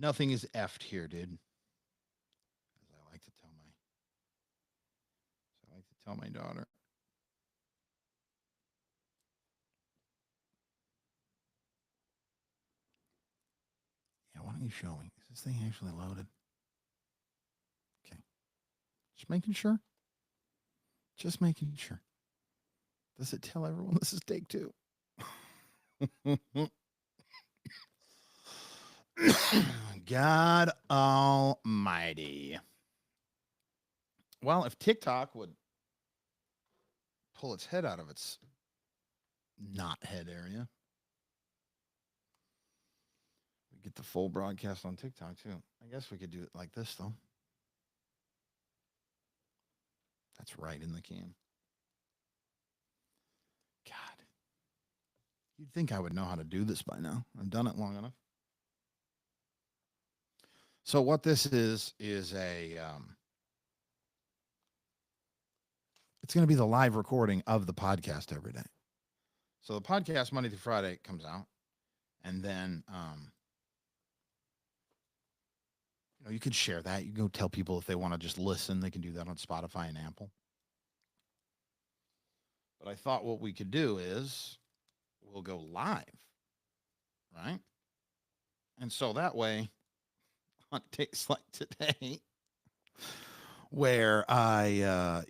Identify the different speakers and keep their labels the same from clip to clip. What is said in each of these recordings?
Speaker 1: Nothing is effed here, dude. As I like to tell my, as I like to tell my daughter. Yeah, why don't you show me? Is this thing actually loaded? Okay, just making sure. Just making sure. Does it tell everyone this is take two? God Almighty. Well, if TikTok would pull its head out of its not head area, we get the full broadcast on TikTok too. I guess we could do it like this though. That's right in the can. God, you'd think I would know how to do this by now. I've done it long enough. So what this is a it's going to be the live recording of the podcast every day. So the podcast Monday through Friday comes out, and then you can share that. You can go tell people if they want to just listen, they can do that on Spotify and Apple. But I thought what we could do is we'll go live, right? And so that way, on days like today, where I,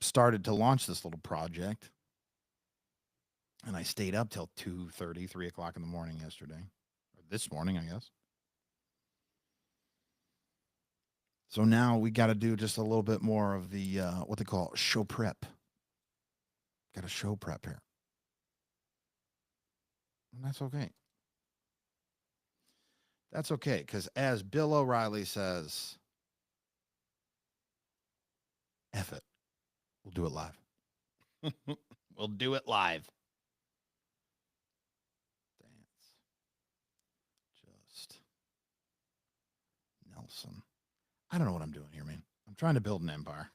Speaker 1: started to launch this little project, and I stayed up till 2:30, 3 o'clock in the morning yesterday, or this morning, I guess. So now we got to do just a little bit more of the what they call show prep. Got a show prep here, and that's okay. That's okay, because as Bill O'Reilly says, F it. We'll do it live. We'll do it live. Dance. Just Nelson. I don't know what I'm doing here, man. I'm trying to build an empire.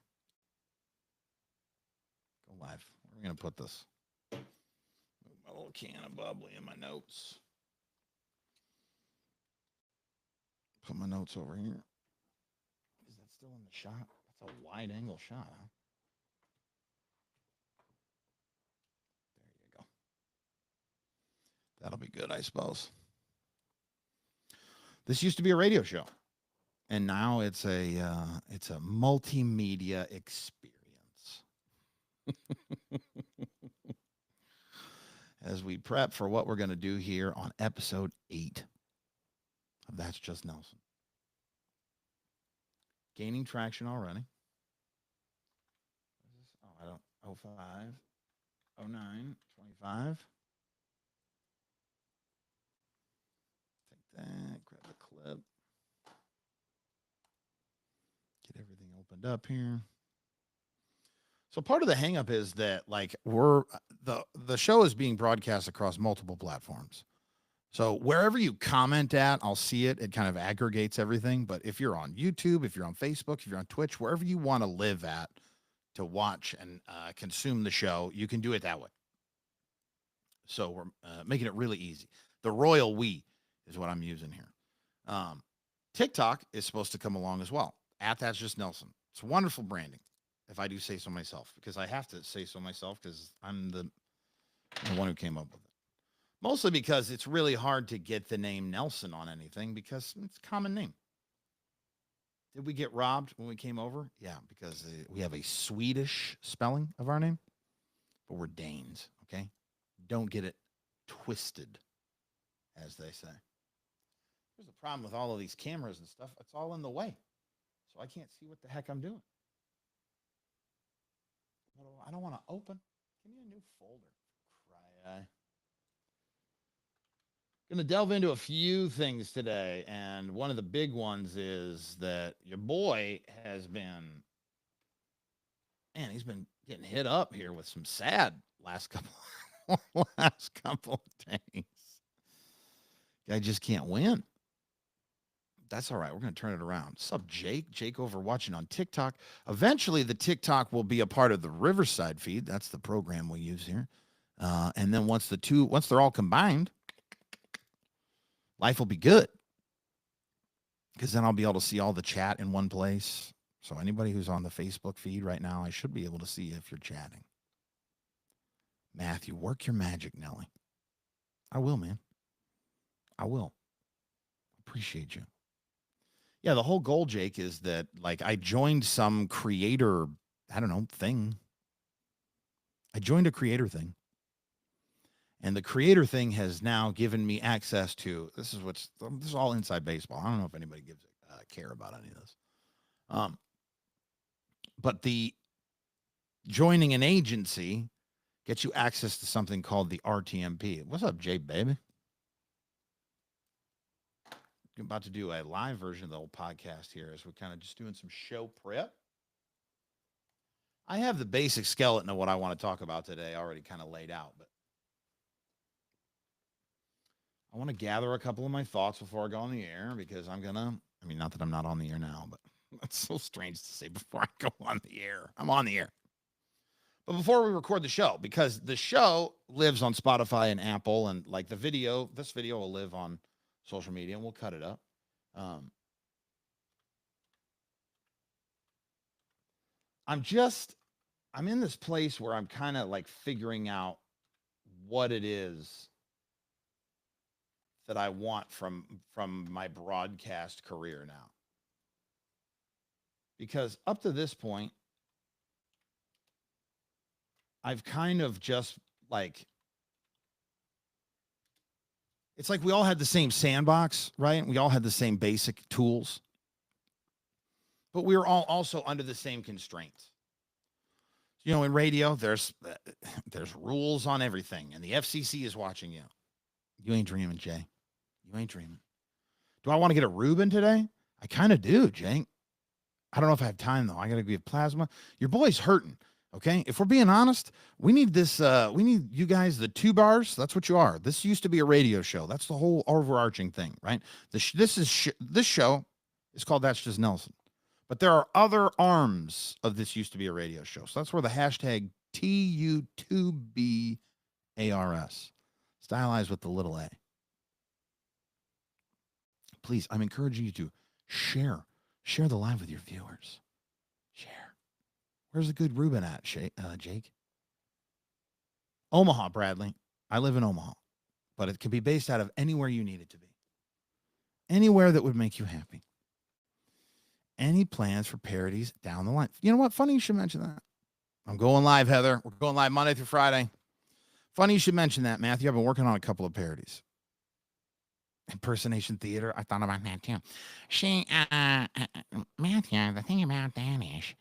Speaker 1: Go live. Where are we going to put this? Move my little can of bubbly in my notes. Put my notes over here. Is that still in the shot? That's a wide angle shot, huh? There you go. That'll be good, I suppose. This used to be a radio show, and now it's a multimedia experience. As we prep for what we're going to do here on episode 8 of That's Just Nelson. Gaining traction already. Oh, I don't. 05, 09, 25. Take that. Grab the clip. Get everything opened up here. So part of the hangup is that like the show is being broadcast across multiple platforms. So wherever you comment at, I'll see it. It kind of aggregates everything. But if you're on YouTube, if you're on Facebook, if you're on Twitch, wherever you want to live at to watch and consume the show, you can do it that way. So we're making it really easy. The royal we is what I'm using here. TikTok is supposed to come along as well. At That's Just Nelson. It's wonderful branding, if I do say so myself, because I have to say so myself because I'm the one who came up with it. Mostly because it's really hard to get the name Nelson on anything because it's a common name. Did we get robbed when we came over? Yeah, because we have a Swedish spelling of our name, but we're Danes, okay? Don't get it twisted, as they say. There's a problem with all of these cameras and stuff. It's all in the way. So I can't see what the heck I'm doing. I don't want to open. Give me a new folder. Cry. Going to delve into a few things today. And one of the big ones is that your boy has been, man, he's been getting hit up here with some sad last couple of days. Guy just can't win. That's all right. We're going to turn it around. What's up, Jake? Jake over watching on TikTok. Eventually, the TikTok will be a part of the Riverside feed. That's the program we use here. And then once they're all combined, life will be good. because then I'll be able to see all the chat in one place. So anybody who's on the Facebook feed right now, I should be able to see if you're chatting. Matthew, work your magic, Nelly. I will, man. I will. Appreciate you. Yeah, the whole goal, Jake, is that like I joined some creator, I don't know, thing. I joined a creator thing. And the creator thing has now given me access to this is all inside baseball. I don't know if anybody gives care about any of this. But the joining an agency gets you access to something called the RTMP. What's up, Jay, baby? I'm about to do a live version of the old podcast here as we're kind of just doing some show prep. I have the basic skeleton of what I want to talk about today already kind of laid out, but I want to gather a couple of my thoughts before I go on the air because not that I'm not on the air now, but that's so strange to say before I go on the air. I'm on the air. But before we record the show, because the show lives on Spotify and Apple, and like this video will live on social media, and we'll cut it up. I'm in this place where I'm kind of like figuring out what it is that I want from my broadcast career now. Because up to this point, I've kind of just like, it's like we all had the same sandbox, right? We all had the same basic tools, but we were all also under the same constraints. You know, in radio, there's rules on everything, and the FCC is watching you. You ain't dreaming, Jay. You ain't dreaming. Do I want to get a Reuben today? I kind of do, Jay. I don't know if I have time, though. I got to give plasma. Your boy's hurting, okay? If we're being honest, we need this. We need you guys, the two bars. That's what you are. This used to be a radio show. That's the whole overarching thing, right? This show is called That's Just Nelson. But there are other arms of this used to be a radio show. So that's where the hashtag TU2BARS, stylized with the little a. Please, I'm encouraging you to share the live with your viewers. Share. Where's the good Reuben at, Jake? Omaha, Bradley. I live in Omaha, but it can be based out of anywhere you need it to be. Anywhere that would make you happy. Any plans for parodies down the line? You know what? Funny you should mention that. I'm going live, Heather. We're going live Monday through Friday. Funny you should mention that, Matthew. I've been working on a couple of parodies. Impersonation theater. I thought about that too. See, Matthew, the thing about that is,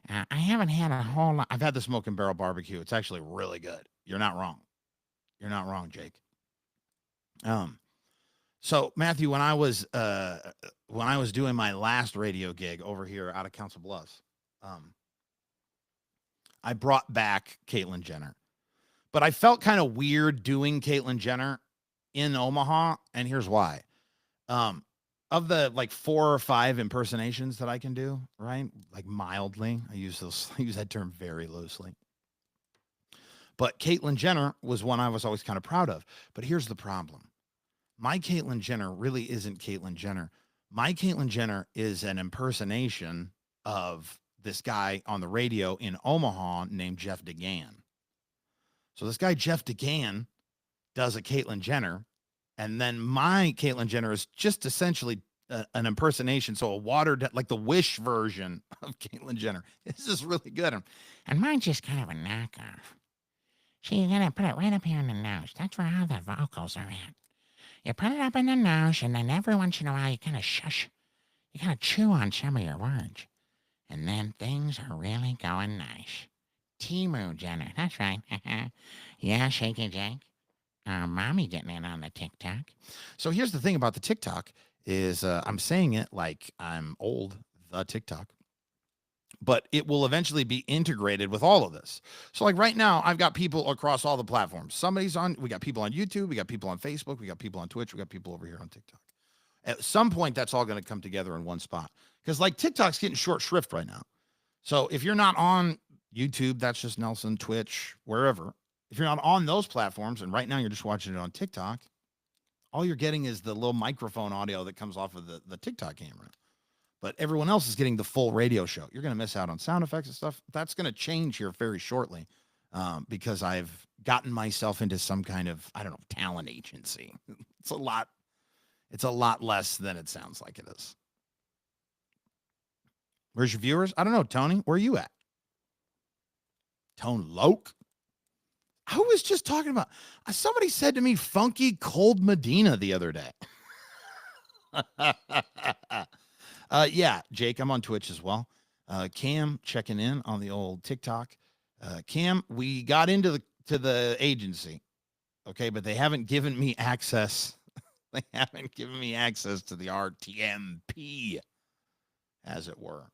Speaker 1: I haven't had a whole lot. I've had the Smoke and Barrel barbecue. It's actually really good. You're not wrong. You're not wrong, Jake. So Matthew, when I was doing my last radio gig over here out of Council Bluffs, I brought back Caitlyn Jenner, but I felt kind of weird doing Caitlyn Jenner in Omaha, and here's why. Of the like 4 or 5 impersonations that I can do, right? Like mildly, I use that term very loosely. But Caitlyn Jenner was one I was always kind of proud of. But here's the problem. My Caitlyn Jenner really isn't Caitlyn Jenner. My Caitlyn Jenner is an impersonation of this guy on the radio in Omaha named Jeff DeGan. So this guy, Jeff DeGan, does a Caitlyn Jenner, and then my Caitlyn Jenner is just essentially an impersonation. So a watered, like the Wish version of Caitlyn Jenner. This is really good.
Speaker 2: And mine's just kind of a knockoff. See, you gotta put it right up here in the nose. That's where all the vocals are at. You put it up in the nose, and then every once in a while you kind of shush. You kind of chew on some of your words. And then things are really going nice. Timu Jenner, that's right. Yeah, Shaky Jake. Mommy getting in on the TikTok.
Speaker 1: So here's the thing about the TikTok is I'm saying it like I'm old, the TikTok. But it will eventually be integrated with all of this. So like right now, I've got people across all the platforms. We got people on YouTube, we got people on Facebook, we got people on Twitch, we got people over here on TikTok. At some point, that's all going to come together in one spot. Because like TikTok's getting short shrift right now. So if you're not on YouTube, That's Just Nelson, Twitch, wherever. If you're not on those platforms, and right now you're just watching it on TikTok, All you're getting is the little microphone audio that comes off of the TikTok camera. But everyone else is getting the full radio show. You're going to miss out on sound effects and stuff. That's going to change here very shortly because I've gotten myself into some kind of, I don't know, talent agency. It's a lot less than it sounds like it is. Where's your viewers? I don't know, Tony. Where are you at? Tone Loke? I was just talking about, somebody said to me, Funky Cold Medina the other day. Yeah, Jake, I'm on Twitch as well. Cam checking in on the old TikTok. Cam, we got into the agency, okay, but they haven't given me access. They haven't given me access to the RTMP, as it were.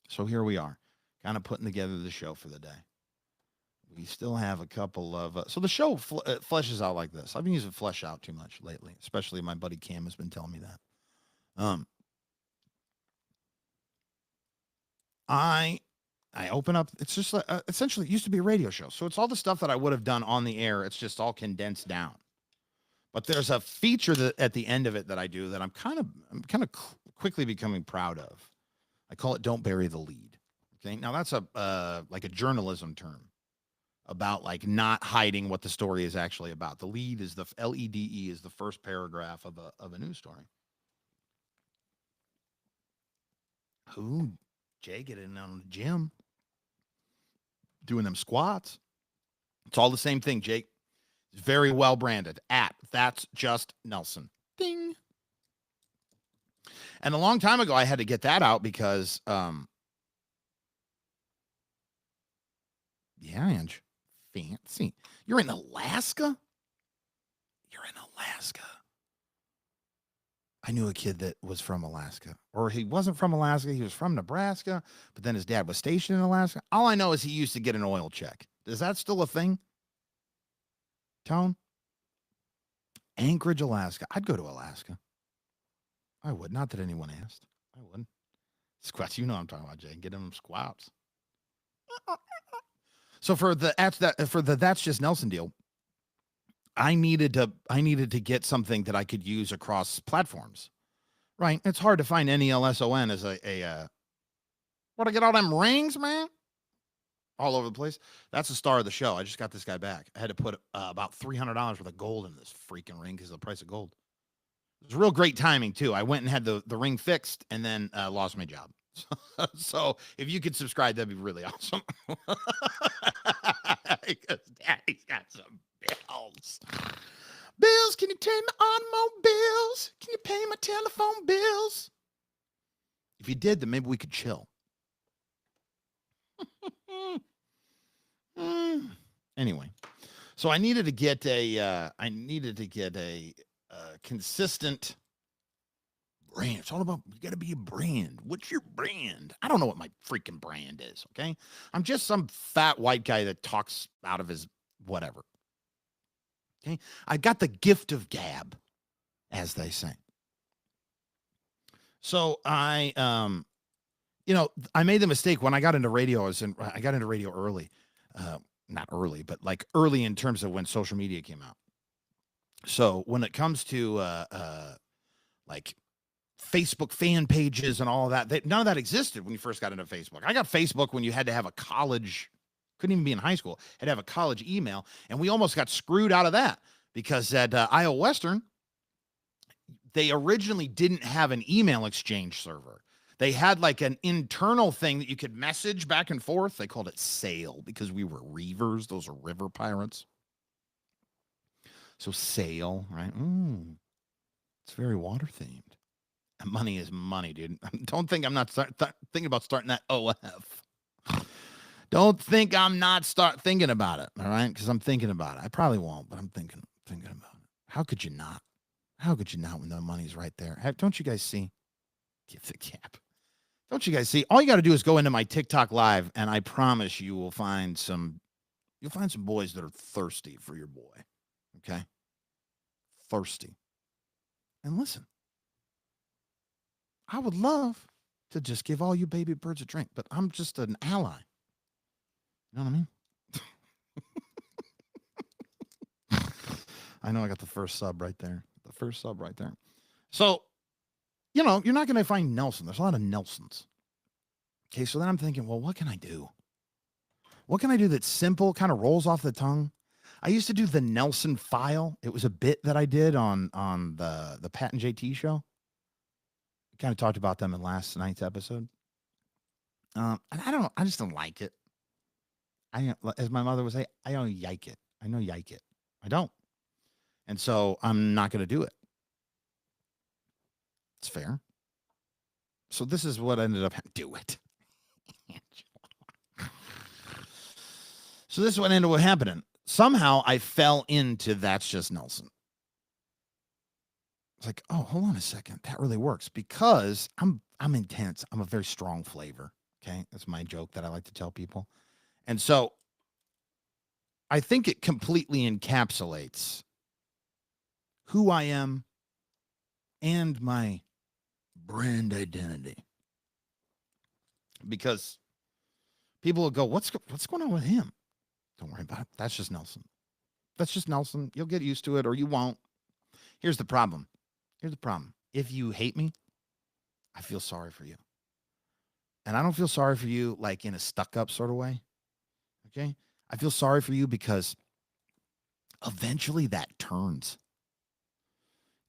Speaker 1: So here we are, kind of putting together the show for the day. We still have a couple of... so the show fleshes out like this. I've been using flesh out too much lately, especially my buddy Cam has been telling me that. I open up, it's just like, essentially it used to be a radio show. So it's all the stuff that I would have done on the air. It's just all condensed down. But there's a feature that at the end of it that I do that I'm kind of quickly becoming proud of. I call it "Don't Bury the Lead." Okay. Now that's like a journalism term about like not hiding what the story is actually about. The lead is the LEDE is the first paragraph of a news story. Who? Jay getting on the gym, doing them squats. It's all the same thing, Jake. It's very well branded. That's just Nelson. Ding. And a long time ago, I had to get that out because, yeah, Ange, fancy. You're in Alaska? You're in Alaska. I knew a kid that was from Alaska, or he wasn't from Alaska. He was from Nebraska, but then his dad was stationed in Alaska. All I know is he used to get an oil check. Is that still a thing? Tone? Anchorage, Alaska. I'd go to Alaska. I would. Not that anyone asked. I would. Squats. You know what I'm talking about, Jay. Get them squats. So for the That's Just Nelson deal, I needed to get something that I could use across platforms. Right? It's hard to find NELSON as a what, I get all them rings, man? All over the place. That's the star of the show. I just got this guy back. I had to put about $300 worth of gold in this freaking ring because of the price of gold. It was real great timing, too. I went and had the ring fixed and then lost my job. So if you could subscribe, that'd be really awesome. Because Daddy's got some bills. Bills, can you pay my automobiles? Can you pay my telephone bills? If you did, then maybe we could chill. Anyway, so I needed to get a consistent brand. It's all about, you got to be a brand. What's your brand? I don't know what my freaking brand is. Okay, I'm just some fat white guy that talks out of his whatever. Okay, I got the gift of gab, as they say. So I made the mistake when I got into radio. I got into radio early. Not early, but like early in terms of when social media came out. So when it comes to like Facebook fan pages and all of that, none of that existed when you first got into Facebook. I got Facebook when you had to have a college, couldn't even be in high school, had to have a college email, and we almost got screwed out of that because at Iowa Western, they originally didn't have an email exchange server. They had like an internal thing that you could message back and forth. They called it Sail because we were reavers. Those are river pirates. So Sail, right? It's very water themed. Money is money, dude. Don't think I'm not thinking about starting that OF. Don't think I'm not thinking about it, all right? Because I'm thinking about it. I probably won't, but I'm thinking about it. How could you not? How could you not when the money's right there? Don't you guys see? Give the cap. Don't you guys see? All you got to do is go into my TikTok live, and I promise you will find some boys that are thirsty for your boy. Okay? Thirsty. And listen, I would love to just give all you baby birds a drink, but I'm just an ally. You know what I mean? I know I got the first sub right there. The first sub right there. So, you're not going to find Nelson. There's a lot of Nelsons. Okay, so then I'm thinking, well, what can I do? What can I do that's simple, kind of rolls off the tongue? I used to do the Nelson file. It was a bit that I did on the Pat and JT show. Kind of talked about them in last night's episode. And I just don't like it. As my mother would say, I don't yike it. I know yike it. I don't. And so I'm not going to do it. It's fair. So this is what ended up do it. So this is what ended up happening. Somehow I fell into That's Just Nelson. It's like, oh, hold on a second. That really works because I'm intense. I'm a very strong flavor. Okay. That's my joke that I like to tell people. And so I think it completely encapsulates who I am and my brand identity. Because people will go, what's going on with him? Don't worry about it. That's just Nelson. That's just Nelson. You'll get used to it or you won't. Here's the problem. If you hate me, I feel sorry for you. And I don't feel sorry for you like in a stuck-up sort of way. Okay? I feel sorry for you because eventually that turns.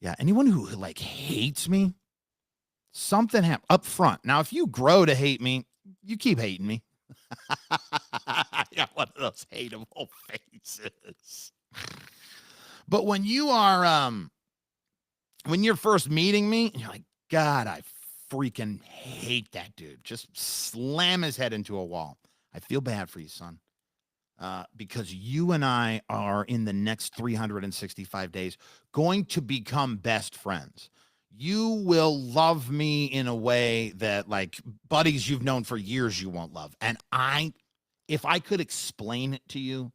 Speaker 1: Yeah, anyone who like hates me, something happened up front. Now, if you grow to hate me, you keep hating me. I got one of those hateable faces. But when you are when you're first meeting me, you're like, God, I freaking hate that dude. Just slam his head into a wall. I feel bad for you, son. Because you and I are in the next 365 days going to become best friends. You will love me in a way that like buddies you've known for years you won't love. And if I could explain it to you,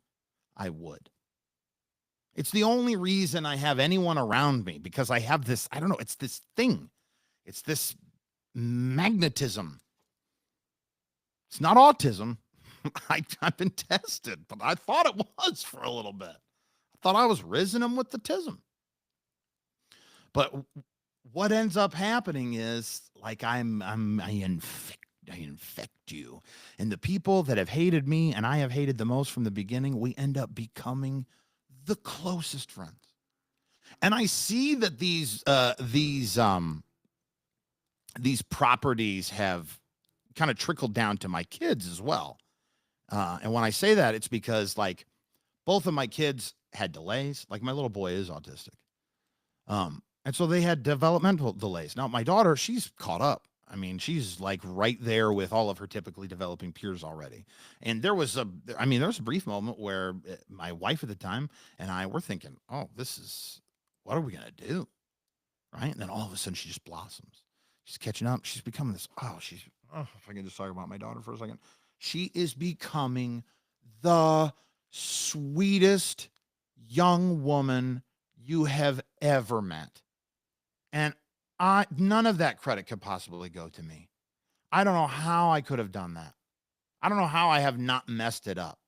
Speaker 1: I would. It's the only reason I have anyone around me because I have this, I don't know, it's this thing. It's this magnetism. It's not autism. I've been tested, but I thought it was for a little bit. I thought I was rizzing them with the tism. But what ends up happening is like I infect you. And the people that have hated me and I have hated the most from the beginning, we end up becoming the closest friends. And I see that these properties have kind of trickled down to my kids as well. And when I say that, it's because like both of my kids had delays. Like my little boy is autistic. And so they had developmental delays. Now my daughter, she's caught up. I mean, she's like right there with all of her typically developing peers already. And there was a brief moment where my wife at the time and I were thinking, oh, what are we going to do? Right. And then all of a sudden she just blossoms. She's catching up. She's becoming this. If I can just talk about my daughter for a second. She is becoming the sweetest young woman you have ever met. And none of that credit could possibly go to me. I don't know how I could have done that. I don't know how I have not messed it up.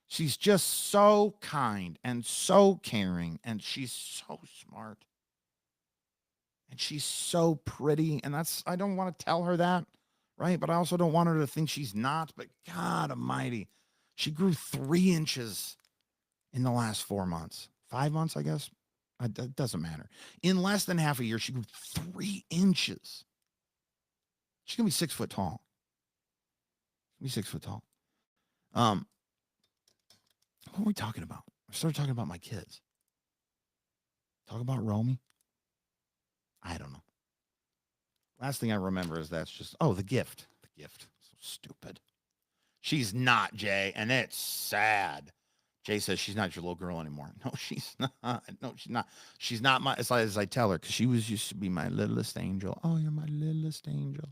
Speaker 1: She's just so kind and so caring, and she's so smart. And she's so pretty, and I don't want to tell her that, right? But I also don't want her to think she's not, but God almighty, she grew 3 inches in the last 4 months. 5 months, I guess. It doesn't matter. In less than half a year, she grew 3 inches. She's going to be 6 foot tall. What are we talking about? I started talking about my kids. Talk about Romy? I don't know. Last thing I remember is that's just, the gift. The gift. So stupid. She's not, Jay, and it's sad. Jay says she's not your little girl anymore. No, she's not. No, she's not. She's not my, as I tell her, because she used to be my littlest angel. Oh, you're my littlest angel.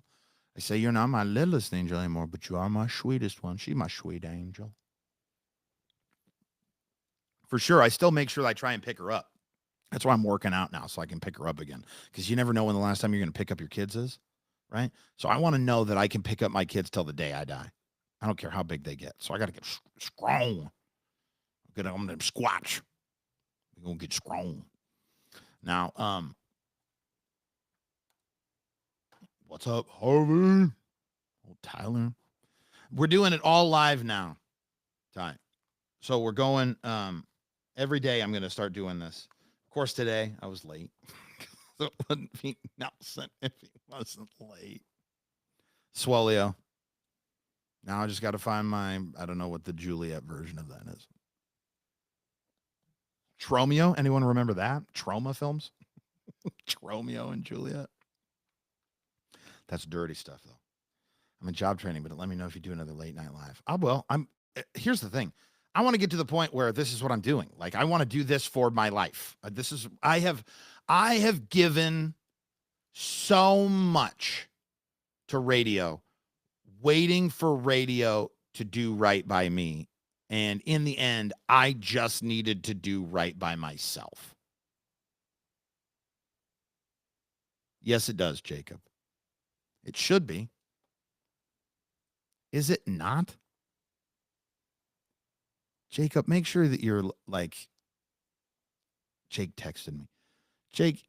Speaker 1: I say, you're not my littlest angel anymore, but you are my sweetest one. She's my sweet angel. For sure, I still make sure I try and pick her up. That's why I'm working out now, so I can pick her up again. Because you never know when the last time you're going to pick up your kids is, right? So I want to know that I can pick up my kids till the day I die. I don't care how big they get. So I got to get strong. Get on them squats. We're gonna get strong. Now, what's up, Harvey? Oh, Tyler. We're doing it all live now, Ty. So we're going every day. I'm gonna start doing this. Of course, today I was late. So it wouldn't be Nelson if he wasn't late. Swellio. Now I just got to find I don't know what the Juliet version of that is. Tromeo. Anyone remember that? Troma films? Tromeo and Juliet. That's dirty stuff, though. I'm in job training, but let me know if you do another late night live. I will. Here's the thing. I want to get to the point where this is what I'm doing. Like, I want to do this for my life. I have given so much to radio, waiting for radio to do right by me. And in the end, I just needed to do right by myself. Yes, it does, Jacob. It should be. Is it not? Jacob, make sure that you're like, Jake texted me. Jake,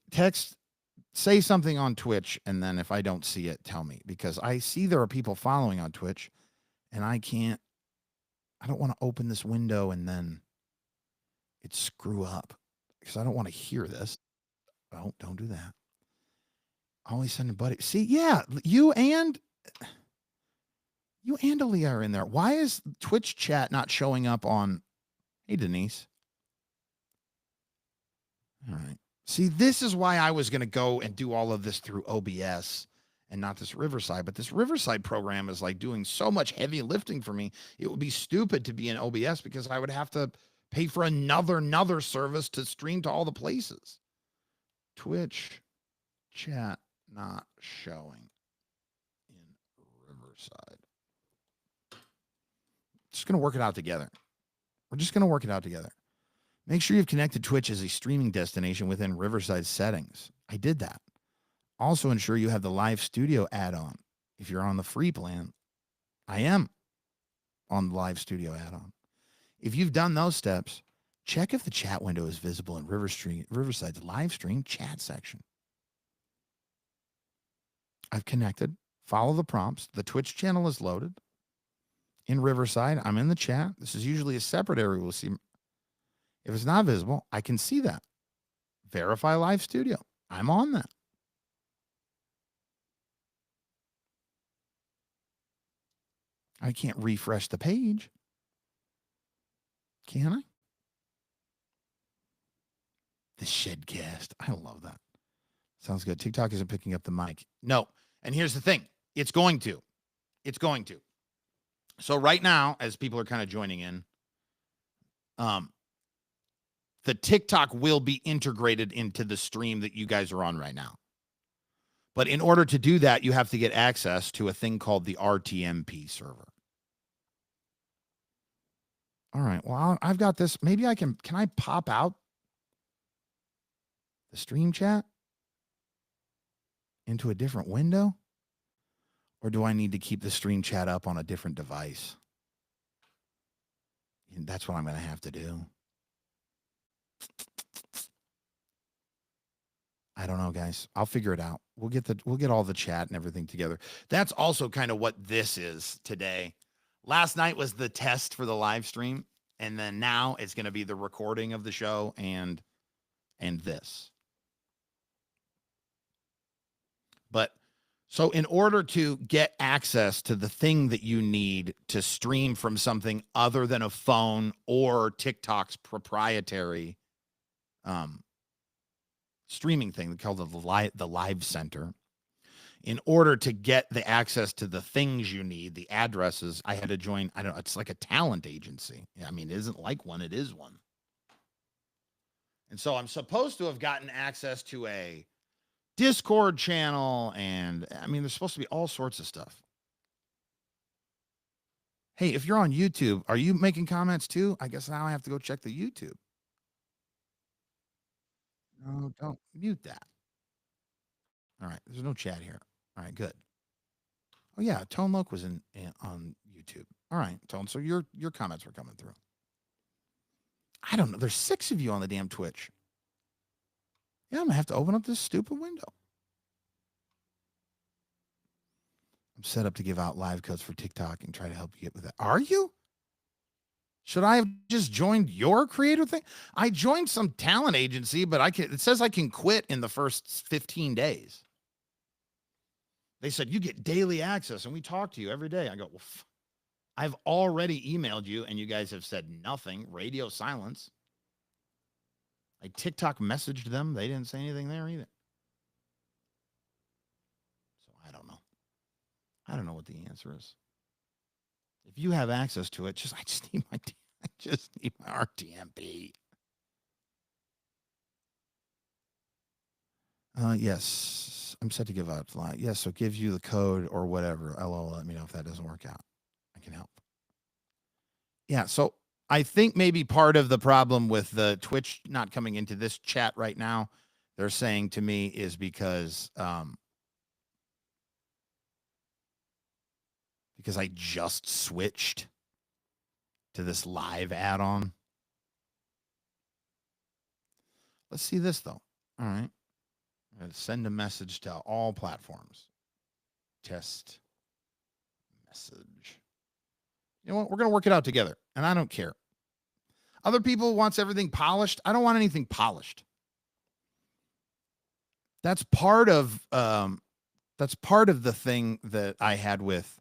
Speaker 1: say something on Twitch, and then if I don't see it, tell me. Because I see there are people following on Twitch, and I don't want to open this window and then it screw up. Because I don't want to hear this. Oh, don't do that. Always send a buddy. See, yeah, you and Aaliyah are in there. Why is Twitch chat not showing up on? Hey, Denise. All right. See, this is why I was going to go and do all of this through OBS and not this Riverside. But this Riverside program is like doing so much heavy lifting for me. It would be stupid to be in OBS because I would have to pay for another service to stream to all the places. Twitch chat not showing in Riverside. Just going to work it out together. We're just going to work it out together. Make sure you've connected Twitch as a streaming destination within Riverside settings. I did that. Also ensure you have the live studio add-on. If you're on the free plan, I am on the live studio add-on. If you've done those steps, check if the chat window is visible in Riverside's live stream chat section. I've connected. Follow the prompts. The Twitch channel is loaded. In Riverside, I'm in the chat. This is usually a separate area we'll see. If it's not visible, I can see that. Verify live studio. I'm on that. I can't refresh the page. Can I? The Shedcast. I love that. Sounds good. TikTok isn't picking up the mic. No. And here's the thing. It's going to. So right now, as people are kind of joining in, the TikTok will be integrated into the stream that you guys are on right now. But in order to do that, you have to get access to a thing called the RTMP server. All right. Well, I've got this. Maybe I can I pop out the stream chat into a different window? Or do I need to keep the stream chat up on a different device? That's what I'm going to have to do. I don't know, guys. I'll figure it out. We'll get all the chat and everything together. That's also kind of what this is today. Last night was the test for the live stream, and then now it's going to be the recording of the show and this. But so in order to get access to the thing that you need to stream from something other than a phone or TikTok's proprietary streaming thing called the Live Center, in order to get the access to the things you need, the addresses, I had to join, I don't know, it's like a talent agency. I mean, it isn't like one, it is one. And so I'm supposed to have gotten access to a Discord channel, and I mean, there's supposed to be all sorts of stuff. Hey, if you're on YouTube, are you making comments too? I guess now I have to go check the YouTube. No, don't mute that. All right, there's no chat here. All right, good. Oh yeah, Tone Loc was on YouTube. All right, Tone. So your comments were coming through. I don't know. There's 6 of you on the damn Twitch. Yeah, I'm going to have to open up this stupid window. I'm set up to give out live codes for TikTok and try to help you get with that. Are you? Should I have just joined your creator thing? I joined some talent agency, but it says I can quit in the first 15 days. They said, you get daily access and we talk to you every day. I go, well, I've already emailed you and you guys have said nothing. Radio silence. I TikTok messaged them. They didn't say anything there either. So I don't know. I don't know what the answer is. If you have access to it, I just need my RTMP. Yes, I'm set to give out live. Yes, so give you the code or whatever. LOL, let me know if that doesn't work out. I can help. Yeah, so I think maybe part of the problem with the Twitch not coming into this chat right now, they're saying to me, is because I just switched to this live add-on. Let's see this, though. All right. I'm going to send a message to all platforms. Test message. You know what? We're going to work it out together, and I don't care. Other people wants everything polished. I don't want anything polished. That's part of the thing that I had with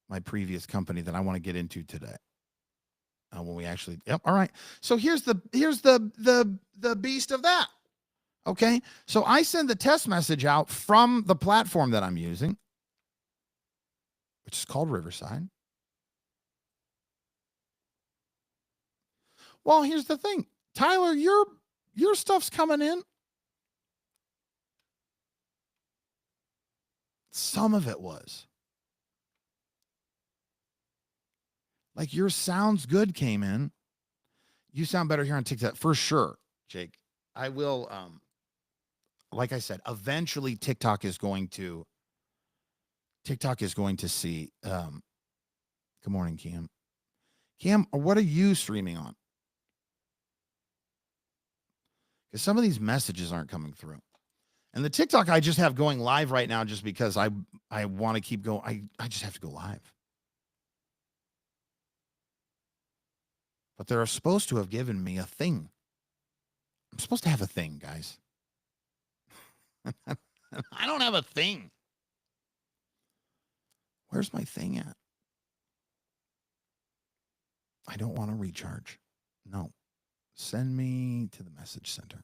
Speaker 1: my previous company that I want to get into today. When we actually, yep. All right. So here's the beast of that. Okay. So I send the test message out from the platform that I'm using, which is called Riverside. Well, here's the thing, Tyler, your stuff's coming in. Some of it was. Like your sounds good came in. You sound better here on TikTok for sure, Jake. I will, like I said, eventually TikTok is going to see, good morning, Cam. Cam, what are you streaming on? Because some of these messages aren't coming through. And the TikTok I just have going live right now just because I want to keep going. I just have to go live. But they're supposed to have given me a thing. I'm supposed to have a thing, guys. I don't have a thing. Where's my thing at? I don't want to recharge. No. Send me to the message center.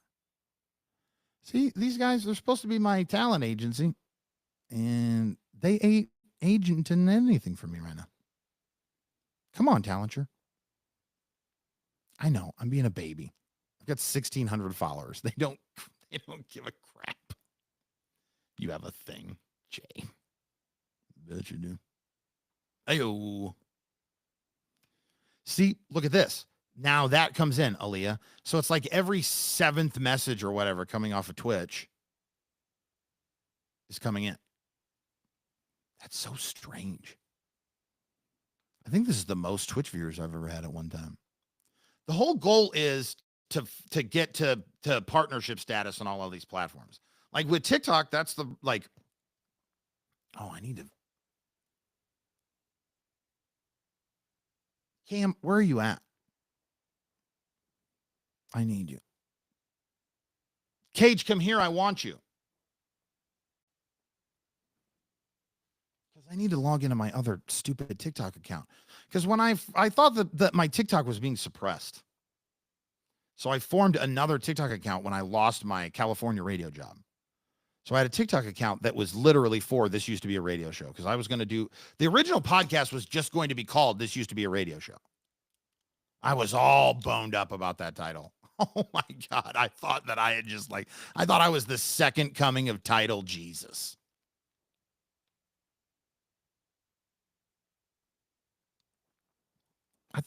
Speaker 1: See, these guys are supposed to be my talent agency, and they ain't agenting anything for me right now. Come on, Talenter. I know, I'm being a baby. I've got 1,600 followers. They don't give a crap. You have a thing, Jay. Bet you do. Ayo. See, look at this. Now that comes in, Aaliyah. So it's like every 7th message or whatever coming off of Twitch is coming in. That's so strange. I think this is the most Twitch viewers I've ever had at one time. The whole goal is to get to partnership status on all of these platforms. Like with TikTok, that's the like, oh, I need to. Cam, where are you at? I need you. Cage, come here. I want you. Because I need to log into my other stupid TikTok account. Because when I thought that my TikTok was being suppressed. So I formed another TikTok account when I lost my California radio job. So I had a TikTok account that was literally for This Used to Be a Radio Show. Because I was going to do, the original podcast was just going to be called This Used to Be a Radio Show. I was all boned up about that title. Oh my God. I thought that I had just I thought I was the second coming of Title Jesus.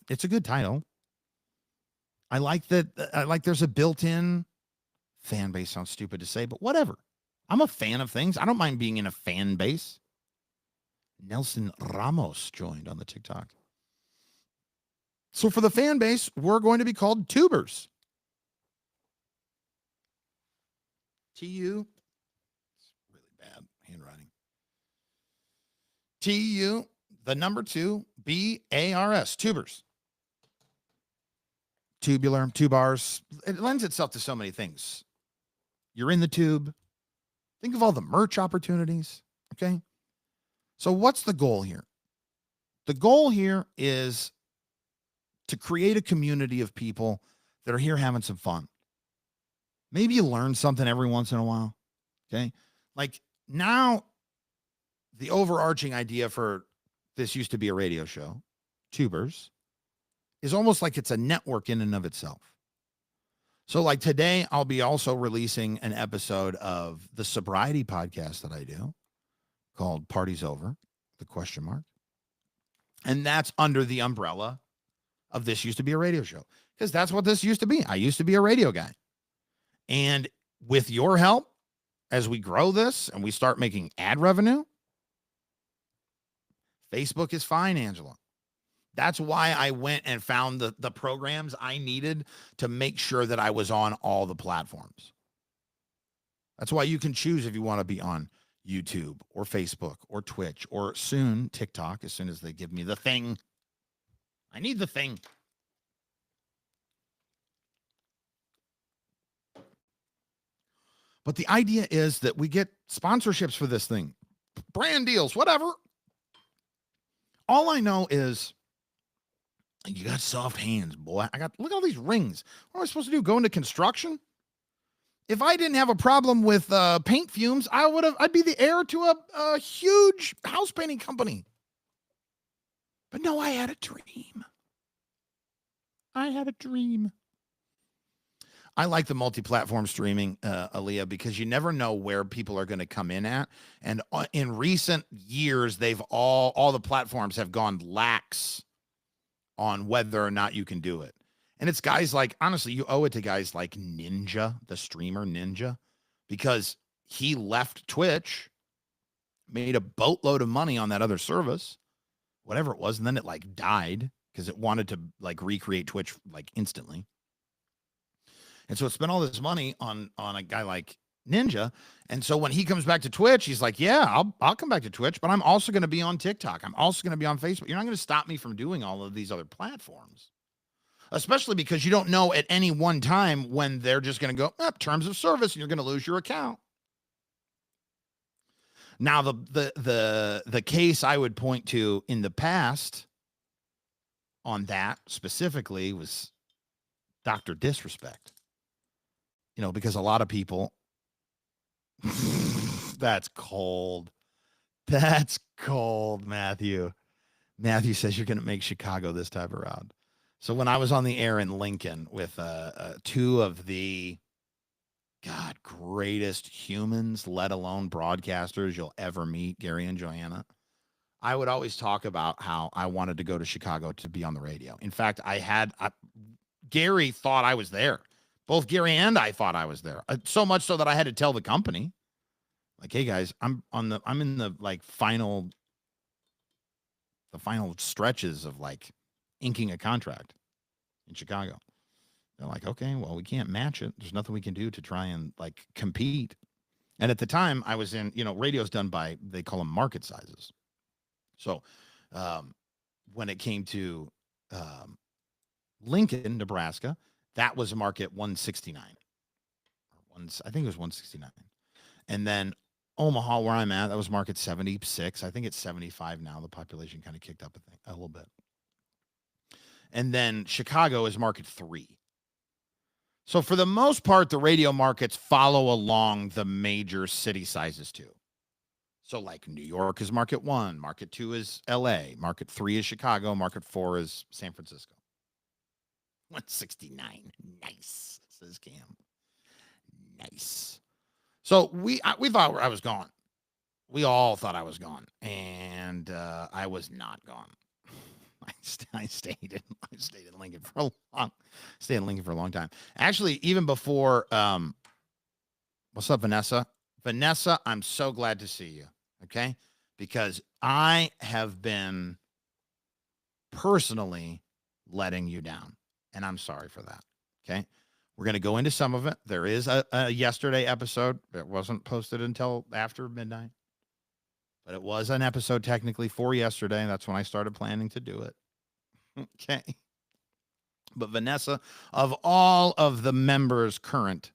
Speaker 1: It's a good title. I like that. I like there's a built-in fan base. Sounds stupid to say, but whatever. I'm a fan of things. I don't mind being in a fan base. Nelson Ramos joined on the TikTok. So for the fan base, we're going to be called tubers. T-U. It's really bad handwriting. T-U, the number 2, B-A-R-S, tubers. Tubular, tubars. It lends itself to so many things. You're in the tube. Think of all the merch opportunities. Okay. So what's the goal here? The goal here is to create a community of people that are here having some fun. Maybe you learn something every once in a while. Okay. Like now, the overarching idea for this used to be a radio show, Tubers, is almost like it's a network in and of itself. So like today, I'll be also releasing an episode of the sobriety podcast that I do called Party's Over, the question mark. And that's under the umbrella of this used to be a radio show, because that's what this used to be. I used to be a radio guy. And with your help, as we grow this and we start making ad revenue, Facebook is fine, Angela. That's why I went and found the programs I needed to make sure that I was on all the platforms. That's why you can choose if you want to be on YouTube or Facebook or Twitch or soon TikTok, as soon as they give me the thing. I need the thing. But the idea is that we get sponsorships for this thing, brand deals, whatever. All I know is you got soft hands, boy. Look at all these rings. What am I supposed to do? Go into construction? If I didn't have a problem with paint fumes, I'd be the heir to a huge house painting company. But no, I had a dream. I like the multi-platform streaming, Aaliyah, because you never know where people are going to come in at. And in recent years, they've all the platforms have gone lax on whether or not you can do it. And it's guys like, honestly, you owe it to guys like Ninja, the streamer Ninja, because he left Twitch, made a boatload of money on that other service, whatever it was, and then it like died because it wanted to like recreate Twitch like instantly. And so it spent all this money on a guy like Ninja. And so when he comes back to Twitch, he's like, yeah, I'll come back to Twitch, but I'm also going to be on TikTok. I'm also going to be on Facebook. You're not going to stop me from doing all of these other platforms, especially because you don't know at any one time when they're just going to go terms of service and you're going to lose your account. Now, the case I would point to in the past on that specifically was Dr. Disrespect. You know, because a lot of people, that's cold. That's cold, Matthew. Matthew says you're going to make Chicago this time around. So when I was on the air in Lincoln with two of the, greatest humans, let alone broadcasters you'll ever meet, Gary and Joanna, I would always talk about how I wanted to go to Chicago to be on the radio. In fact, Gary thought I was there. Both Gary and I thought I was there. So much so that I had to tell the company, like, hey guys, I'm in the like final stretches of like inking a contract in Chicago. They're like, okay, well, we can't match it. There's nothing we can do to try and like compete. And at the time I was in, radio's done by, they call them market sizes. So when it came to Lincoln, Nebraska, that was market 169. I think it was 169. And then Omaha, where I'm at, that was market 76. I think it's 75 now. The population kind of kicked up a little bit. And then Chicago is market 3. So for the most part, the radio markets follow along the major city sizes too. So like New York is market 1, market 2 is LA, market 3 is Chicago, market 4 is San Francisco. 169. Nice, says Cam. Nice. So we thought I was gone. We all thought I was gone, and I was not gone. I stayed in Lincoln for a long time. Actually, even before. What's up, Vanessa? Vanessa, I'm so glad to see you. Okay, because I have been personally letting you down. And I'm sorry for that. Okay. We're going to go into some of it. There is a yesterday episode that wasn't posted until after midnight, but it was an episode technically for yesterday. That's when I started planning to do it. Okay. But Vanessa, of all of the members current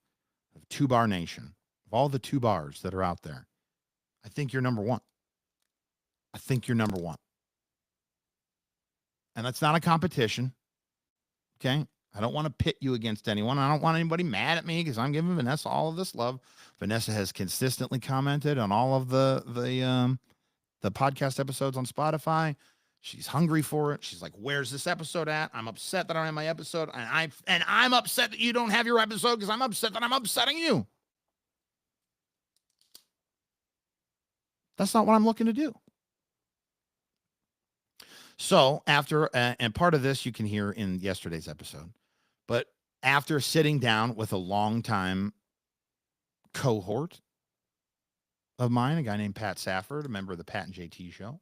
Speaker 1: of Two Bar Nation, of all the two bars that are out there, I think you're number one. I think you're number one. And that's not a competition. Okay. I don't want to pit you against anyone. I don't want anybody mad at me because I'm giving Vanessa all of this love. Vanessa has consistently commented on all of the podcast episodes on Spotify. She's hungry for it. She's like, "Where's this episode at? I'm upset that I don't have my episode, and I'm upset that you don't have your episode because I'm upset that I'm upsetting you." That's not what I'm looking to do. So after, and part of this you can hear in yesterday's episode, but after sitting down with a longtime cohort of mine, a guy named Pat Safford, a member of the Pat and JT show,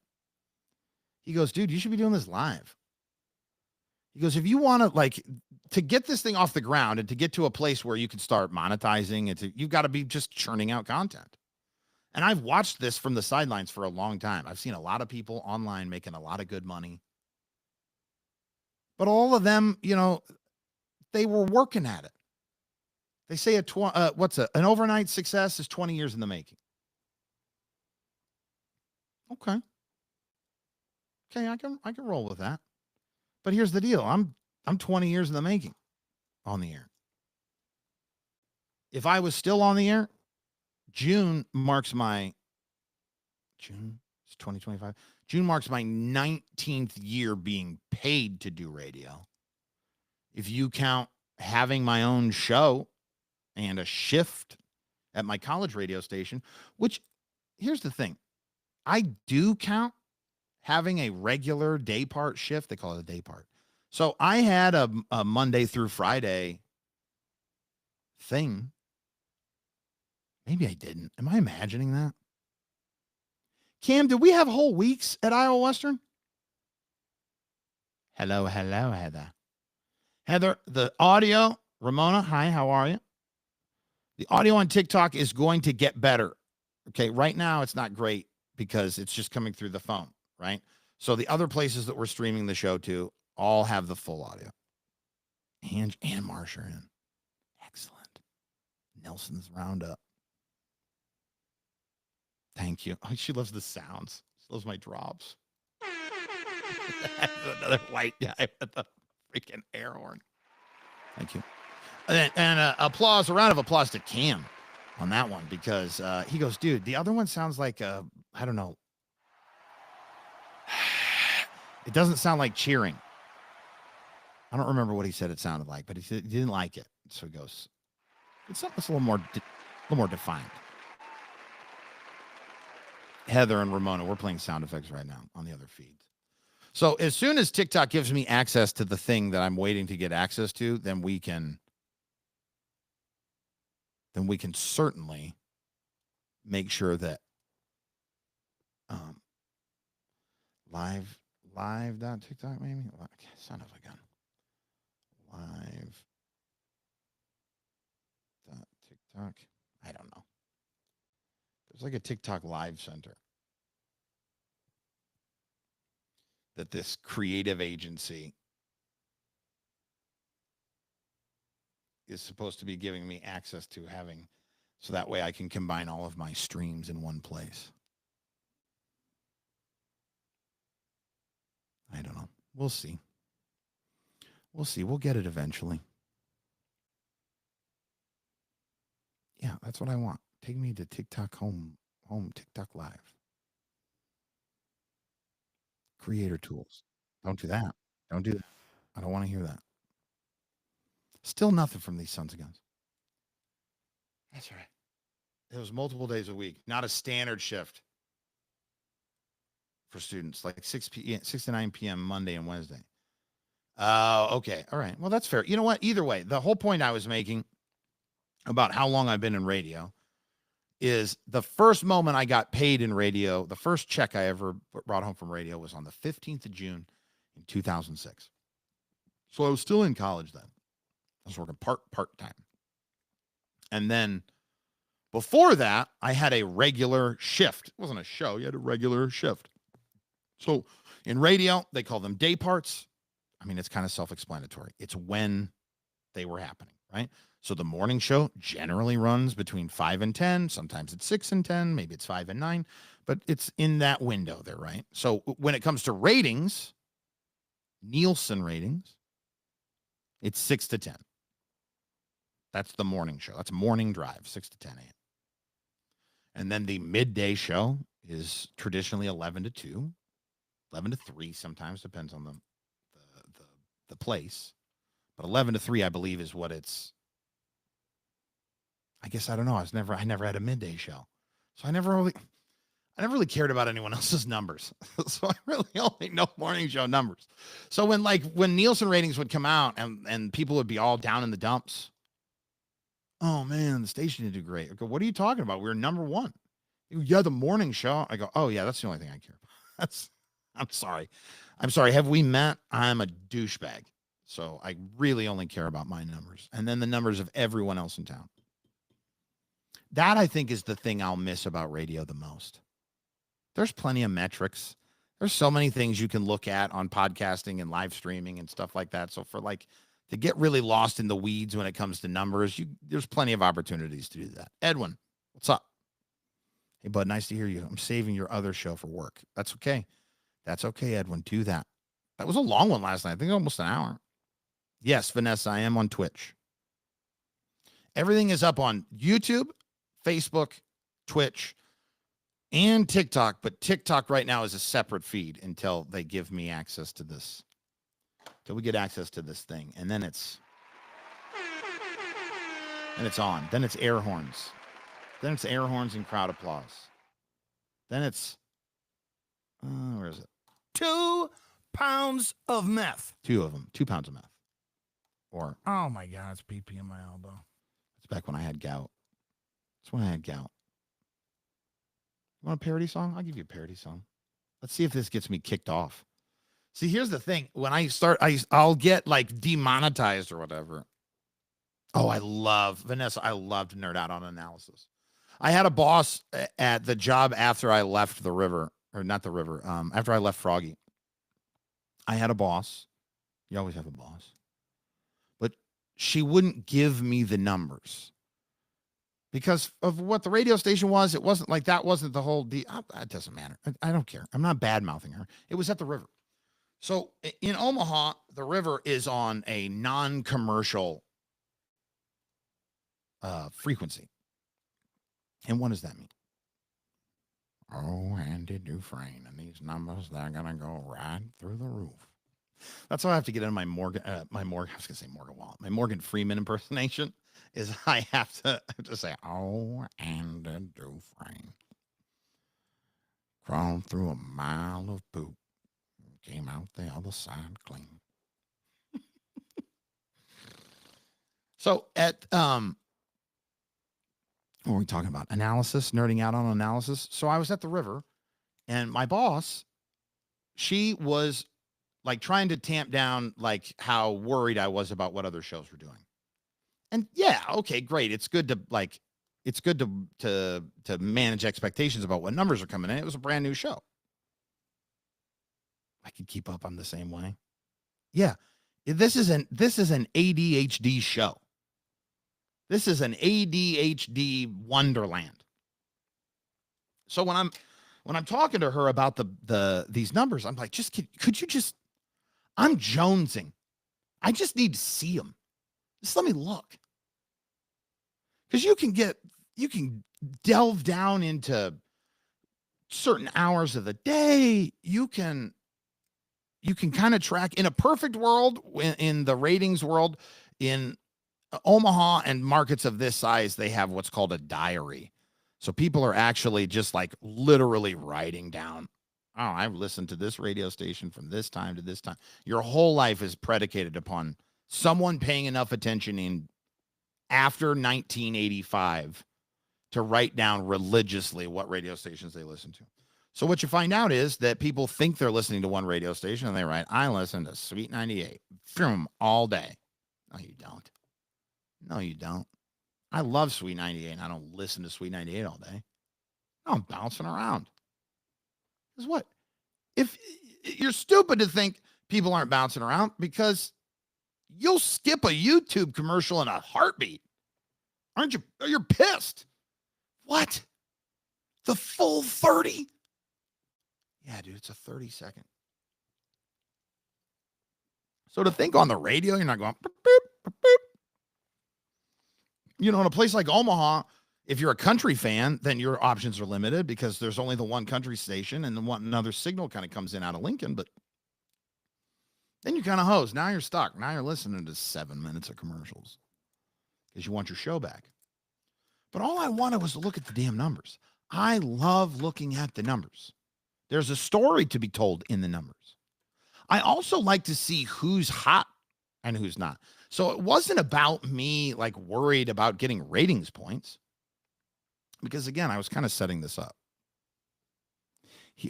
Speaker 1: he goes, "Dude, you should be doing this live." He goes, "If you want to get this thing off the ground and to get to a place where you can start monetizing it, you've got to be just churning out content." And I've watched this from the sidelines for a long time. I've seen a lot of people online making a lot of good money. But all of them, they were working at it. They say an overnight success is 20 years in the making. Okay. Okay, I can roll with that. But here's the deal. I'm 20 years in the making on the air. If I was still on the air, June marks my 19th year being paid to do radio. If you count having my own show and a shift at my college radio station, which here's the thing, I do count having a regular day part shift. They call it a day part. So I had a Monday through Friday thing. Maybe I didn't. Am I imagining that? Cam, did we have whole weeks at Iowa Western? Hello, Heather. Heather, the audio, Ramona, hi, how are you? The audio on TikTok is going to get better. Okay, right now it's not great because it's just coming through the phone, right? So the other places that we're streaming the show to all have the full audio. And Marsha are in. Excellent. Nelson's Roundup. Thank you. Oh, she loves the sounds. She loves my drops. Another white guy with a freaking air horn. Thank you. And a round of applause to Cam on that one because he goes, "Dude, the other one sounds like I don't know. It doesn't sound like cheering." I don't remember what he said it sounded like, but he said he didn't like it. So he goes, "It's a little more defined." Heather and Ramona, we're playing sound effects right now on the other feeds. So as soon as TikTok gives me access to the thing that I'm waiting to get access to, then we can certainly make sure that live.tiktok maybe? Son of a gun. Live.tiktok. I don't know. There's like a TikTok live center that this creative agency is supposed to be giving me access to having, so that way I can combine all of my streams in one place. I don't know. We'll see. We'll get it eventually. Yeah, that's what I want. Take me to TikTok home TikTok live. Creator tools. Don't do that. Don't do that. I don't want to hear that. Still nothing from these sons of guns. That's right. It was multiple days a week, not a standard shift for students, like 6 to 9 p.m. Monday and Wednesday. Okay. All right. Well, that's fair. You know what? Either way, the whole point I was making about how long I've been in radio is the first moment I got paid in radio, the first check I ever brought home from radio was on the 15th of June in 2006. So I was still in college then. I was working part-time. And then before that, I had a regular shift. It wasn't a show. You had a regular shift. So in radio, they call them day parts. I mean, it's kind of self-explanatory. It's when they were happening, right? So the morning show generally runs between 5 and 10. Sometimes it's 6 and 10. Maybe it's 5 and 9. But it's in that window there, right? So when it comes to ratings, Nielsen ratings, it's 6 to 10. That's the morning show. That's morning drive, 6 to 10 a.m. And then the midday show is traditionally 11 to 2, 11 to 3 sometimes, depends on the place. But 11 to 3, I believe, is what it's. I guess I don't know. I never had a midday show. So I never really cared about anyone else's numbers. So I really only know morning show numbers. So when Nielsen ratings would come out and people would be all down in the dumps. Oh man, the station didn't do great. I go, what are you talking about? We were number one. You go, yeah, the morning show. I go, oh yeah, that's the only thing I care about. I'm sorry. Have we met? I'm a douchebag. So I really only care about my numbers and then the numbers of everyone else in town. That I think is the thing I'll miss about radio the most. There's plenty of metrics. There's so many things you can look at on podcasting and live streaming and stuff like that. So for to get really lost in the weeds when it comes to numbers, there's plenty of opportunities to do that. Edwin, what's up? Hey, bud, nice to hear you. I'm saving your other show for work. That's okay. That's okay, Edwin. Do that. That was a long one last night. I think almost an hour. Yes, Vanessa, I am on Twitch. Everything is up on YouTube, Facebook, Twitch, and TikTok. But TikTok right now is a separate feed until they give me access to this. Till we get access to this thing. And then it's on. Then it's air horns. Then it's air horns and crowd applause. Then it's, where is it?
Speaker 3: 2 pounds of meth.
Speaker 1: 2 of them. 2 pounds of meth. Or,
Speaker 3: Oh my God, it's pee in my elbow.
Speaker 1: it's back when I had gout. It's when I had gout. You want a parody song? I'll give you a parody song. Let's see if this gets me kicked off. See, here's the thing. When I start, I'll get demonetized or whatever. Oh, I love Vanessa. I love to nerd out on analysis. I had a boss at the job after I left the river, or not the river. After I left Froggy, I had a boss. You always have a boss, but she wouldn't give me the numbers because of what the radio station was. It wasn't that wasn't the whole deal. It doesn't matter. I don't care. I'm not bad mouthing her. It was at the river. So in Omaha, the river is on a non-commercial frequency. And what does that mean? Oh, Andy Dufresne, and these numbers, they're going to go right through the roof. That's how I have to get into my Morgan, I was going to say Morgan Wallen. My Morgan Freeman impersonation is I have to say, oh, Andy Dufresne crawled through a mile of poop. Came out the other side clean. So at what were we talking about? Analysis, nerding out on analysis. So I was at the river and my boss, she was trying to tamp down how worried I was about what other shows were doing. And yeah, okay, great. It's good to manage expectations about what numbers are coming in. It was a brand new show. I could keep up on the same way. Yeah. This is an ADHD show. This is an ADHD wonderland. So when I'm talking to her about these numbers, I'm like, could you just, I'm jonesing. I just need to see them. Just let me look. Because you can delve down into certain hours of the day. You can kind of track in a perfect world, in the ratings world, in Omaha and markets of this size, they have what's called a diary. So people are actually just literally writing down, oh, I've listened to this radio station from this time to this time. Your whole life is predicated upon someone paying enough attention in after 1985 to write down religiously what radio stations they listen to. So what you find out is that people think they're listening to one radio station and they write, I listen to Sweet 98 from all day. No, you don't. No, you don't. I love Sweet 98 and I don't listen to Sweet 98 all day. No, I'm bouncing around. Because what? If you're stupid to think people aren't bouncing around because you'll skip a YouTube commercial in a heartbeat. Aren't you? You're pissed. What? The full 30? Yeah, dude, it's a 30-second. So to think on the radio, you're not going, boop, boop, boop, boop. You know, in a place like Omaha, if you're a country fan, then your options are limited because there's only the one country station and the one another signal kind of comes in out of Lincoln. But then you kind of hose. Now you're stuck. Now you're listening to 7 minutes of commercials because you want your show back. But all I wanted was to look at the damn numbers. I love looking at the numbers. There's a story to be told in the numbers. I also like to see who's hot and who's not. So it wasn't about me like worried about getting ratings points. Because again, I was kind of setting this up.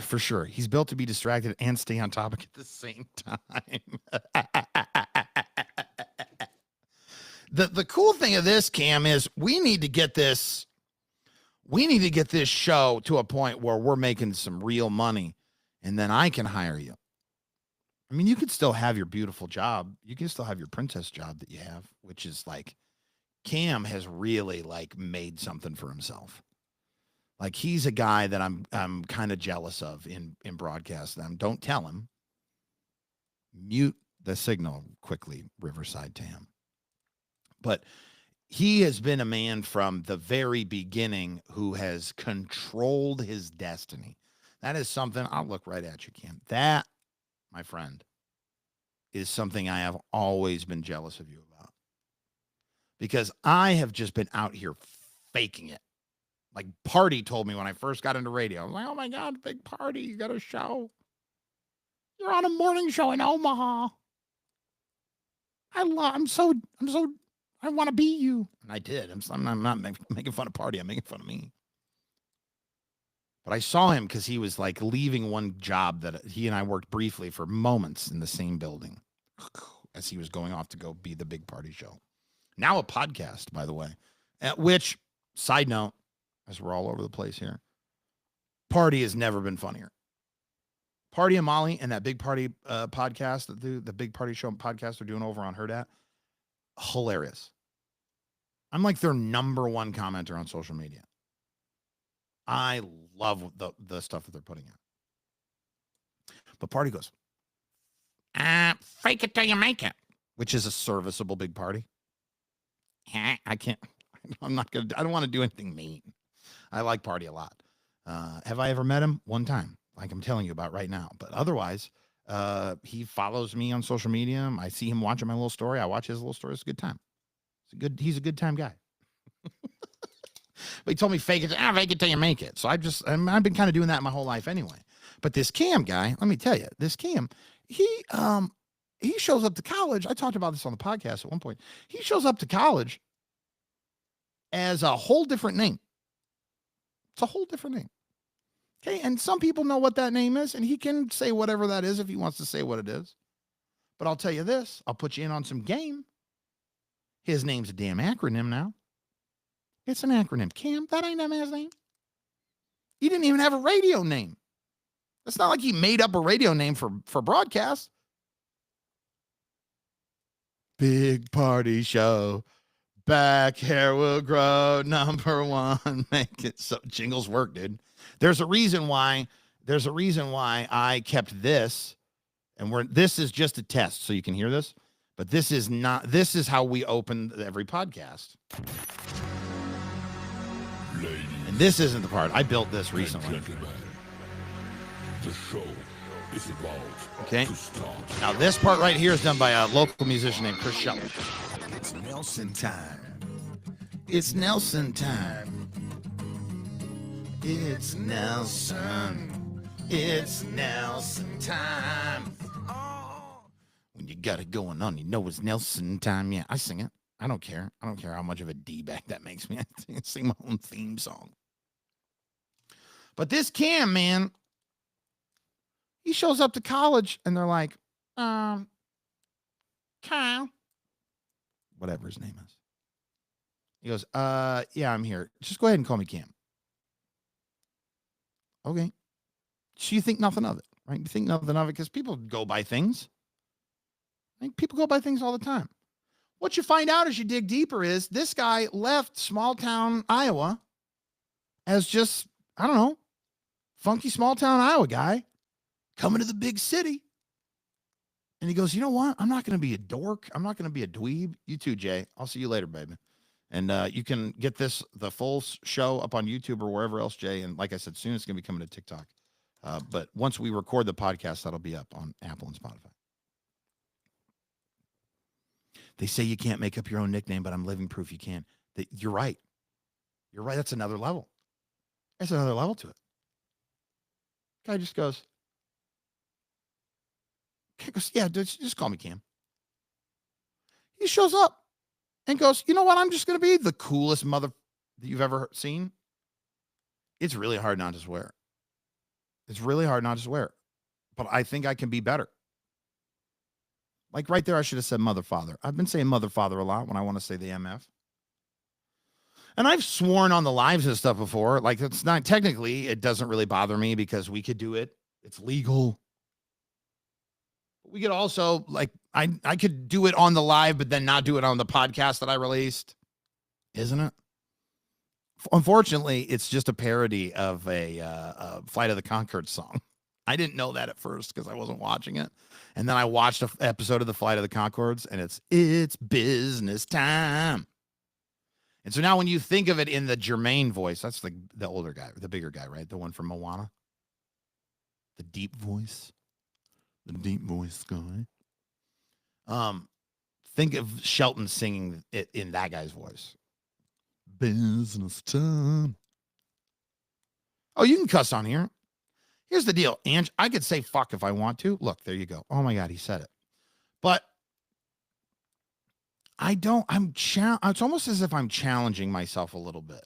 Speaker 1: For sure, he's built to be distracted and stay on topic at the same time. The cool thing of this, Cam, is we need to get this show to a point where we're making some real money, and then I can hire you. I mean, you could still have your beautiful job. You can still have your princess job that you have, which is like Cam has really like made something for himself. Like he's a guy that I'm kind of jealous of in broadcast. Don't tell him. Mute the signal quickly, Riverside Tam. But he has been a man from the very beginning who has controlled his destiny. That is something, I'll look right at you, Cam. That, my friend, is something I have always been jealous of you about. Because I have just been out here faking it. Like Party told me when I first got into radio. I was like, oh my God, big Party, you got a show. You're on a morning show in Omaha. I want to be you. And I did. I'm not making fun of Party. I'm making fun of me. But I saw him because he was like leaving one job that he and I worked briefly for moments in the same building as he was going off to go be the big Party show. Now a podcast, by the way, which, side note, as we're all over the place here, Party has never been funnier. Party and Molly and that big Party podcast, the big Party show podcast they're doing over on Hurrdat, hilarious. I'm like their number one commenter on social media. I love the stuff that they're putting out. But Party goes,
Speaker 2: Fake it till you make it.
Speaker 1: which is a serviceable big Party. I can't, I don't want to do anything mean. I like Party a lot. Have I ever met him? One time, like I'm telling you about right now. But otherwise, he follows me on social media. I see him watching my little story. I watch his little story. It's a good time. He's a good time guy. But he told me fake it till you make it. So I've been kind of doing that my whole life anyway. But this Cam guy, let me tell you, this Cam, he shows up to college. I talked about this on the podcast at one point. He shows up to college as a whole different name. It's a whole different name. Okay. And some people know what that name is, and he can say whatever that is if he wants to say what it is. But I'll tell you this, I'll put you in on some game. His name's a damn acronym now. It's an acronym. Cam, that ain't his name. He didn't even have a radio name. It's not like he made up a radio name for broadcast. Big Party show. Back hair will grow. Number one. Make it so jingles work, dude. There's a reason why I kept this. And this is just a test, so you can hear this. But this is how we open every podcast. And this isn't the part. I built this recently.
Speaker 4: The show is about
Speaker 1: Okay.
Speaker 4: to start.
Speaker 1: Now this part right here is done by a local musician named Chris Shelley.
Speaker 3: It's Nelson time.
Speaker 1: It's Nelson time. It's Nelson. It's Nelson time. When you got it going on, you know it's Nelson time. Yeah, I sing it. I don't care. I don't care how much of a D-bag that makes me. I sing my own theme song. But this Cam, man, He shows up to college and they're like, Kyle, whatever his name is. He goes, yeah, I'm here. Just go ahead and call me Cam. Okay. So you think nothing of it, right? You think nothing of it because people go by things. Right? People go by things all the time. What you find out as you dig deeper is this guy left small town Iowa as just, I don't know, funky small town Iowa guy coming to the big city. And he goes, you know what? I'm not going to be a dork. I'm not going to be a dweeb. You too, Jay. I'll see you later, baby. And you can get the full show up on YouTube or wherever else, Jay. And like I said, soon it's going to be coming to TikTok. But once we record the podcast, that'll be up on Apple and Spotify. They say you can't make up your own nickname, but I'm living proof you can. You're right. You're right. That's another level. There's another level to it. Guy just goes, yeah, just call me Cam. He shows up and goes, you know what? I'm just going to be the coolest mother that you've ever seen. It's really hard not to swear. It's really hard not to swear. But I think I can be better. Like right there, I should have said mother, father. I've been saying mother, father a lot when I want to say the MF. And I've sworn on the lives and stuff before. Like it's not technically, it doesn't really bother me because we could do it. It's legal. We could also like, I could do it on the live, but then not do it on the podcast that I released. Isn't it? Unfortunately, it's just a parody of a Flight of the Conchords song. I didn't know that at first because I wasn't watching it. And then I watched an episode of the Flight of the Conchords and it's business time. And so now when you think of it in the Jermaine voice, that's the older guy, the bigger guy, right? The one from Moana. The deep voice. The deep voice guy. Think of Shelton singing it in that guy's voice. Business time. Oh, you can cuss on here. Here's the deal, Ange. I could say fuck if I want to. Look, there you go. Oh my God, he said it. But I don't, it's almost as if I'm challenging myself a little bit.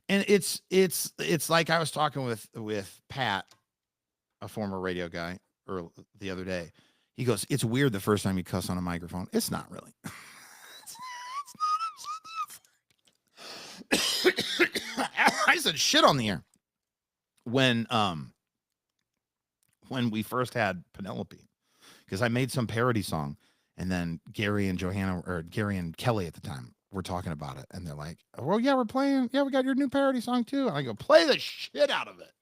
Speaker 1: And it's like I was talking with Pat, a former radio guy, the other day. He goes, it's weird the first time you cuss on a microphone. It's not really. I said shit on the air when we first had Penelope, because I made some parody song, and then Gary and Kelly at the time were talking about it, and they're like, "Well, yeah, we're playing. Yeah, we got your new parody song too." And I go, "Play the shit out of it."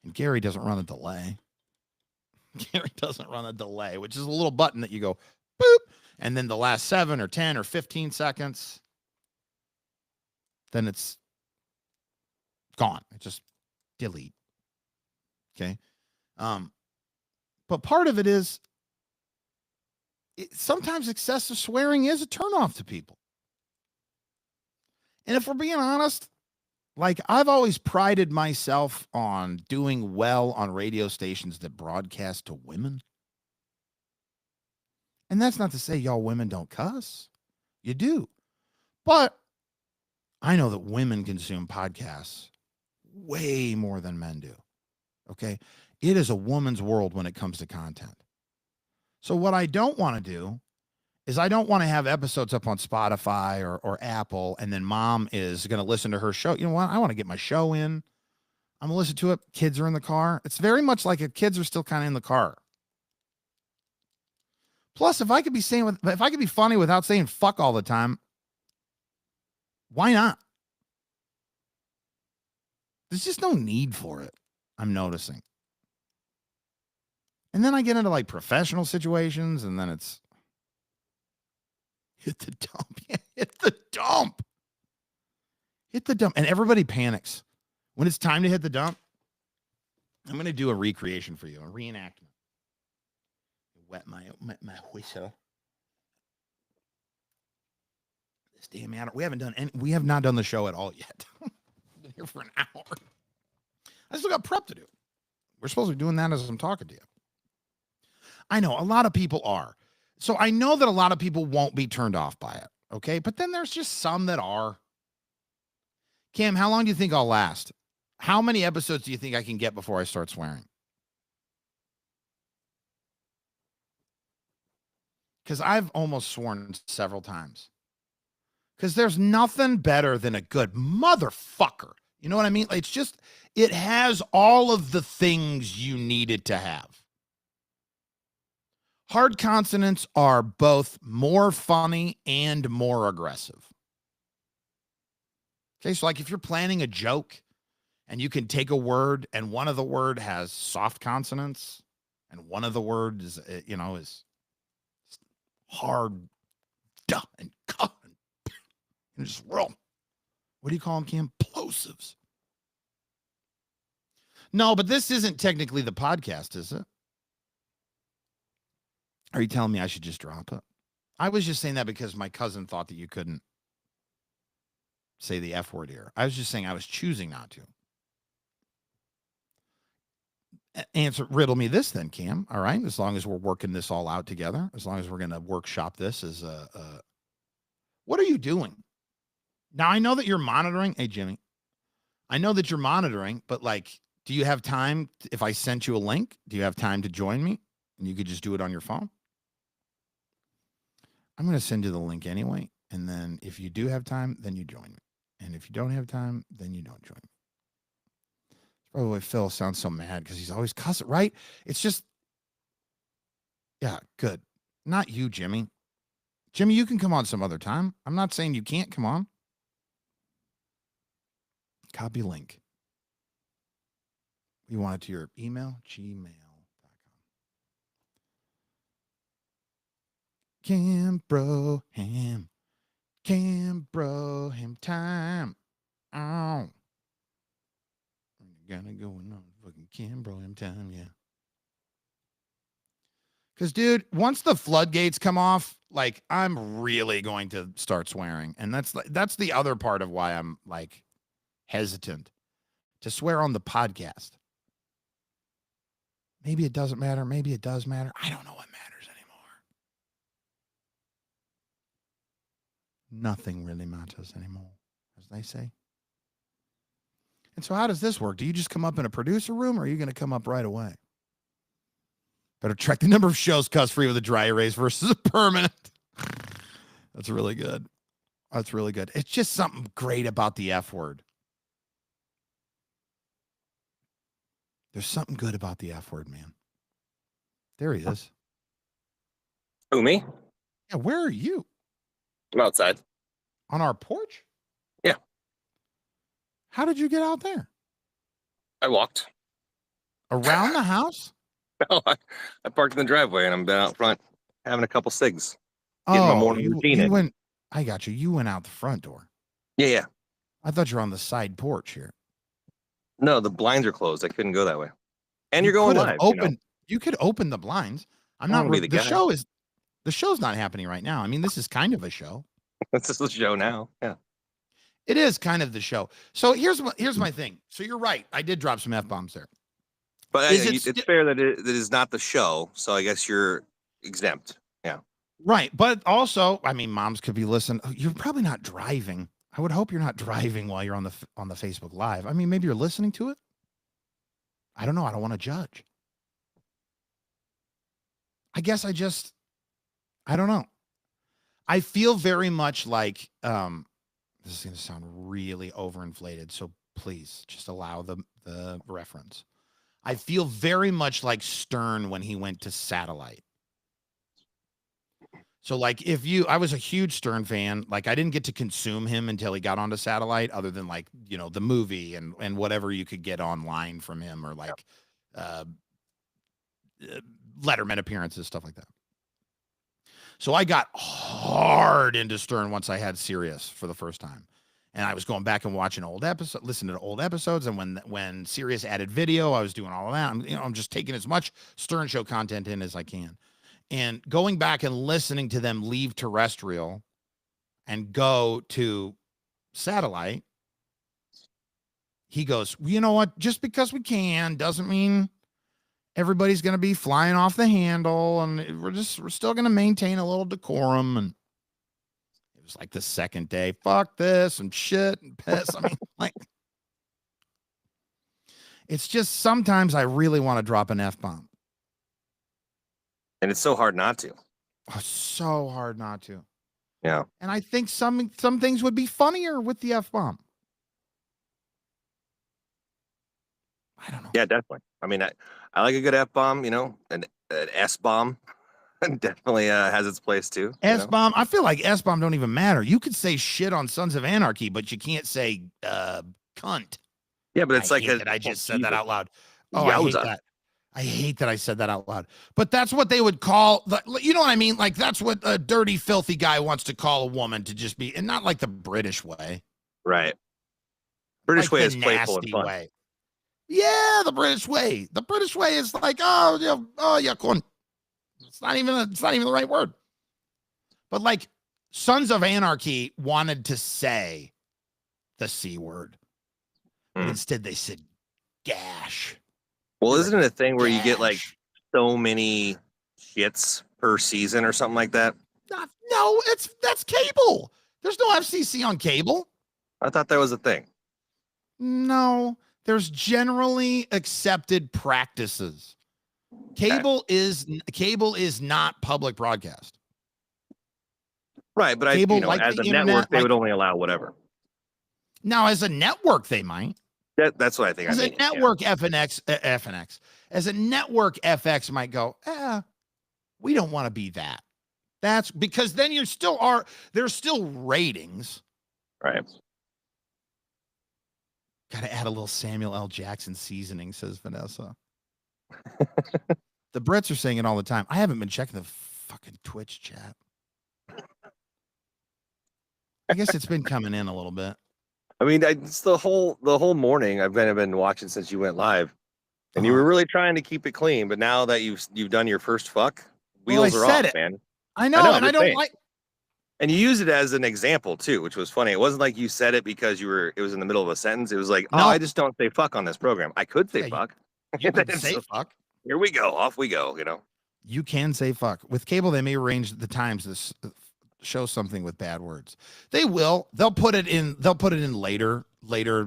Speaker 1: And Gary doesn't run a delay. Gary doesn't run a delay, which is a little button that you go boop, and then the last 7 or 10 or 15 seconds, then it's gone. It just delete. Okay. But part of it is sometimes excessive swearing is a turnoff to people. And if we're being honest, like I've always prided myself on doing well on radio stations that broadcast to women. And that's not to say y'all women don't cuss. You do. But I know that women consume podcasts way more than men do. Okay. It is a woman's world when it comes to content. So what I don't want to do is I don't want to have episodes up on Spotify or Apple, and then mom is going to listen to her show. You know what? I want to get my show in. I'm going to listen to it. Kids are in the car. It's very much like if kids are still kind of in the car. Plus, if I could be funny without saying fuck all the time, why not? There's just no need for it, I'm noticing. And then I get into like professional situations, and then it's hit the dump. Yeah, hit the dump. Hit the dump. And everybody panics. When it's time to hit the dump, I'm going to do a recreation for you, a reenactment. Wet my whistle. This damn matter. We have not done the show at all yet. I've been here for an hour. I still got prep to do. We're supposed to be doing that as I'm talking to you. I know a lot of people are. So I know that a lot of people won't be turned off by it. Okay. But then there's just some that are. Cam, how long do you think I'll last? How many episodes do you think I can get before I start swearing? Because I've almost sworn several times. Because there's nothing better than a good motherfucker. You know what I mean? It's just, it has all of the things you need it to have. Hard consonants are both more funny and more aggressive. Okay, so like if you're planning a joke and you can take a word and one of the word has soft consonants and one of the words is, is hard duh and cuh and just real, what do you call them, Cam? Plosives. No, but this isn't technically the podcast, is it? Are you telling me I should just drop it? I was just saying that because my cousin thought that you couldn't say the F word here. I was just saying I was choosing not to. Riddle me this then, Cam. All right. As long as we're working this all out together, as long as we're going to workshop this as what are you doing? Now, I know that you're monitoring. Hey, Jimmy, I know that you're monitoring, but like, do you have time? If I sent you a link, do you have time to join me? And you could just do it on your phone? I'm going to send you the link anyway. And then if you do have time, then you join me. And if you don't have time, then you don't join me. Probably why Phil sounds so mad because he's always cussing, right? It's just, yeah, good. Not you, Jimmy. Jimmy, you can come on some other time. I'm not saying you can't come on. Copy link. You want it to your email? Gmail.com. Cambroham. Cambroham time. Oh. Gonna go on fucking Cambroham time, yeah. Because, dude, once the floodgates come off, like, I'm really going to start swearing. And that's the other part of why I'm, like, hesitant to swear on the podcast. Maybe it doesn't matter. Maybe it does matter. I don't know what matters anymore. Nothing really matters anymore, as they say. And so how does this work? Do you just come up in a producer room or are you going to come up right away? Better track the number of shows cuss free with a dry erase versus a permanent. That's really good. That's really good. It's just something great about the F word. There's something good about the F word, man. There he is.
Speaker 5: Who, me?
Speaker 1: Yeah, where are you?
Speaker 5: I'm outside.
Speaker 1: On our porch?
Speaker 5: Yeah.
Speaker 1: How did you get out there?
Speaker 5: I walked.
Speaker 1: Around the house?
Speaker 5: No, I parked in the driveway and I'm been out front having a couple cigs. Getting my morning routine
Speaker 1: you
Speaker 5: in.
Speaker 1: went. I got you. You went out the front door.
Speaker 5: Yeah.
Speaker 1: I thought you were on the side porch here.
Speaker 5: No, the blinds are closed. I couldn't go that way. And you're
Speaker 1: You
Speaker 5: going
Speaker 1: could
Speaker 5: live.
Speaker 1: have you could open the blinds. I'm
Speaker 5: I
Speaker 1: not.
Speaker 5: wanna be the guy.
Speaker 1: The show's not happening right now. I mean, this is kind of a show.
Speaker 5: This is the show now. Yeah.
Speaker 1: It is kind of the show. So here's my thing. So you're right. I did drop some F-bombs there.
Speaker 5: But
Speaker 1: Is
Speaker 5: it's fair that it is not the show. So I guess you're exempt. Yeah.
Speaker 1: Right. But also, I mean, moms could be listening. You're probably not driving. I would hope you're not driving while you're on the Facebook Live. I mean, maybe you're listening to it. I don't know. I don't want to judge. I guess I don't know. I feel very much like, this is going to sound really overinflated, so please just allow the reference. I feel very much like Stern when he went to satellite. So like I was a huge Stern fan. Like I didn't get to consume him until he got onto satellite, other than like, the movie and whatever you could get online from him, or like Letterman appearances, stuff like that. So I got hard into Stern once I had Sirius for the first time. And I was going back and watching listening to old episodes. And when Sirius added video, I was doing all of that. I'm just taking as much Stern Show content in as I can. And going back and listening to them leave terrestrial and go to satellite, he goes, you know what? Just because we can doesn't mean everybody's going to be flying off the handle, and we're still going to maintain a little decorum. And it was like the second day, fuck this and shit and piss. I mean, like, It's just sometimes I really want to drop an F-bomb.
Speaker 5: And it's so hard not to.
Speaker 1: Oh, so hard not to.
Speaker 5: Yeah.
Speaker 1: And I think some things would be funnier with the F-bomb. I don't know.
Speaker 5: Yeah, definitely. I mean, I like a good F-bomb, an S-bomb definitely has its place too.
Speaker 1: S-bomb. I feel like S-bomb don't even matter. You could say shit on Sons of Anarchy, but you can't say cunt.
Speaker 5: Yeah, but it's
Speaker 1: I
Speaker 5: like
Speaker 1: hate that I just said that out loud. Oh, I hate that. I hate that I said that out loud. But that's what they would call, you know what I mean? Like, that's what a dirty, filthy guy wants to call a woman, to just be, and not like the British way.
Speaker 5: Right. British
Speaker 1: like
Speaker 5: way is playful and fun.
Speaker 1: Way. Yeah, the British way. The British way is like, oh yeah, cunt. It's not even the right word. But like, Sons of Anarchy wanted to say the C word. But instead they said gash.
Speaker 5: Well, isn't it a thing where you get like so many shits per season or something like that?
Speaker 1: No, that's cable. There's no FCC on cable.
Speaker 5: I thought that was a thing.
Speaker 1: No, there's generally accepted practices. Cable is not public broadcast.
Speaker 5: Right, but
Speaker 1: cable,
Speaker 5: as a network, they would only allow whatever.
Speaker 1: Now, as a network, they might.
Speaker 5: That's what I think.
Speaker 1: As a network, FNX, as a network, FX might go, we don't want to be that. That's because then there's still ratings.
Speaker 5: Right.
Speaker 1: Got to add a little Samuel L. Jackson seasoning, says Vanessa. The Brits are saying it all the time. I haven't been checking the fucking Twitch chat. I guess it's been coming in a little bit.
Speaker 5: I mean, it's the whole morning I've been watching since you went live, and you were really trying to keep it clean. But now that you've done your first fuck, wheels are off, man.
Speaker 1: I know, and I don't like.
Speaker 5: And you used it as an example too, which was funny. It wasn't like you said it because it was in the middle of a sentence. It was like, no, I just don't say fuck on this program. I could say fuck.
Speaker 1: You can say fuck.
Speaker 5: Here we go. Off we go.
Speaker 1: You can say fuck. With cable, they may arrange the times to show something with bad words. They will. They'll put it in later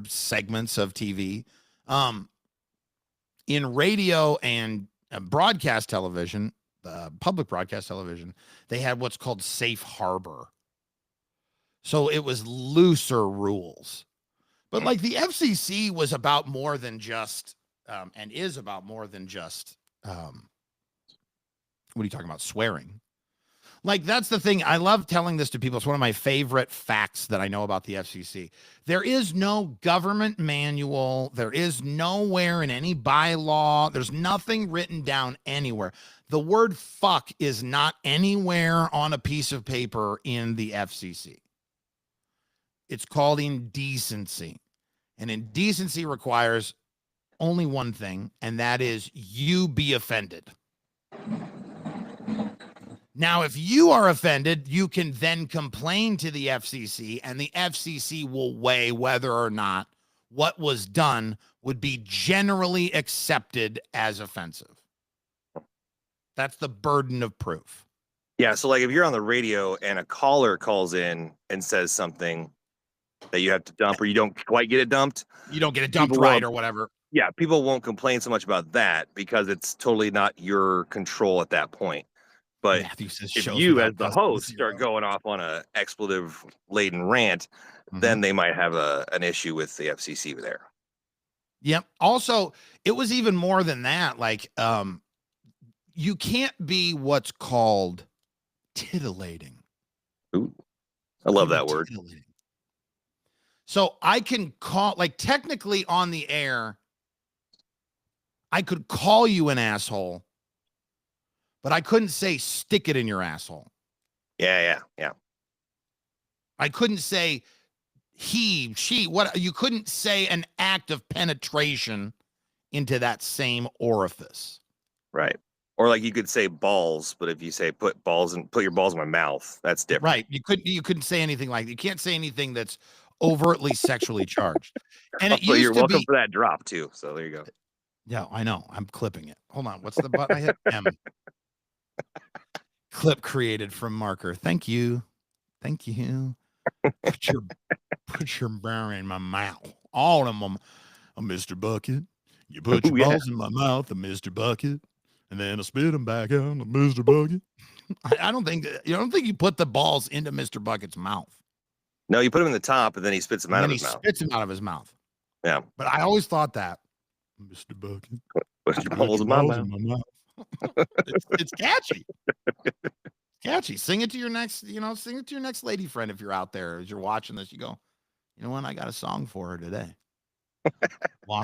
Speaker 1: segments of TV. In radio and broadcast television, public broadcast television, they had what's called safe harbor. So it was looser rules. But like the FCC was about more than just and is about more than just what are you talking about? Swearing. Like, that's the thing. I love telling this to people. It's one of my favorite facts that I know about the FCC. There is no government manual. There is nowhere in any bylaw. There's nothing written down anywhere. The word fuck is not anywhere on a piece of paper in the FCC. It's called indecency. And indecency requires only one thing, and that is you be offended. Now, if you are offended, you can then complain to the FCC, and the FCC will weigh whether or not what was done would be generally accepted as offensive. That's the burden of proof.
Speaker 5: Yeah, so like if you're on the radio and a caller calls in and says something that you have to dump or you don't quite get it dumped.
Speaker 1: You don't get it dumped right or whatever.
Speaker 5: Yeah, people won't complain so much about that because it's totally not your control at that point. But if you, as the host, start going off on a expletive-laden rant, then they might have an issue with the FCC there.
Speaker 1: Yep. Also, it was even more than that. Like, you can't be what's called titillating.
Speaker 5: Ooh, I love that word.
Speaker 1: So I can call, like, technically on the air, I could call you an asshole, but I couldn't say stick it in your asshole.
Speaker 5: Yeah.
Speaker 1: I couldn't say he, she, what, you couldn't say an act of penetration into that same orifice.
Speaker 5: Right. Or like you could say balls, but if you say put your balls in my mouth, that's different.
Speaker 1: Right. You couldn't say anything like that. You can't say anything that's overtly sexually charged. And it used
Speaker 5: you're
Speaker 1: to
Speaker 5: welcome
Speaker 1: be,
Speaker 5: for that drop too. So there you go.
Speaker 1: Yeah, I know. I'm clipping it. Hold on. What's the button I hit? M. Clip created from Marker. Thank you. Put your bear in my mouth. All of them. Mr. Bucket. You put your balls in my mouth, Mr. Bucket, and then I spit them back out, Mr. Bucket. I don't think you put the balls into Mr. Bucket's mouth.
Speaker 5: No, you put them in the top, and then he spits them out of his mouth.
Speaker 1: Spits them out of his mouth.
Speaker 5: Yeah.
Speaker 1: But I always thought that, Mr. Bucket,
Speaker 5: put your balls in my mouth.
Speaker 1: It's catchy. Catchy. Sing it to your next lady friend if you're out there as you're watching this. You go, you know what? I got a song for her today.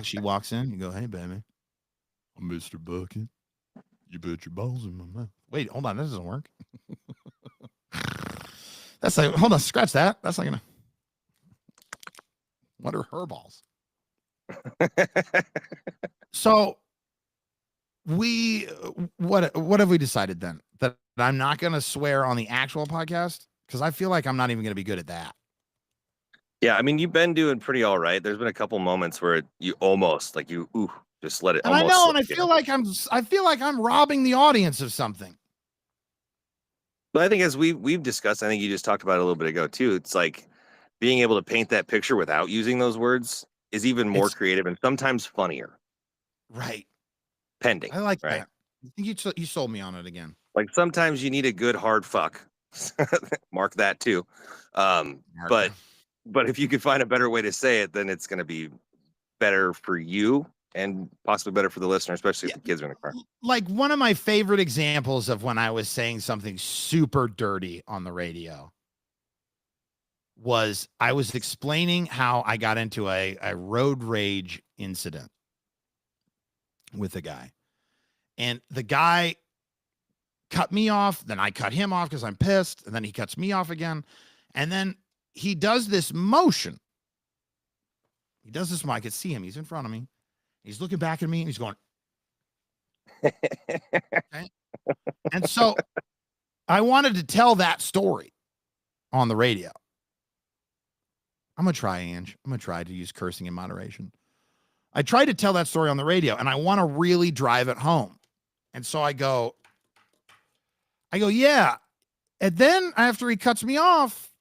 Speaker 1: She walks in. You go, hey, baby, I'm Mr. Bucket. You put your balls in my mouth. Wait, hold on. That doesn't work. That's like, hold on. Scratch that. That's not gonna. What are her balls? So what have we decided then? That I'm not going to swear on the actual podcast? Because I feel like I'm not even going to be good at that.
Speaker 5: Yeah, I mean, you've been doing pretty all right. There's been a couple moments where you almost just let it.
Speaker 1: And I know, and I feel like I'm robbing the audience of something.
Speaker 5: But I think as we've discussed, I think you just talked about it a little bit ago too. It's like being able to paint that picture without using those words is even more creative and sometimes funnier.
Speaker 1: Right.
Speaker 5: Pending.
Speaker 1: I like
Speaker 5: right?
Speaker 1: that. I think you sold me on it again.
Speaker 5: Like sometimes you need a good hard fuck. Mark that too. But if you could find a better way to say it, then it's going to be better for you and possibly better for the listener, especially if the kids are in the car.
Speaker 1: Like one of my favorite examples of when I was saying something super dirty on the radio was I was explaining how I got into a road rage incident with a guy. And the guy cut me off. Then I cut him off because I'm pissed. And then he cuts me off again. And then he does this motion. I could see him. He's in front of me. He's looking back at me and he's going. Okay? And so I wanted to tell that story on the radio. I'm going to try, Ange. I'm going to try to use cursing in moderation. I tried to tell that story on the radio and I want to really drive it home. And so I go, yeah. And then after he cuts me off,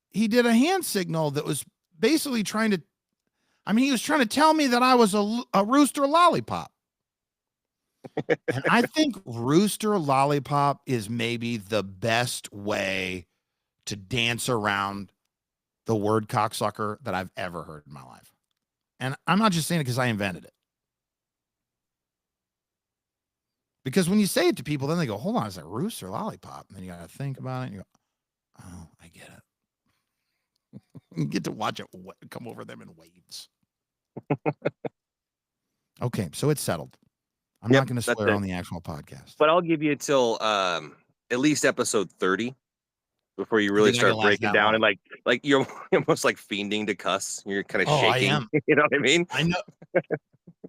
Speaker 1: he did a hand signal that was basically he was trying to tell me that I was a rooster lollipop. And I think rooster lollipop is maybe the best way to dance around the word cocksucker that I've ever heard in my life. And I'm not just saying it because I invented it. Because when you say it to people, then they go, hold on, is that rooster lollipop? And then you got to think about it. And you go, oh, I get it. You get to watch it come over them in waves. Okay, so it's settled. I'm not going to swear on the actual podcast.
Speaker 5: But I'll give you till at least episode 30 before you really start breaking down long. And like you're almost like fiending to cuss. You're kind of shaking. I am. You know what I mean?
Speaker 1: I know.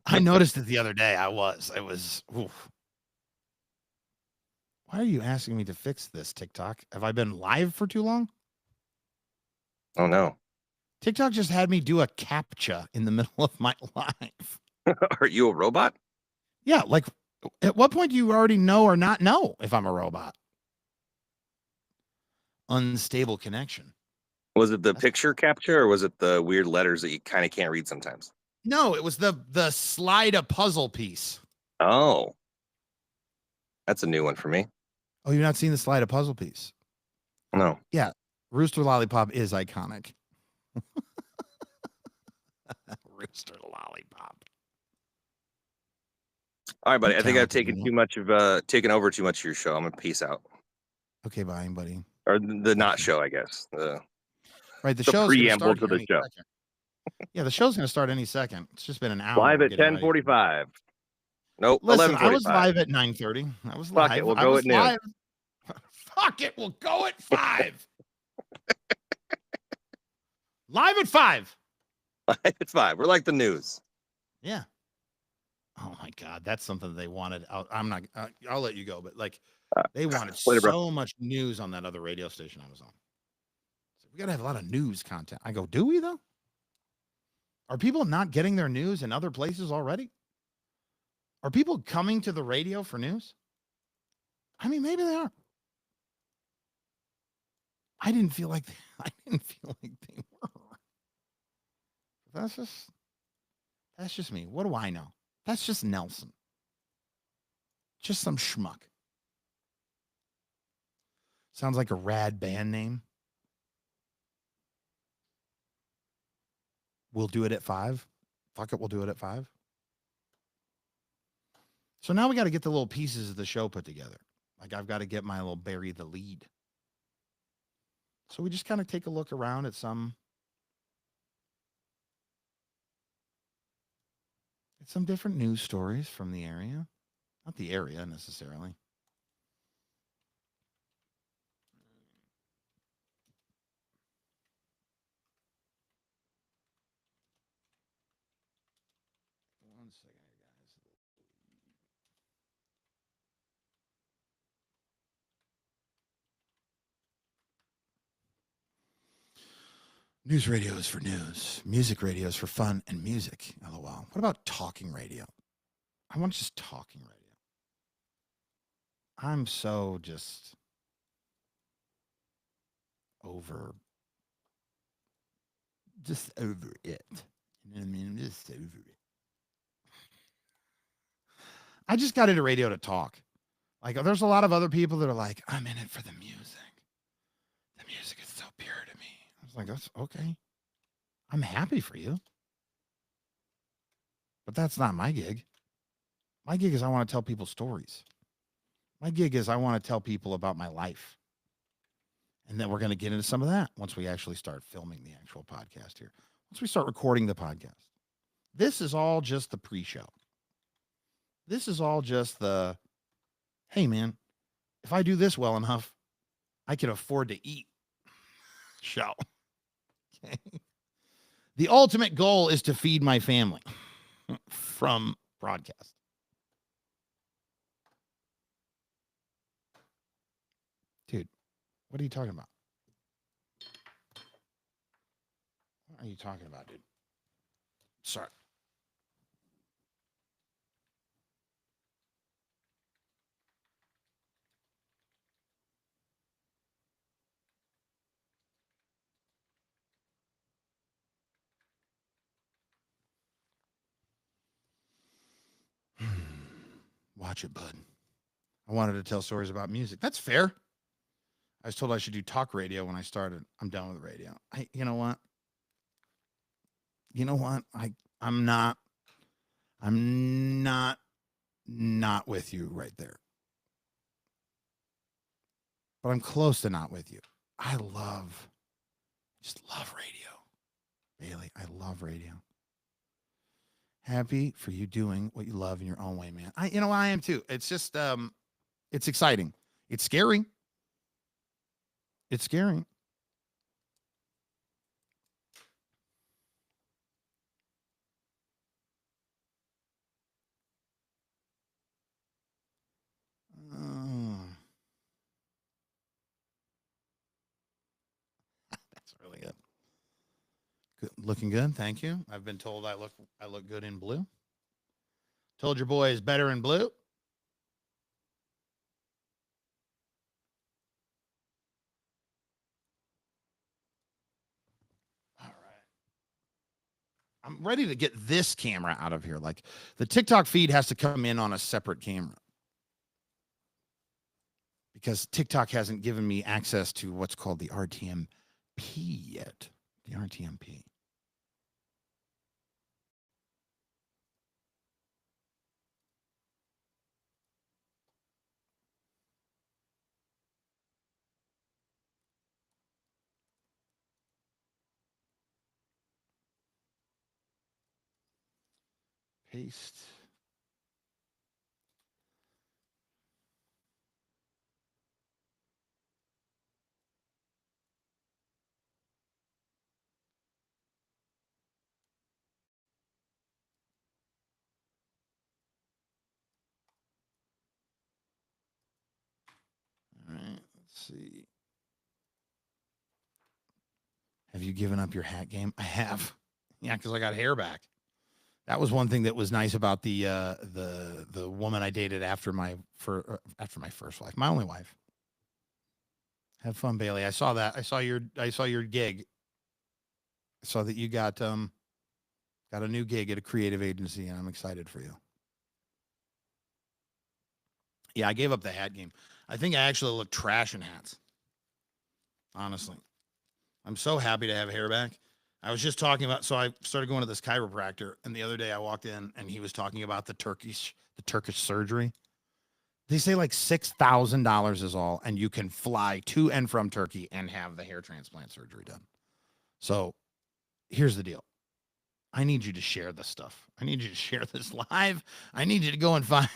Speaker 1: I noticed it the other day. It was. Oof. Why are you asking me to fix this, TikTok? Have I been live for too long?
Speaker 5: Oh no.
Speaker 1: TikTok just had me do a CAPTCHA in the middle of my live.
Speaker 5: Are you a robot?
Speaker 1: Yeah, like at what point do you already know or not know if I'm a robot? Unstable connection.
Speaker 5: Was it the picture capture or was it the weird letters that you kind of can't read sometimes?
Speaker 1: No, it was the slide a puzzle piece.
Speaker 5: Oh. That's a new one for me.
Speaker 1: Oh, you've not seen the slide a puzzle piece?
Speaker 5: No.
Speaker 1: Yeah. Rooster lollipop is iconic. Rooster lollipop.
Speaker 5: All right, buddy. I think I've taken taken over too much of your show. I'm gonna peace out.
Speaker 1: Okay, bye, buddy.
Speaker 5: Or the not show, I guess.
Speaker 1: Right, the show's
Speaker 5: preamble to the show.
Speaker 1: Yeah, the show's gonna start any second. It's just been an hour.
Speaker 5: Live at 10:45. Nope.
Speaker 1: Listen, I was live at 9:30. I was live.
Speaker 5: Fuck it, we'll go at noon.
Speaker 1: Fuck it, we'll go at 5. Live at 5.
Speaker 5: Live at 5. We're like the news.
Speaker 1: Yeah. Oh my God, that's something they wanted. I'll let you go, but like they wanted so much news on that other radio station I was on. So we gotta have a lot of news content. I go, do we though? Are people not getting their news in other places already? Are people coming to the radio for news? I mean, maybe they are. I didn't feel like they were. That's That's just me. What do I know? That's just Nelson. Just some schmuck. Sounds like a rad band name. We'll do it at 5. Fuck it, we'll do it at 5. So now we got to get the little pieces of the show put together. Like I've got to get my little bury the lead. So we just kind of take a look around at some different news stories from the area. Not the area necessarily. One second here, guys. News radio is for news. Music radio is for fun and music. LOL. What about talking radio? I want just talking radio. I'm so just over it. You know what I mean? I'm just over it. I just got into radio to talk. Like, there's a lot of other people that are like, I'm in it for the music. The music is so pure to me. I was like, that's okay. I'm happy for you. But that's not my gig. My gig is I want to tell people stories. My gig is I want to tell people about my life. And then we're going to get into some of that once we actually start filming the actual podcast here. Once we start recording the podcast. This is all just the pre-show. This is all just the, hey, man, if I do this well enough, I can afford to eat show. Okay. The ultimate goal is to feed my family from broadcast. Dude, what are you talking about? What are you talking about, dude? Sorry. Watch it, bud. I wanted to tell stories about music. That's fair. I was told I should do talk radio when I started. I'm done with radio. You know what? I'm not with you right there. But I'm close to not with you. I just love radio. Bailey, I love radio. Happy for you doing what you love in your own way, man. I am too. It's just, it's exciting. It's scary. It's scary. That's really good. Good. Looking good. Thank you. I've been told I look good in blue. Told your boy is better in blue. All right. I'm ready to get this camera out of here. Like the TikTok feed has to come in on a separate camera because TikTok hasn't given me access to what's called the RTMP yet. The RTMP. Paste. All right, let's see. Have you given up your hat game? I have. Yeah, because I got hair back. That was one thing that was nice about the woman I dated after my first wife, my only wife. Have fun, Bailey. I saw that. I saw your gig. I saw that you got Got a new gig at a creative agency, and I'm excited for you. Yeah, I gave up the hat game. I think I actually look trash in hats. Honestly. I'm so happy to have hair back. I was just talking about, so I started going to this chiropractor, and the other day I walked in and he was talking about the Turkish surgery. They say like $6,000 is all, and you can fly to and from Turkey and have the hair transplant surgery done. So here's the deal. I need you to share this stuff. I need you to share this live. I need you to go and find,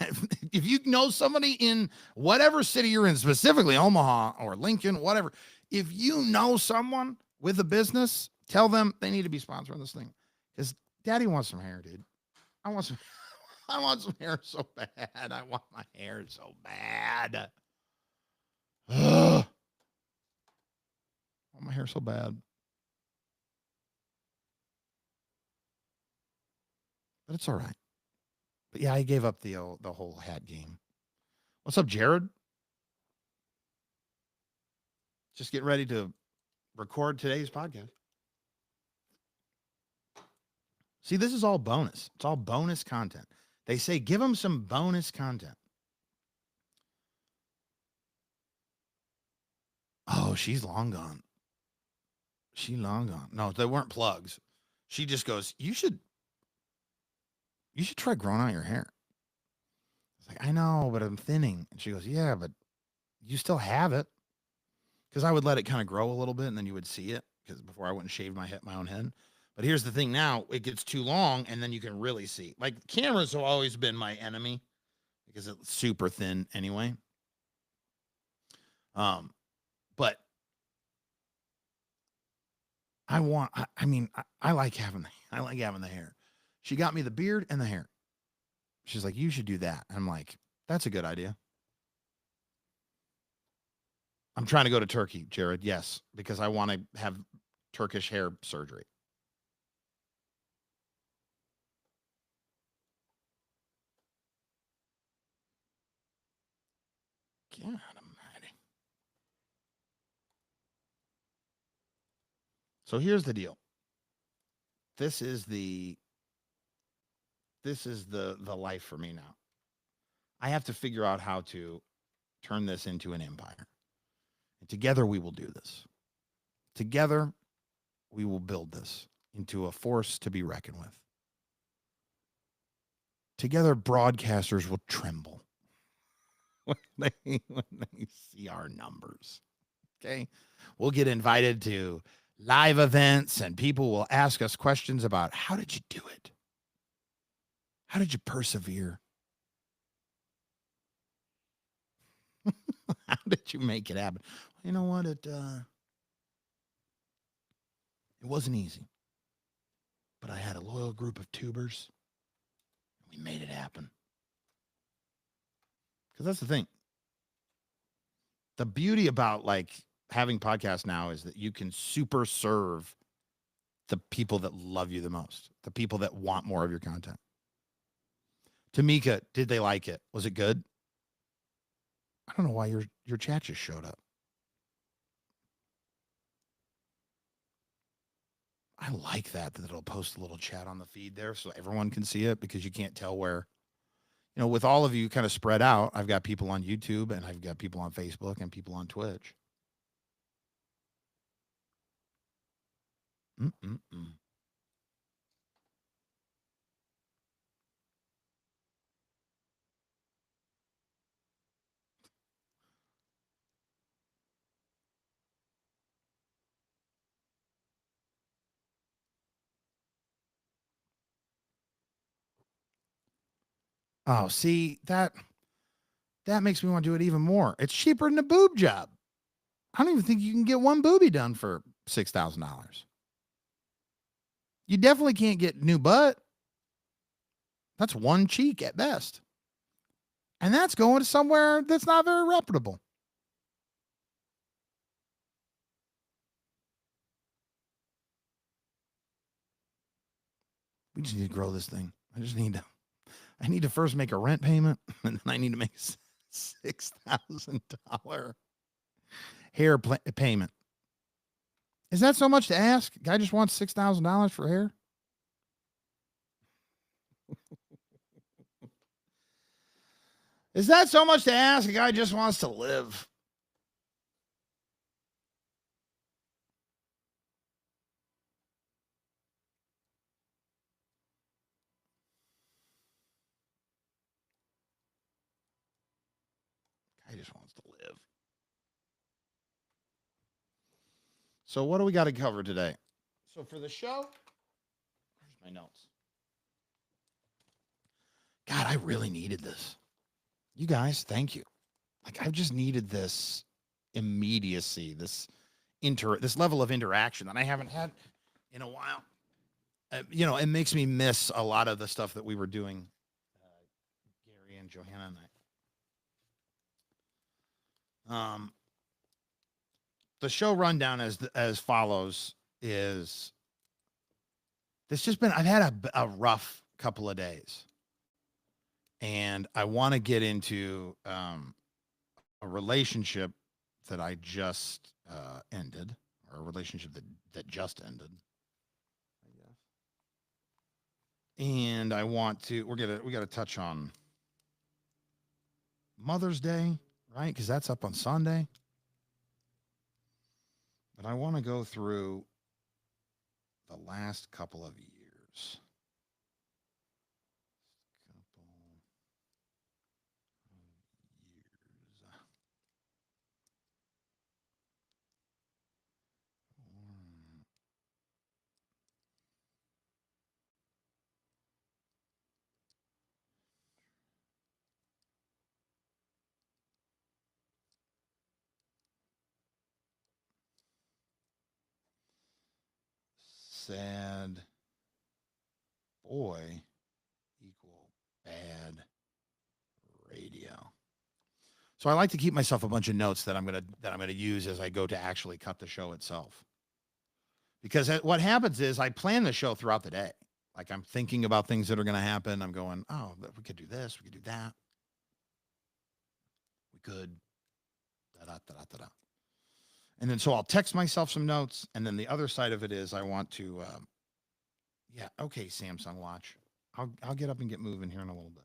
Speaker 1: if you know somebody in whatever city you're in, specifically Omaha or Lincoln, whatever, if you know someone with a business, tell them they need to be sponsoring this thing. Because Daddy wants some hair, dude. I want some hair so bad. I want my hair so bad. Ugh. I want my hair so bad. But it's all right. But yeah, I gave up the whole hat game. What's up, Jared? Just getting ready to record today's podcast. See, this is all bonus. It's all bonus content. They say give them some bonus content. Oh, she's long gone. She long gone. No, they weren't plugs. She just goes, you should try growing out your hair. It's like, I know, but I'm thinning. And she goes, yeah, but you still have it. Because I would let it kind of grow a little bit, and then you would see it. Because before I wouldn't shave my own head. But here's the thing now, it gets too long, and then you can really see. Like, cameras have always been my enemy. Because it's super thin anyway. But I like having the hair. She got me the beard and the hair. She's like, you should do that. I'm like, that's a good idea. I'm trying to go to Turkey, Jared. Yes, because I want to have Turkish hair surgery. God almighty. So here's the deal. This is the life for me now. I have to figure out how to turn this into an empire. And together we will do this. Together we will build this into a force to be reckoned with. Together broadcasters will tremble when they see our numbers. Okay? We'll get invited to live events and people will ask us questions about how did you do it? How did you persevere? How did you make it happen? You know what? It wasn't easy. But I had a loyal group of tubers. We made it happen. Because that's the thing. The beauty about like having podcasts now is that you can super serve the people that love you the most, the people that want more of your content. Tamika, did they like it? Was it good? I don't know why your chat just showed up. I like that it'll post a little chat on the feed there so everyone can see it because you can't tell where, you know, with all of you kind of spread out, I've got people on YouTube and I've got people on Facebook and people on Twitch. Oh, see, that makes me want to do it even more. It's cheaper than a boob job. I don't even think you can get one boobie done for $6,000. You definitely can't get new butt. That's one cheek at best. And that's going to somewhere that's not very reputable. We just need to grow this thing. I need to first make a rent payment, and then I need to make $6,000 hair payment. Is that so much to ask? Guy just wants $6,000 for hair? Is that so much to ask? A guy just wants to live. Guy just wants to live. So what do we got to cover today? So for the show, here's my notes. God, I really needed this. You guys, thank you. Like I've just needed this immediacy, this level of interaction that I haven't had in a while. It makes me miss a lot of the stuff that we were doing, Gary and Johanna and I. The show rundown as follows is I've had a rough couple of days, and I want to get into a relationship that I just ended, or a relationship that just ended, I guess. And I want to we got to touch on Mother's Day, right? Because that's up on Sunday. But I want to go through the last couple of years. Sad boy equal bad radio. So I like to keep myself a bunch of notes that I'm gonna use as I go to actually cut the show itself. Because what happens is I plan the show throughout the day. Like I'm thinking about things that are gonna happen. I'm going, oh, we could do this, we could do that. We could da da da da da. And then so I'll text myself some notes, and then the other side of it is I want to okay, Samsung Watch. I'll get up and get moving here in a little bit.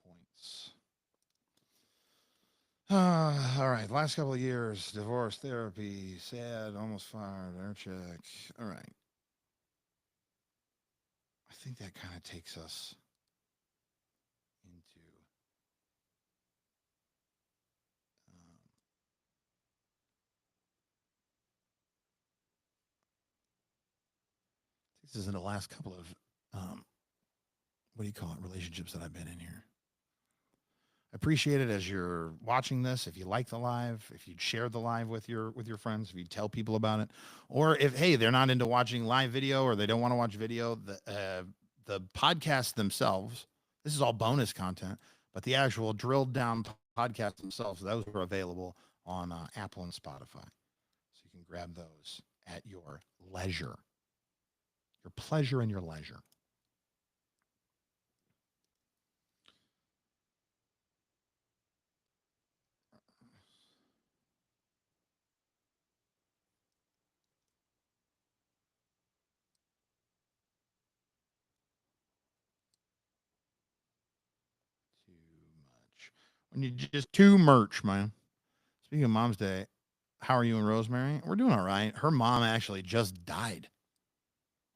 Speaker 1: Points. All right. Last couple of years, divorce, therapy, sad, almost fired, air check. All right. I think that kind of takes us into this is in the last couple of what do you call it, relationships that I've been in here. I appreciate it as you're watching this. If you like the live, if you'd share the live with your friends, if you tell people about it, or if they're not into watching live video or they don't want to watch video, the podcasts themselves, this is all bonus content, but the actual drilled down podcasts themselves, those are available on Apple and Spotify, so you can grab those at your leisure, your pleasure and your leisure. When you just too much, man. Speaking of Mom's Day, how are you and Rosemary? We're doing all right. Her mom actually just died.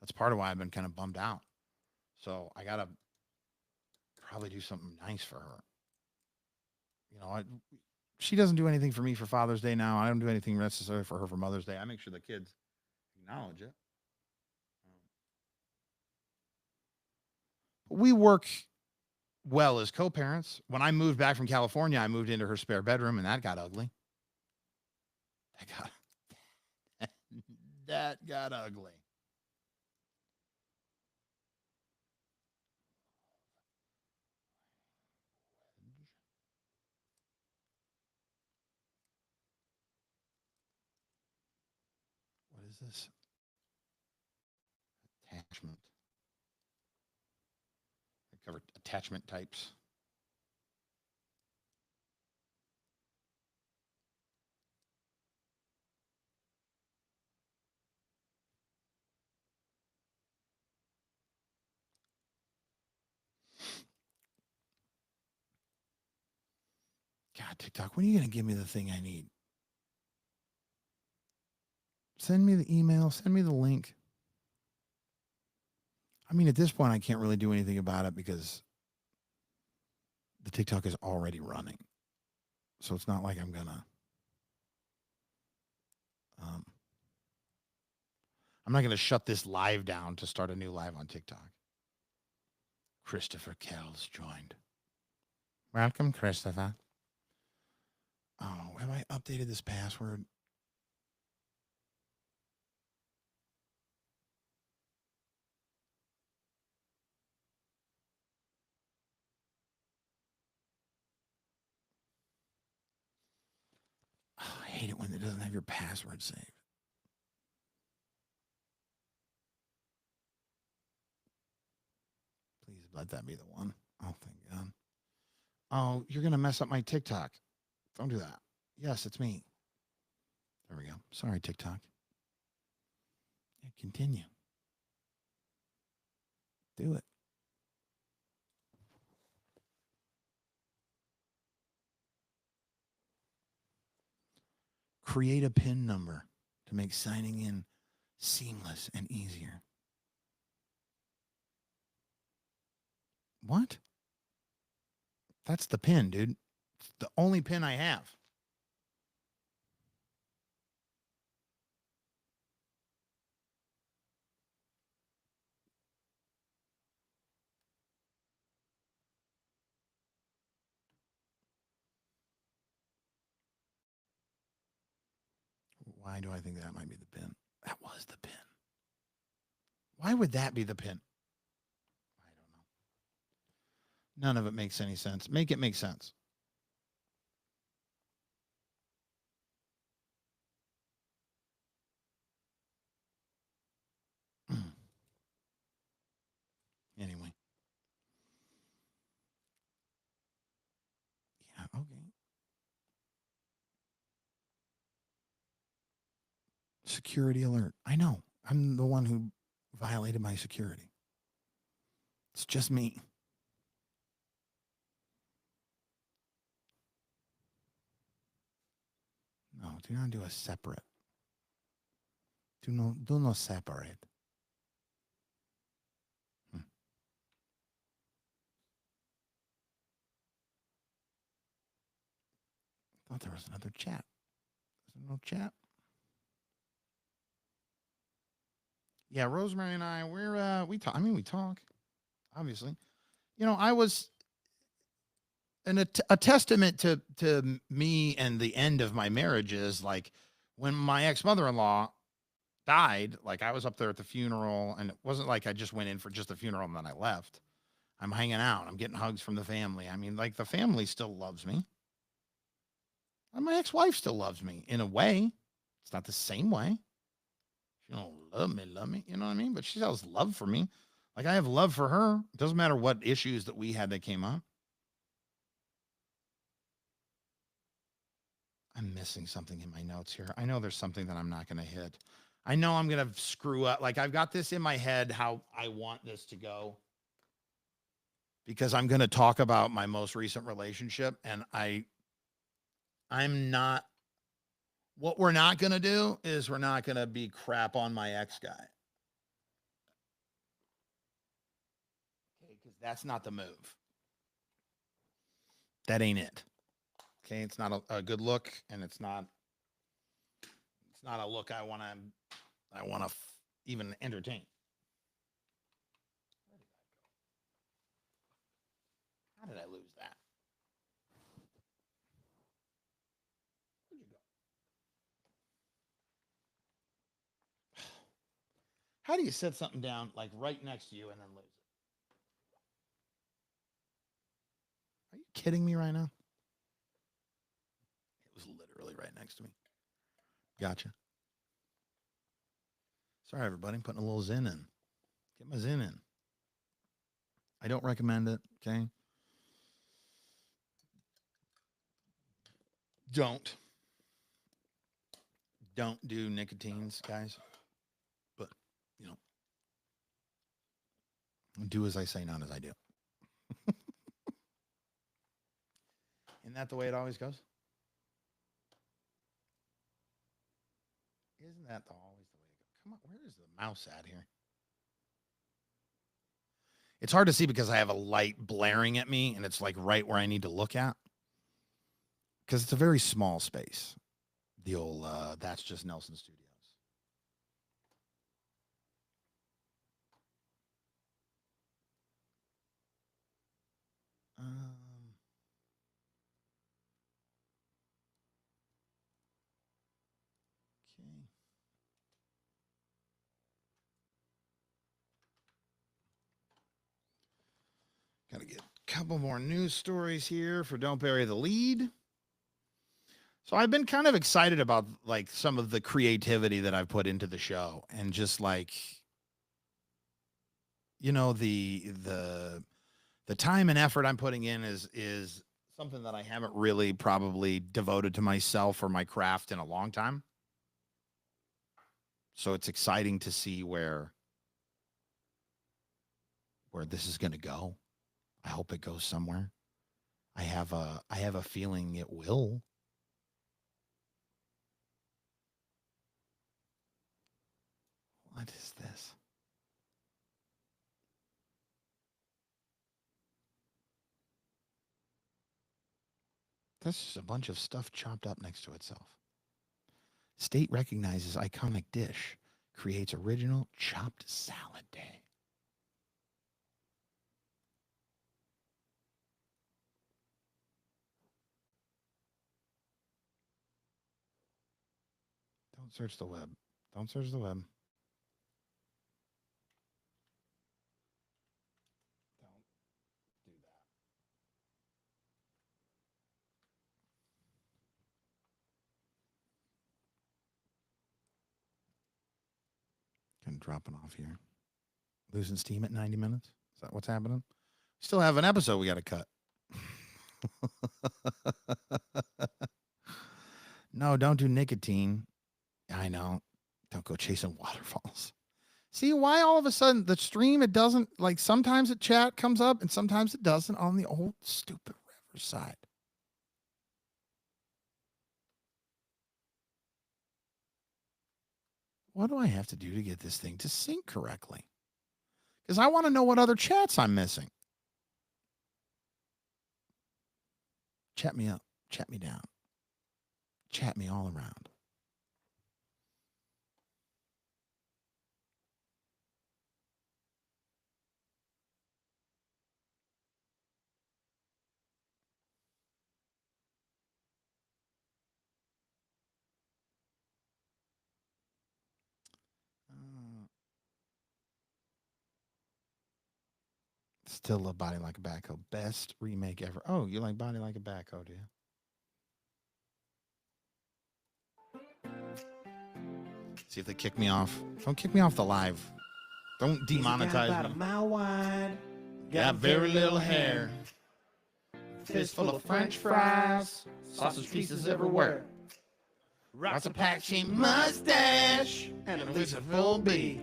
Speaker 1: That's part of why I've been kind of bummed out. So I gotta probably do something nice for her. She doesn't do anything for me for Father's Day now. I don't do anything necessary for her for Mother's Day. I make sure the kids acknowledge it. We work well as co-parents. When I moved back from California, I moved into her spare bedroom, and that got ugly. That got ugly. What is this? Attachment. I covered attachment types. God, TikTok, when are you going to give me the thing I need? Send me the email. Send me the link. I mean, at this point, I can't really do anything about it because the TikTok is already running. So it's not like I'm going to. I'm not going to shut this live down to start a new live on TikTok. Christopher Kells joined. Welcome, Christopher. Oh, have I updated this password? Oh, I hate it when it doesn't have your password saved. Please let that be the one. Oh, thank God. Oh, you're going to mess up my TikTok. Don't do that. Yes, it's me. There we go. Sorry, TikTok. Yeah, continue. Do it. Create a PIN number to make signing in seamless and easier. What? That's the PIN, dude. It's the only PIN I have. Why do I think that might be the PIN? That was the PIN. Why would that be the PIN? I don't know. None of it makes any sense. Make it make sense. Anyway. Yeah, okay. Security alert. I know. I'm the one who violated my security. It's just me. No, do not do a separate. Do no separate. I thought there was another chat. There's no chat. Yeah, Rosemary and I, we talk. I mean, we talk. Obviously, you know, I was a testament to me and the end of my marriage is like when my ex-mother-in-law died. Like I was up there at the funeral, and it wasn't like I just went in for just the funeral and then I left. I'm hanging out. I'm getting hugs from the family. I mean, like the family still loves me. And my ex-wife still loves me in a way. It's not the same way. She don't love me. You know what I mean? But she has love for me. Like I have love for her. It doesn't matter what issues that we had that came up. I'm missing something in my notes here. I know there's something that I'm not going to hit. I know I'm going to screw up. Like I've got this in my head, how I want this to go. Because I'm going to talk about my most recent relationship. And I'm not, what we're not going to do is we're not going to be crap on my ex guy. Okay. Because that's not the move. That ain't it. Okay. It's not a good look, and it's not a look I want to even entertain. How did I lose that? Where'd you go? How do you set something down like right next to you and then lose it? Are you kidding me right now? It was literally right next to me. Gotcha. Sorry, everybody. I'm putting a little Zen in. Get my Zen in. I don't recommend it. Okay. Don't do nicotines, guys. But, you know, do as I say, not as I do. And that the way it always goes? Isn't that always the way it goes? Come on, where is the mouse at here? It's hard to see because I have a light blaring at me, and it's like right where I need to look at. Because it's a very small space. The old, That's Just Nelson Studios. Okay. Got to get a couple more news stories here for Don't Bury the Lead. So I've been kind of excited about like some of the creativity that I've put into the show, and just like, you know, the time and effort I'm putting in is something that I haven't really probably devoted to myself or my craft in a long time. So it's exciting to see where this is going to go. I hope it goes somewhere. I have a feeling it will. What is this? That's just a bunch of stuff chopped up next to itself. State recognizes iconic dish, creates original chopped salad day. Don't search the web. Don't search the web. Don't do that. Kind of dropping off here. Losing steam at 90 minutes. Is that what's happening? Still have an episode we got to cut. No, don't do nicotine. I know. Don't go chasing waterfalls. See why all of a sudden the stream, it doesn't, like, sometimes the chat comes up and sometimes it doesn't on the old stupid Riverside. What do I have to do to get this thing to sync correctly? Because I want to know what other chats I'm missing. Chat me up. Chat me down. Chat me all around. Still love Body Like a Backhoe. Best remake ever. Oh, you like Body Like a Backhoe, do you? See if they kick me off. Don't kick me off the live. Don't demonetize
Speaker 6: about
Speaker 1: me.
Speaker 6: A mile wide,
Speaker 1: Got very little hair. Fistful of French fries. Sausage pieces everywhere. Rocks a patchy mustache. And a lizard full bee.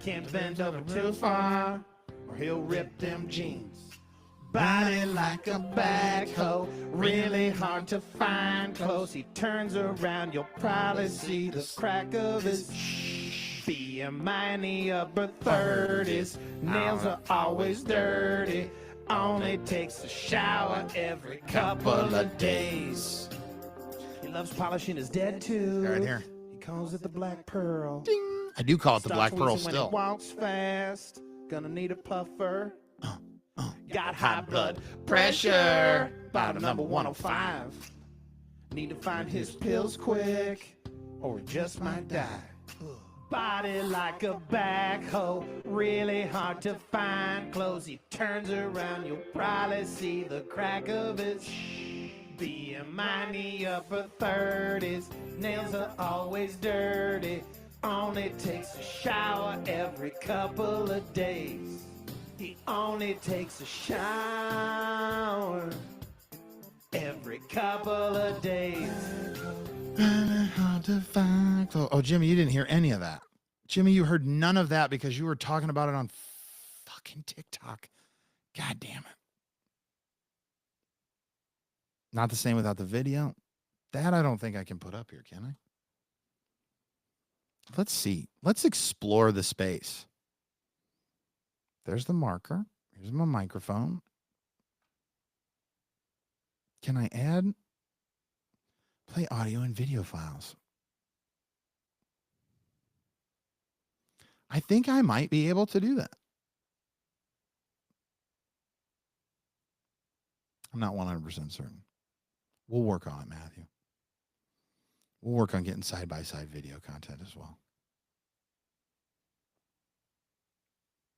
Speaker 6: Can't bend over too far, or he'll rip them jeans. Body like a backhoe, really hard to find close. He turns around, you'll probably see the crack of his BMI in the upper 30s. Nails are always dirty, only takes a shower every couple of days. He loves polishing his dead tooth.
Speaker 1: Right here.
Speaker 6: He calls it the Black Pearl.
Speaker 1: Ding. I do call it the Black Pearl
Speaker 6: When he
Speaker 1: still.
Speaker 6: walks fast, gonna need a puffer. Got
Speaker 1: High blood
Speaker 6: pressure, bottom number 105. Need to find his pills quick, or he just might die. Body like a backhoe, really hard to find clothes. He turns around, you'll probably see the crack of his BMI in the upper 30s. Nails are always dirty, only takes a shower every couple of days. He only takes a shower every couple of days.
Speaker 1: Oh, Jimmy, you didn't hear any of that. Jimmy, you heard none of that because you were talking about it on fucking TikTok. God damn it. Not the same without the video. That I don't think I can put up here, can I? Let's see. Let's explore the space. There's the marker. Here's my microphone. Can I add? Play audio and video files. I think I might be able to do that. I'm not 100% certain. We'll work on it, Matthew. We'll work on getting side-by-side video content as well.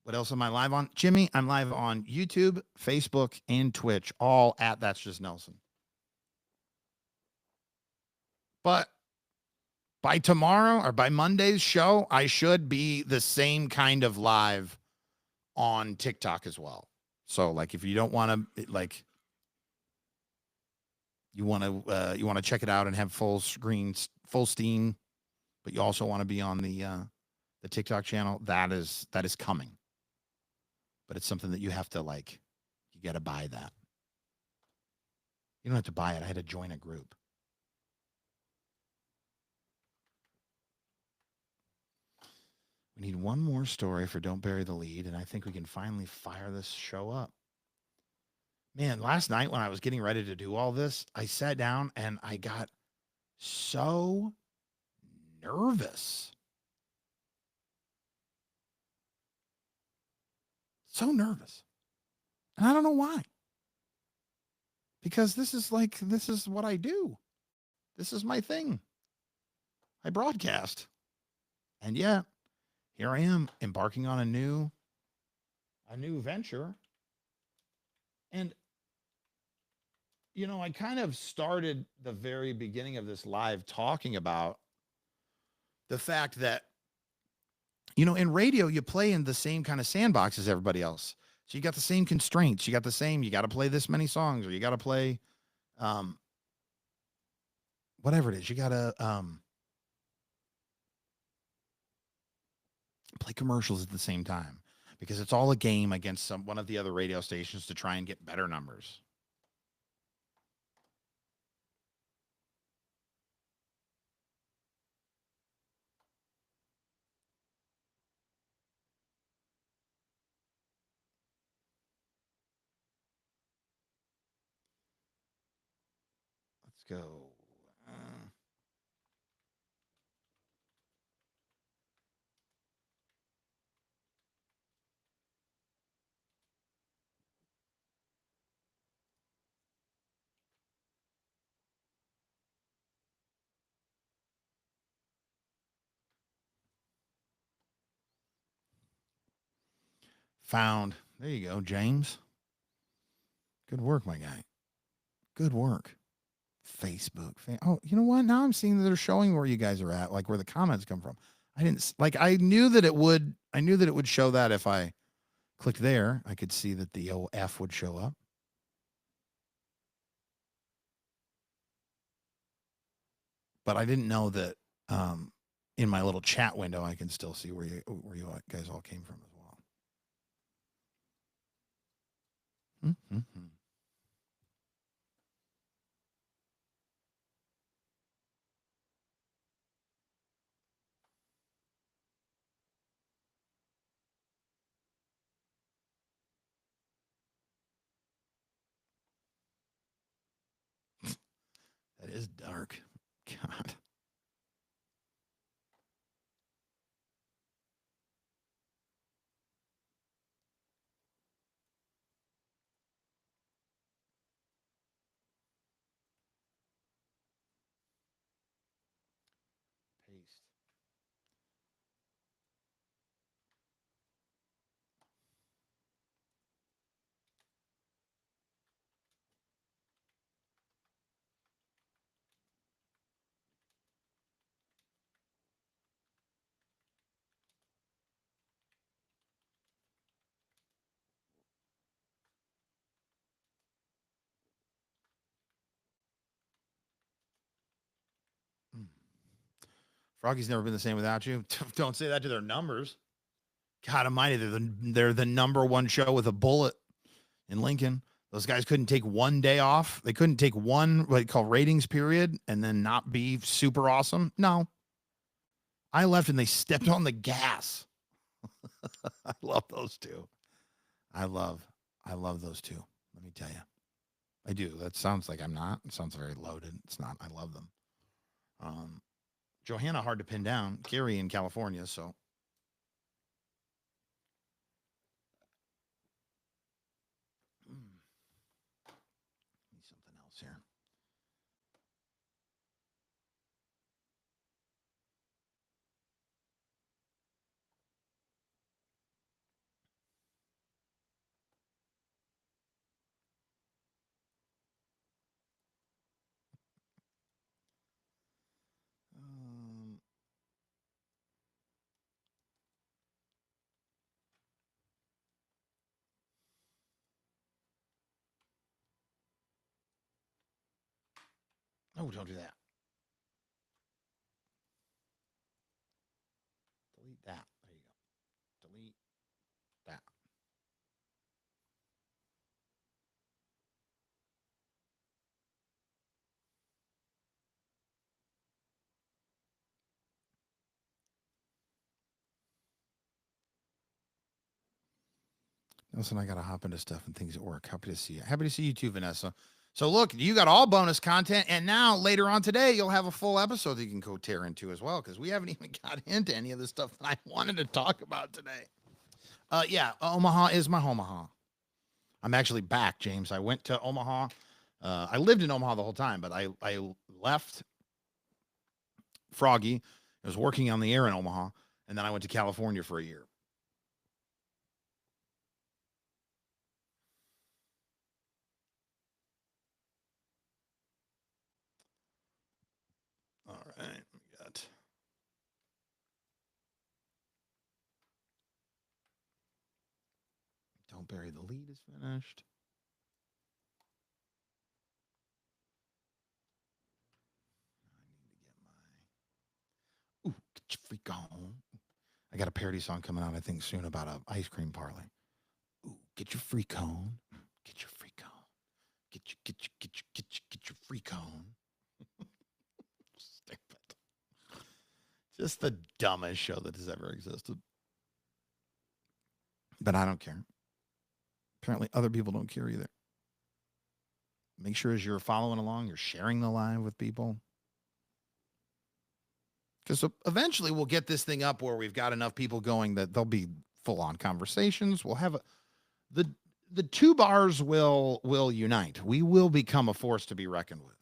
Speaker 1: What else am I live on? Jimmy, I'm live on YouTube, Facebook, and Twitch, all at That's Just Nelson. But by tomorrow or by Monday's show, I should be the same kind of live on TikTok as well. So, like, if you don't want to, like, you want to check it out and have full screen, full steam, but you also want to be on the TikTok channel, that is coming. But it's something that you have to, like, you got to buy that. You don't have to buy it. I had to join a group. We need one more story for Don't Bury the Lead, and I think we can finally fire this show up. Man, last night when I was getting ready to do all this, I sat down and I got so nervous. So nervous. And I don't know why. Because this is what I do. This is my thing. I broadcast. And yeah, here I am embarking on a new venture. And, you know, I kind of started the very beginning of this live talking about the fact that, you know, in radio, you play in the same kind of sandbox as everybody else. So you got the same constraints. You got to play this many songs, or you got to play, whatever it is. You got to play commercials at the same time, because it's all a game against one of the other radio stations to try and get better numbers. Let's go. Found. There you go, James. Good work, my guy. Good work. Facebook. Oh, you know what? Now I'm seeing that they're showing where you guys are at, like where the comments come from. I knew that it would show that if I clicked there. I could see that the OF would show up. But I didn't know that in my little chat window I can still see where you guys all came from as well. Mm-hmm. That is dark. God. Paste. Froggy's never been the same without you. Don't say that to their numbers. God almighty, they're the number one show with a bullet in Lincoln. Those guys couldn't take one day off. They couldn't take one what they call ratings period and then not be super awesome. No. I left and they stepped on the gas. I love those two. I love those two. Let me tell you. I do. That sounds like I'm not. It sounds very loaded. It's not. I love them. Johanna, hard to pin down. Gary in California, so. Need something else here. Oh, don't do that. Delete that. There you go. Delete that. Listen, I got to hop into stuff and things at work. Happy to see you. Happy to see you too, Vanessa. So look, you got all bonus content, and now later on today, you'll have a full episode that you can go tear into as well, because we haven't even got into any of the stuff that I wanted to talk about today. Yeah, Omaha is my Omaha. I'm actually back, James. I went to Omaha. I lived in Omaha the whole time, but I left Froggy. I was working on the air in Omaha, and then I went to California for a year. All right, we got. Don't bury the lead is finished. I need to get my. Ooh, get your freak on. I got a parody song coming out, I think, soon about a ice cream parlor. Ooh, get your freak on. Get your freak on. Get your freak on. Stupid. Just the dumbest show that has ever existed. But I don't care. Apparently, other people don't care either. Make sure as you're following along, you're sharing the live with people. Because eventually we'll get this thing up where we've got enough people going that there'll be full-on conversations. We'll have the two bars will unite. We will become a force to be reckoned with.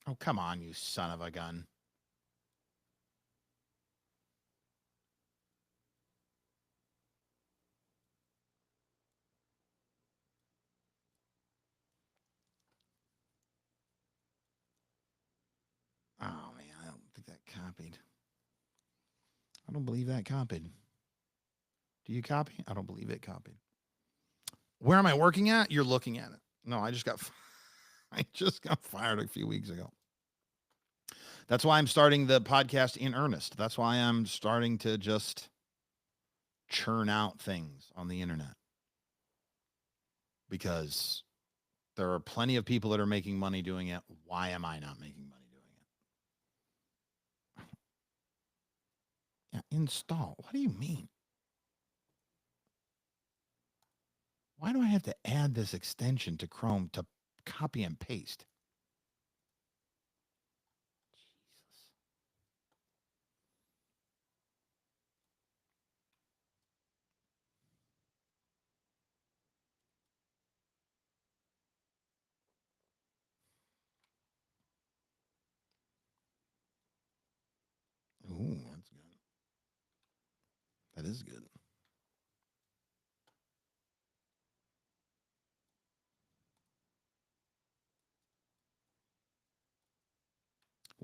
Speaker 1: Oh, come on, you son of a gun. Oh, man, I don't think that copied. I don't believe that copied. Do you copy? I don't believe it copied. Where am I working at? You're looking at it. No, I just got fired a few weeks ago. That's why I'm starting the podcast in earnest. That's why I'm starting to just churn out things on the internet. Because there are plenty of people that are making money doing it. Why am I not making money doing it? Yeah, install. What do you mean? Why do I have to add this extension to Chrome to copy and paste? Jesus. Ooh, that's good. That is good.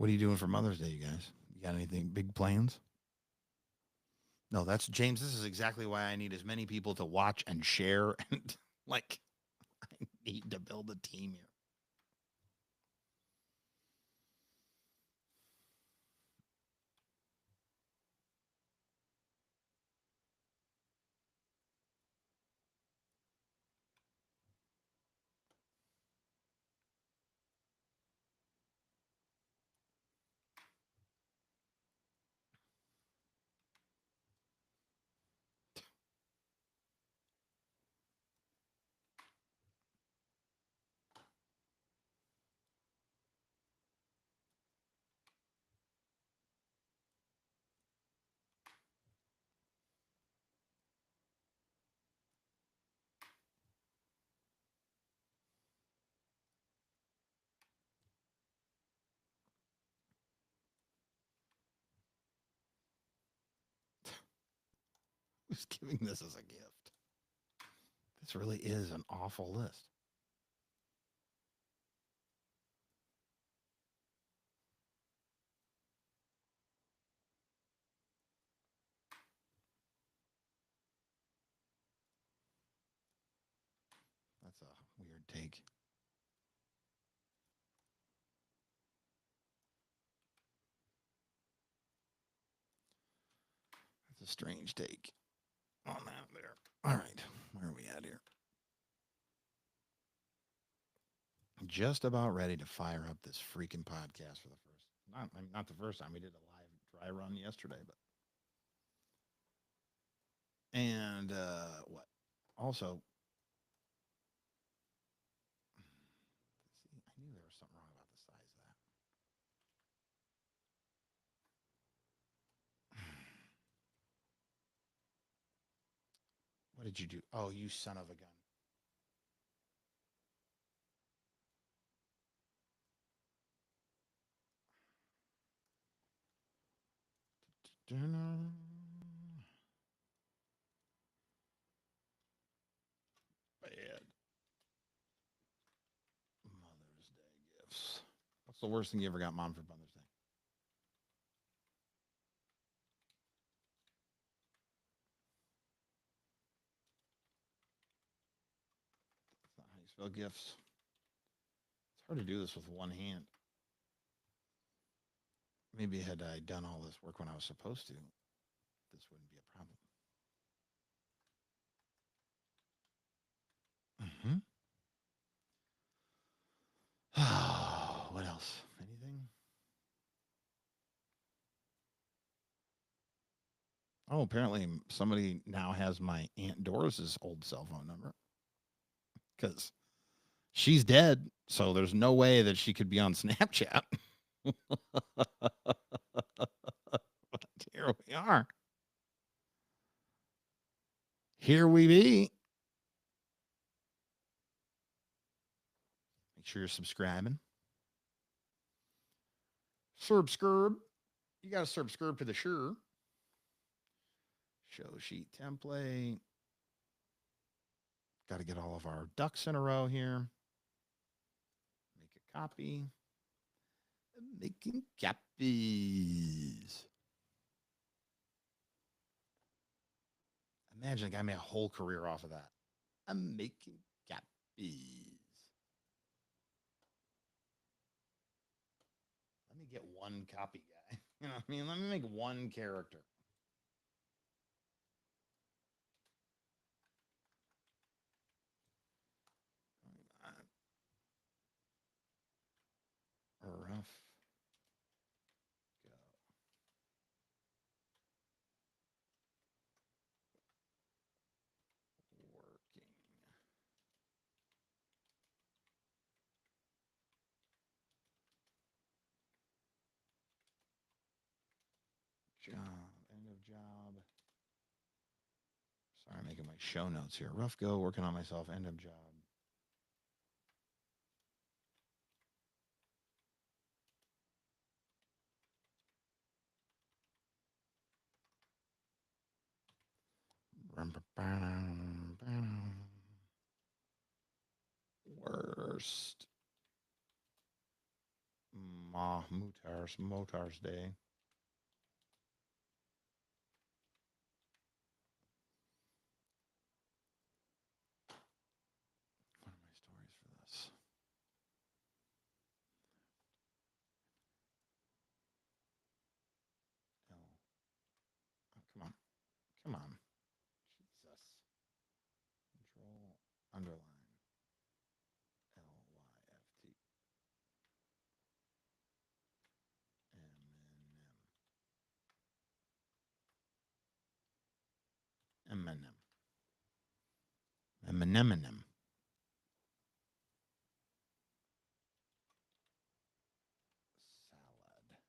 Speaker 1: What are you doing for Mother's Day, you guys? You got anything big plans? No, that's James. This is exactly why I need as many people to watch and share. And like, I need to build a team here. Who's giving this as a gift? This really is an awful list. That's a weird take. That's a strange take on that there. All right. Where are we at here? Just about ready to fire up this freaking podcast for the first, not the first time. We did a live dry run yesterday, but and what? Also, see, I knew there was something wrong about the size of that. What did you do? Oh, you son of a gun. Bad. Mother's Day gifts. What's the worst thing you ever got Mom for Mother's Day? That's not how you spell gifts. It's hard to do this with one hand. Maybe had I done all this work when I was supposed to, this wouldn't be a problem. What else? Anything? Oh, apparently somebody now has my Aunt Doris's old cell phone number because she's dead. So there's no way that she could be on Snapchat. But here we are. Here we be. Make sure you're subscribing. Subscribe. You got to subscribe to the sure. Show sheet template. Got to get all of our ducks in a row here. Make a copy. Making copies. Imagine a guy made a whole career off of that. I'm making copies. Let me get one copy guy. You know what I mean? Let me make one character. Rough. Go. Working. Job. End of job. Sorry, I'm making my show notes here. Rough go. Working on myself. End of job. Worst Motars Day. What are my stories for this? Oh, come on. Come on. Jesus. Control underline LYFT. Eminem. Eminem. Salad.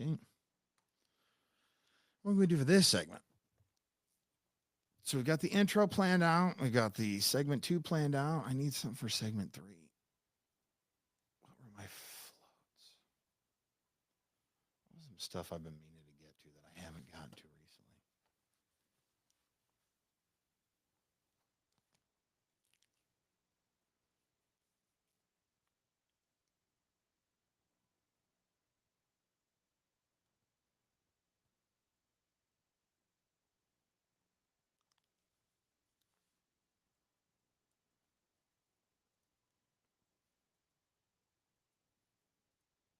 Speaker 1: Okay. What do we do for this segment? So we got the intro planned out. We got the segment 2 planned out. I need something for segment 3. What were my floats? What was some stuff I've been meaning to get to that I haven't gotten to recently?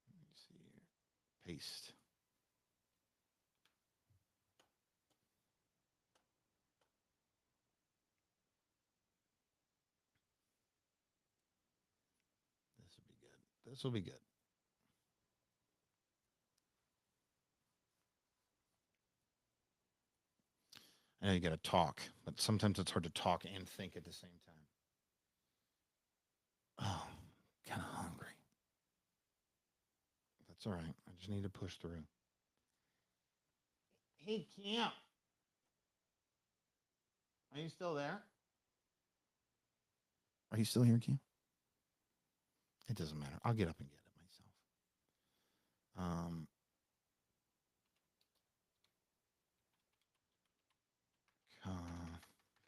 Speaker 1: Let me see here. Paste. This will be good. This will be good. I know you got to talk, but sometimes it's hard to talk and think at the same time. Oh, kind of hungry. That's all right. I just need to push through. Hey, Camp. Are you still there? Are you still here, Camp? It doesn't matter. I'll get up and get it myself.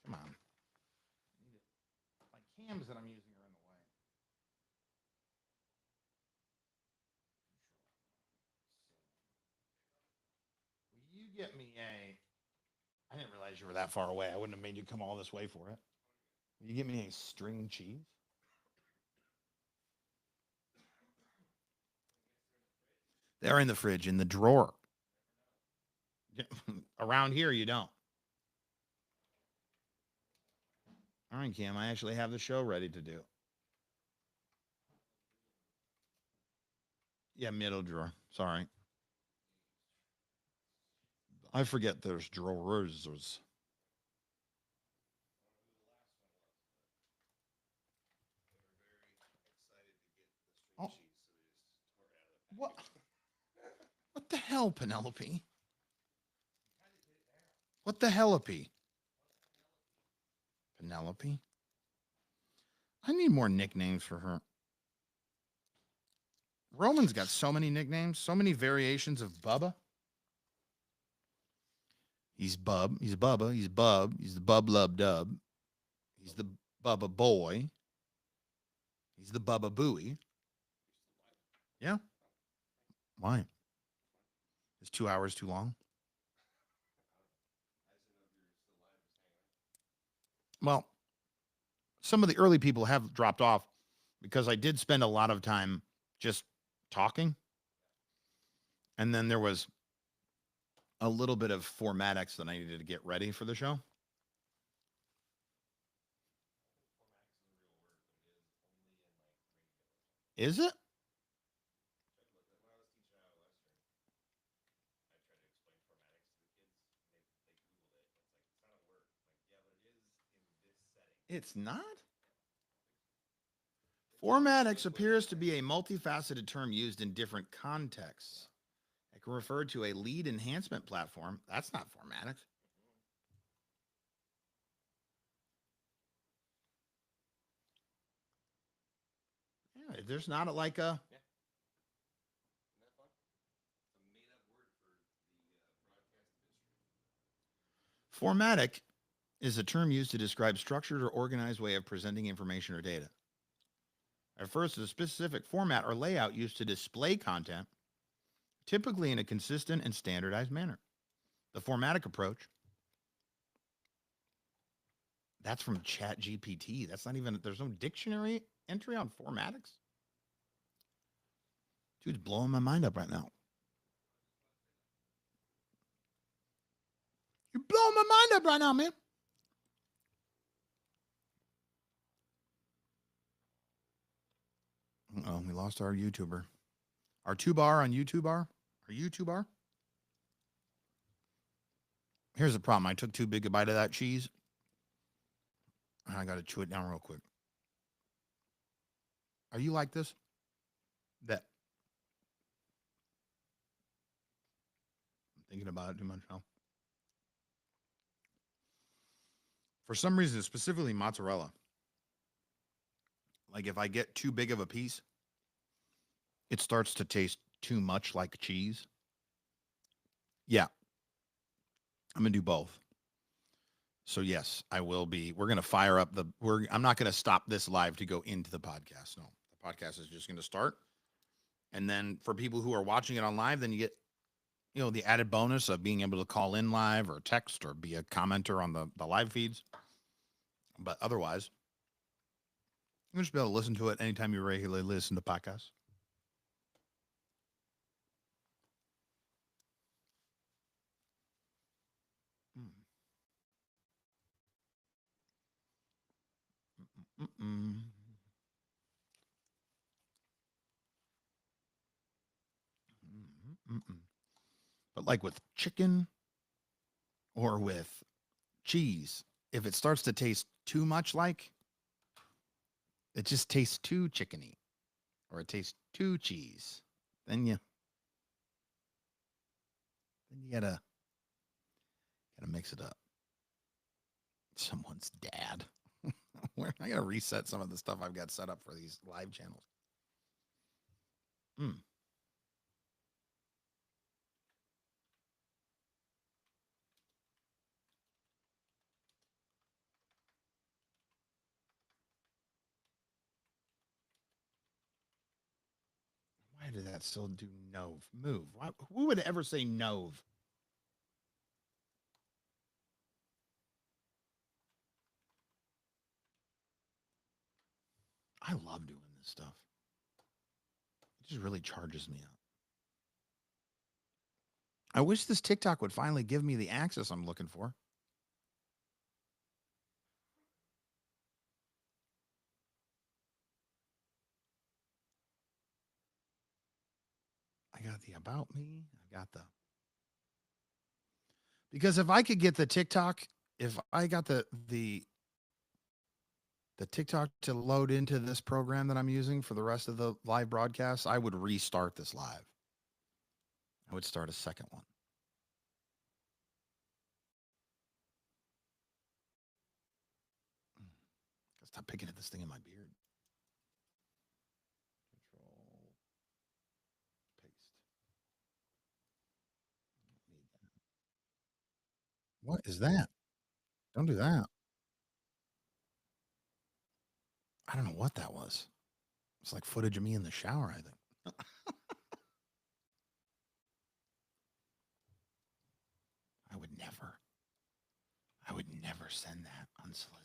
Speaker 1: Come on. My cams that I'm using are in the way. Will you get me a... I didn't realize you were that far away. I wouldn't have made you come all this way for it. Will you get me a string cheese? They're in the fridge, in the drawer. Around here, you don't. All right, Cam, I actually have the show ready to do. Yeah, middle drawer. Sorry. I forget there's drawers. Oh. What? What the hell, Penelope? What the hellopy? Penelope? I need more nicknames for her. Roman's got so many nicknames, so many variations of Bubba. He's Bub. He's Bubba. He's Bub. He's the Bub Lub Dub. He's the Bubba Boy. He's the Bubba Booey. Yeah. Why? Is 2 hours too long? Well, some of the early people have dropped off because I did spend a lot of time just talking. And then there was a little bit of formatics that I needed to get ready for the show. Is it? It's not? Formatics appears to be a multifaceted term used in different contexts. It can refer to a lead enhancement platform. That's not formatics. Yeah, there's not like a... Formatic is a term used to describe structured or organized way of presenting information or data. It refers to a specific format or layout used to display content, typically in a consistent and standardized manner. The formatic approach, that's from ChatGPT. That's not even, there's no dictionary entry on formatics. Dude's blowing my mind up right now. You're blowing my mind up right now, man. Oh, we lost our YouTuber. Our 2-bar on YouTube. Our YouTuber. Here's the problem. I took too big a bite of that cheese. I got to chew it down real quick. Are you like this? That I'm thinking about it too much now. For some reason, specifically mozzarella. Like if I get too big of a piece, it starts to taste too much like cheese. Yeah. I'm going to do both. So yes, I will be. We're going to fire up I'm not going to stop this live to go into the podcast. No, the podcast is just going to start. And then for people who are watching it on live, then you get, the added bonus of being able to call in live or text or be a commenter on the live feeds. But otherwise, you'll just be able to listen to it anytime you regularly listen to podcasts. Mm-mm. Mm-mm. But like with chicken or with cheese, if it starts to taste too much like, it just tastes too chickeny or it tastes too cheese, then you gotta mix it up. Someone's dad. I gotta reset some of the stuff I've got set up for these live channels. Why did that still do Nove? Move. Who would ever say Nove? I love doing this stuff. It just really charges me up. I wish this TikTok would finally give me the access I'm looking for. I got the about me. I got because if I could get the TikTok, if I got the TikTok to load into this program that I'm using for the rest of the live broadcasts, I would restart this live. I would start a second one. Stop picking at this thing in my beard. Control paste. What is that? Don't do that. I don't know what that was. It's like footage of me in the shower, I think. I would never send that unsolicited.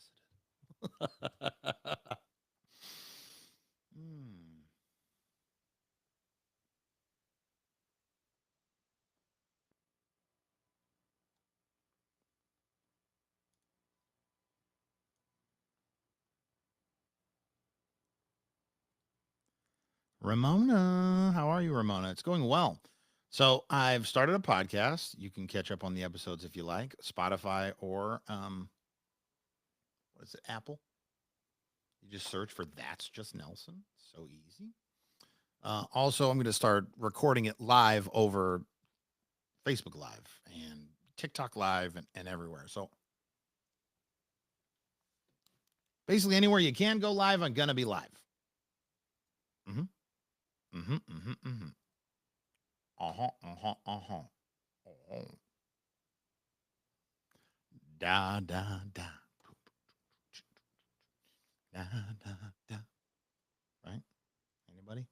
Speaker 1: Ramona, how are you, Ramona? It's going well. So I've started a podcast. You can catch up on the episodes if you like, Spotify or what is it, Apple? You just search for That's Just Nelson. So easy. Also, I'm going to start recording it live over Facebook Live and TikTok Live and everywhere. So basically anywhere you can go live, I'm going to be live. Da da da. Da da da. Right? Anybody?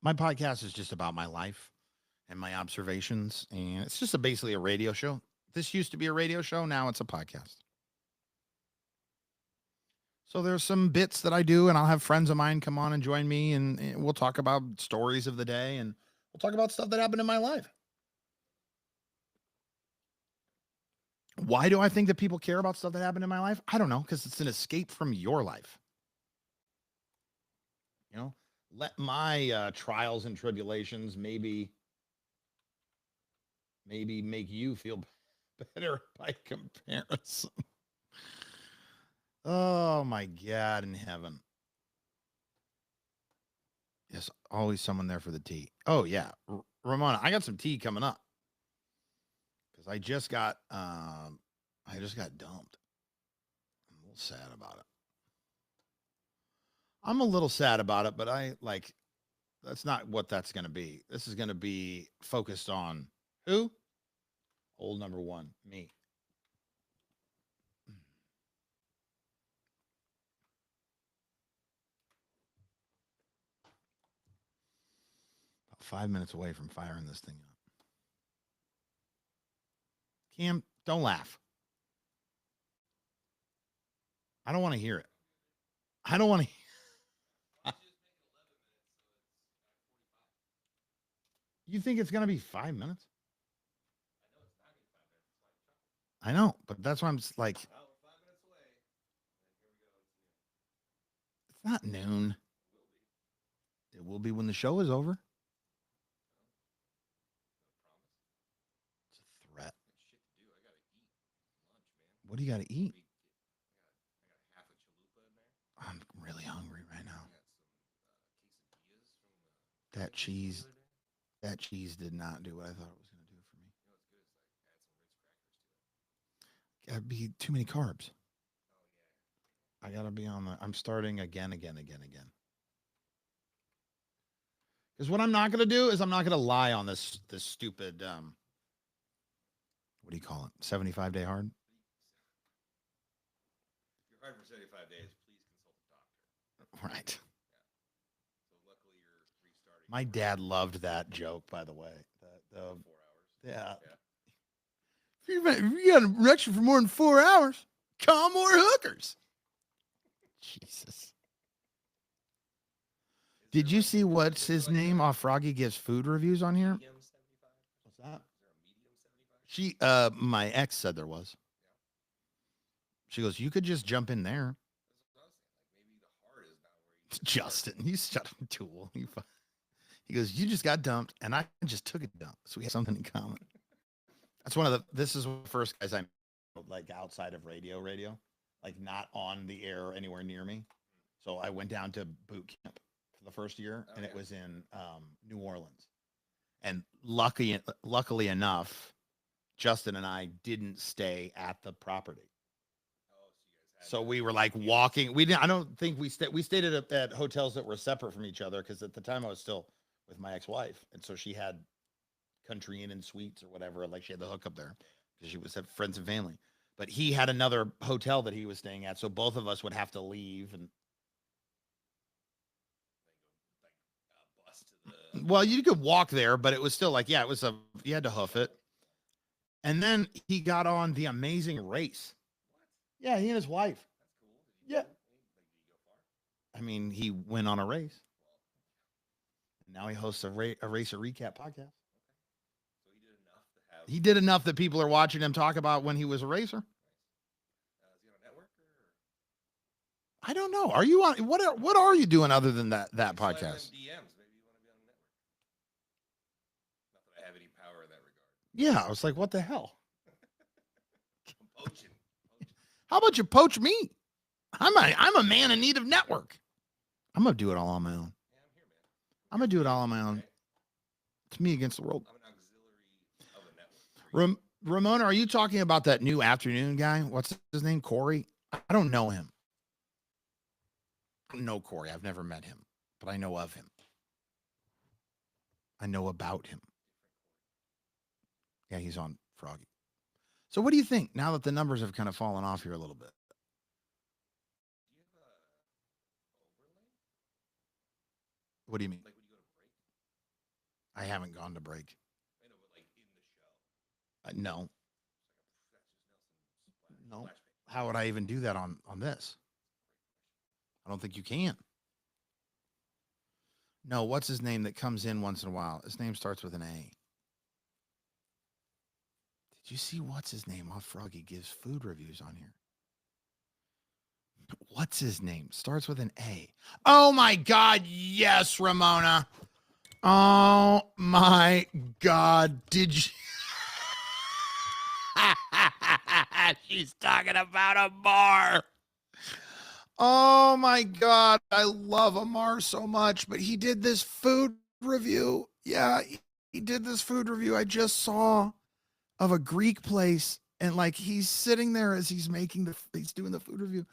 Speaker 1: My podcast is just about my life and my observations, and it's just basically a radio show. This used to be a radio show, now it's a podcast. So there's some bits that I do, and I'll have friends of mine come on and join me, and we'll talk about stories of the day, and we'll talk about stuff that happened in my life. Why do I think that people care about stuff that happened in my life? I don't know, because it's an escape from your life. You know, let my trials and tribulations maybe make you feel better by comparison. Oh my God in heaven. Yes, always someone there for the tea. Oh yeah, Ramona, I got some tea coming up because I just got dumped. I'm a little sad about it. But I like that's not what that's going to be. This is going to be focused on who? Old number one, me. About 5 minutes away from firing this thing up. Cam, don't laugh. I don't want to hear it. I don't want to. You think it's going to be 5 minutes? I know, but that's why I'm just like, it's not noon. It will be when the show is over. It's a threat. What do you got to eat? I'm really hungry right now. That cheese did not do what I thought it was going to do for me. That'd be too many carbs. I gotta be on I'm starting again. Because what I'm not gonna do is I'm not gonna lie on this stupid what do you call it? 75-day hard?
Speaker 5: If you're hard for 75 days, please consult a doctor.
Speaker 1: Right.
Speaker 5: Yeah. So luckily you're restarting.
Speaker 1: My dad loved that joke, by the way. The
Speaker 5: 4 hours.
Speaker 1: yeah. If you got an erection for more than 4 hours, call more hookers. Jesus. Did you see what's his name off Froggy Gives Food Reviews on here? What's that? She my ex said there was. She goes, you could just jump in there. Justin, he's shut up, tool. He goes, you just got dumped, and I just took a dump, so we have something in common. That's this is one of the first guys I met, like outside of radio, like not on the air anywhere near me. So I went down to boot camp for the first year, and it was in New Orleans. And luckily enough, Justin and I didn't stay at the property. So we were like walking. I don't think we stayed at hotels that were separate from each other because at the time I was still with my ex-wife, and so she had Country Inn and Suites or whatever. Like she had the hookup there because she was at friends and family. But he had another hotel that he was staying at, so both of us would have to leave. And well, you could walk there, but it was still like, yeah, it was you had to hoof it. And then he got on The Amazing Race. Yeah, he and his wife. Yeah. I mean, he went on a race. Now he hosts a Racer Recap podcast. He did enough that people are watching him talk about when he was a racer. Is he on a network? I don't know. Are you on? What are you doing other than that podcast?
Speaker 5: DMs. Maybe you want to be on a network. Not that I have any power in that regard.
Speaker 1: Yeah, I was like, what the hell? Poaching. How about you poach me? I'm a man in need of network. I'm gonna do it all on my own. Yeah, I'm here, man. I'm gonna do it all on my own. It's me against the world. I'm an auxiliary of a network. Ramona, are you talking about that new afternoon guy? What's his name? Corey? I don't know him. I don't know Corey. I've never met him, but I know of him. I know about him. Yeah, he's on Froggy. So what do you think now that the numbers have kind of fallen off here a little bit? What do you mean? I haven't gone to break. No. No. How would I even do that on this? I don't think you can. No, what's his name that comes in once in a while? His name starts with an A. Did you see what's his name? Off Froggy gives food reviews on here. What's his name? Starts with an A. Oh my God. Yes, Ramona. Oh my God. Did you? She's talking about Amar. Oh my God. I love Amar so much, but he did this food review. Yeah, he did this food review I just saw of a Greek place. And like he's sitting there as he's he's doing the food review.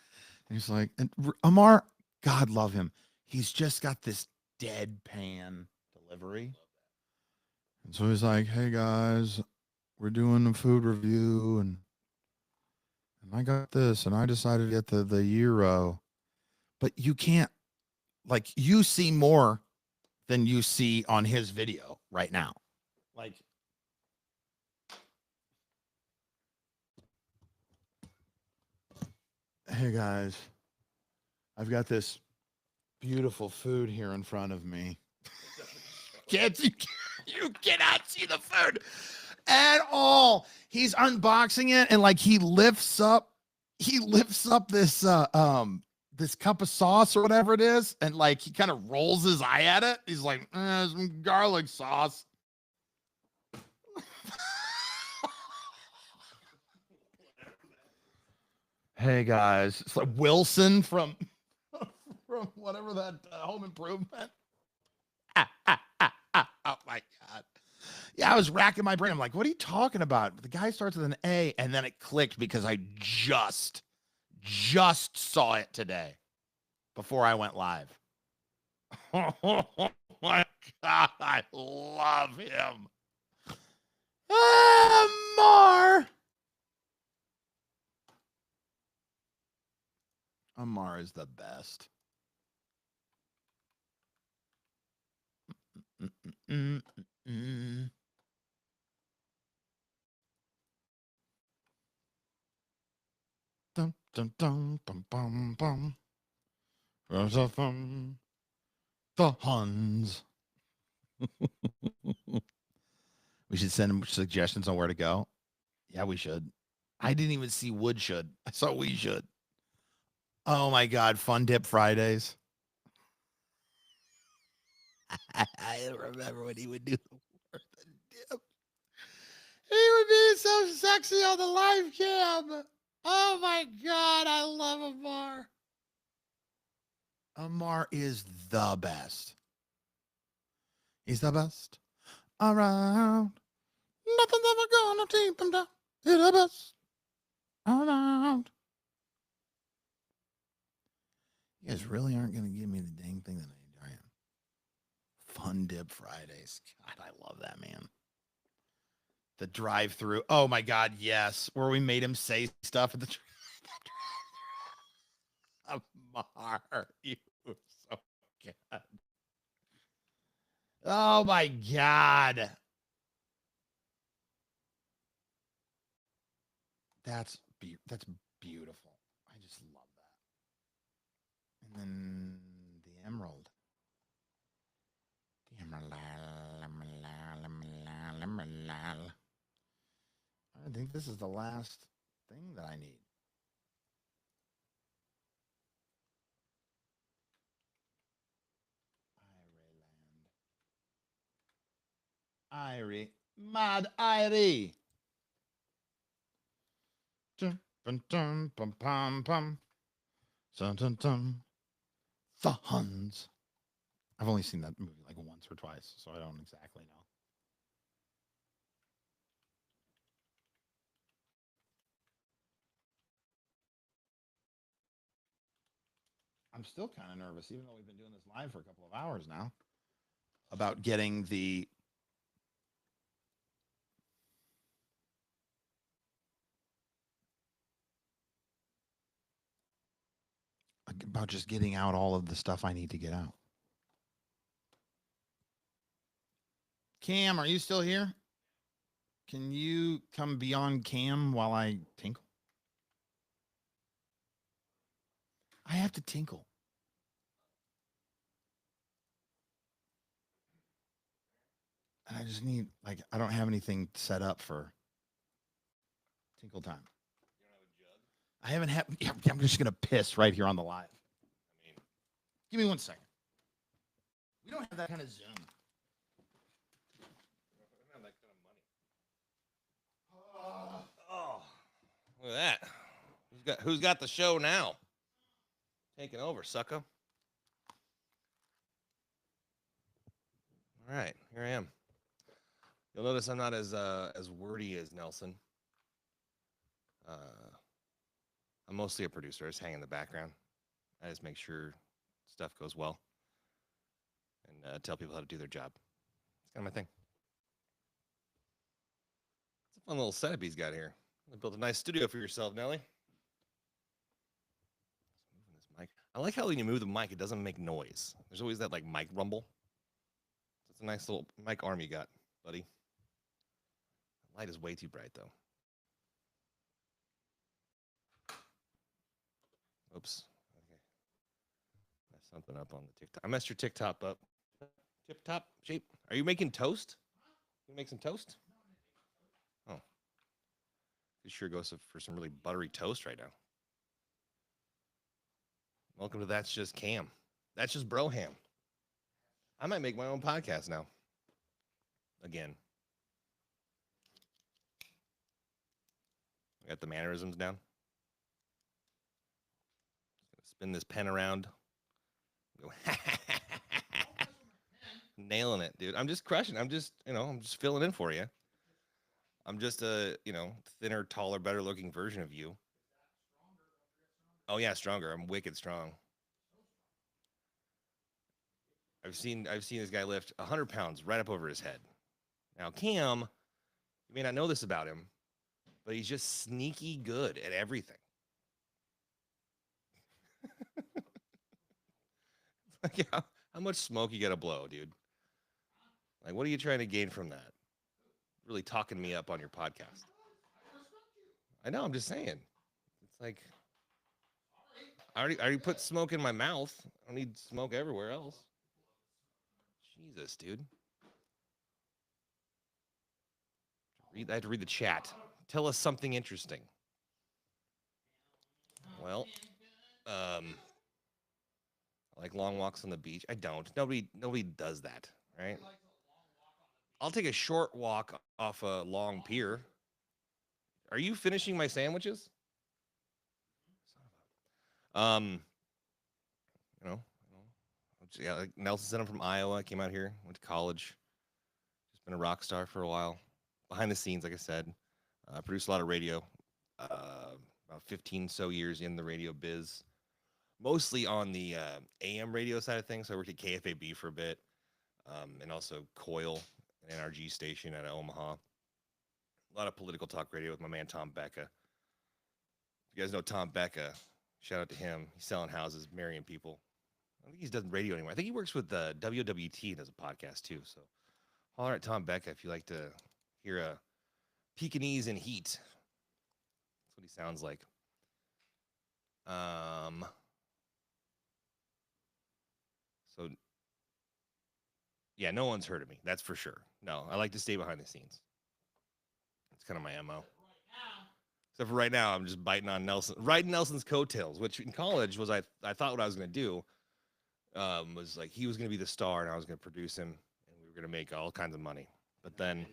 Speaker 1: And he's like, and Amar, God love him. He's just got this deadpan delivery. And so he's like, hey guys, we're doing a food review and I got this and I decided to get the gyro. But you can't, like, you see more than you see on his video right now. Like, hey guys, I've got this beautiful food here in front of me. You cannot see the food at all. He's unboxing it and like he lifts up this this cup of sauce or whatever it is, and like he kind of rolls his eye at it. He's like, some garlic sauce. Hey guys, it's like Wilson from whatever that Home Improvement. Oh my God. Yeah, I was racking my brain. I'm like, what are you talking about? The guy starts with an A, and then it clicked because I just saw it today before I went live. Oh my God, I love him. Amar is the best. Dum dum dum bum bum bum. The Huns. We should send him suggestions on where to go. Yeah, we should. I didn't even see Wood should. I saw we should. Oh my God, Fun Dip Fridays. I remember when he would do the word dip. He would be so sexy on the live cam. Oh my God, I love Amar. Amar is the best. He's the best around. Nothing's ever gonna keep him down. He's the best around. You guys really aren't gonna give me the dang thing that I need, are you? Fun Dip Fridays. God, I love that, man. The drive-through. Oh my God, yes. Where we made him say stuff at the Amar, you were so good. Oh my God. That's beautiful. I just love that. And then the emerald. The emerald. I think this is the last thing that I need. Irie. Mad Irie. Dun, dun, dun, pum, pum, pum. Dun, dun, dun. The Huns. I've only seen that movie like once or twice, so I don't exactly know. I'm still kind of nervous, even though we've been doing this live for a couple of hours now, about getting the about just getting out all of the stuff I need to get out. Cam, are you still here? Can you come beyond Cam while I tinkle? I have to tinkle. And I just need, like, I don't have anything set up for tinkle time. I haven't had, I'm just going to piss right here on the live. I mean, give me 1 second. We don't have that kind of Zoom.
Speaker 7: Oh, look at that. Who's got the show now? Taking over, sucker. All right, here I am. You'll notice I'm not as wordy as Nelson. I'm mostly a producer. I just hang in the background. I just make sure stuff goes well and tell people how to do their job. It's kind of my thing. It's a fun little setup he's got here. I built a nice studio for yourself, Nelly. Moving this mic. I like how when you move the mic, it doesn't make noise. There's always that like mic rumble. It's a nice little mic arm you got, buddy. The light is way too bright though. Oops. Okay. Messed something up on the TikTok. I messed your TikTok up. Tip top shape. Are you making toast? You make some toast? Oh. You sure goes for some really buttery toast right now. Welcome to That's Just Cam. That's Just Broham. I might make my own podcast now. Again. I got the mannerisms down. Spin this pen around. Go nailing it, dude. I'm just crushing. I'm just filling in for you. I'm just a, thinner, taller, better looking version of you. Oh yeah, stronger. I'm wicked strong. I've seen this guy lift 100 pounds right up over his head. Now, Cam, you may not know this about him, but he's just sneaky good at everything. Like, how much smoke you gotta blow, dude? Like, what are you trying to gain from that? Really talking me up on your podcast. I know, I'm just saying. It's like, I already put smoke in my mouth. I don't need smoke everywhere else. Jesus, dude. I have to read the chat. Tell us something interesting. Well, I like long walks on the beach. I don't. Nobody does that, right? I'll take a short walk off a long pier. Are you finishing my sandwiches? Yeah, like Nelson said, I'm from Iowa. Came out here, went to college. Just been a rock star for a while. Behind the scenes, like I said, I produced a lot of radio. About 15 so years in the radio biz. Mostly on the AM radio side of things. So I worked at KFAB for a bit, and also Coil, an NRG station out of Omaha. A lot of political talk radio with my man Tom Becca. If you guys know Tom Becca, shout out to him. He's selling houses, marrying people. I think he's done radio anymore. I think he works with WWT and does a podcast too. So holler at Tom Becca if you like to hear a Pekingese in heat. That's what he sounds like. So, yeah, no one's heard of me. That's for sure. No, I like to stay behind the scenes. It's kind of my MO. Except for right now, I'm just riding Nelson's coattails, which in college was I thought what I was going to do was like he was going to be the star and I was going to produce him and we were going to make all kinds of money. But then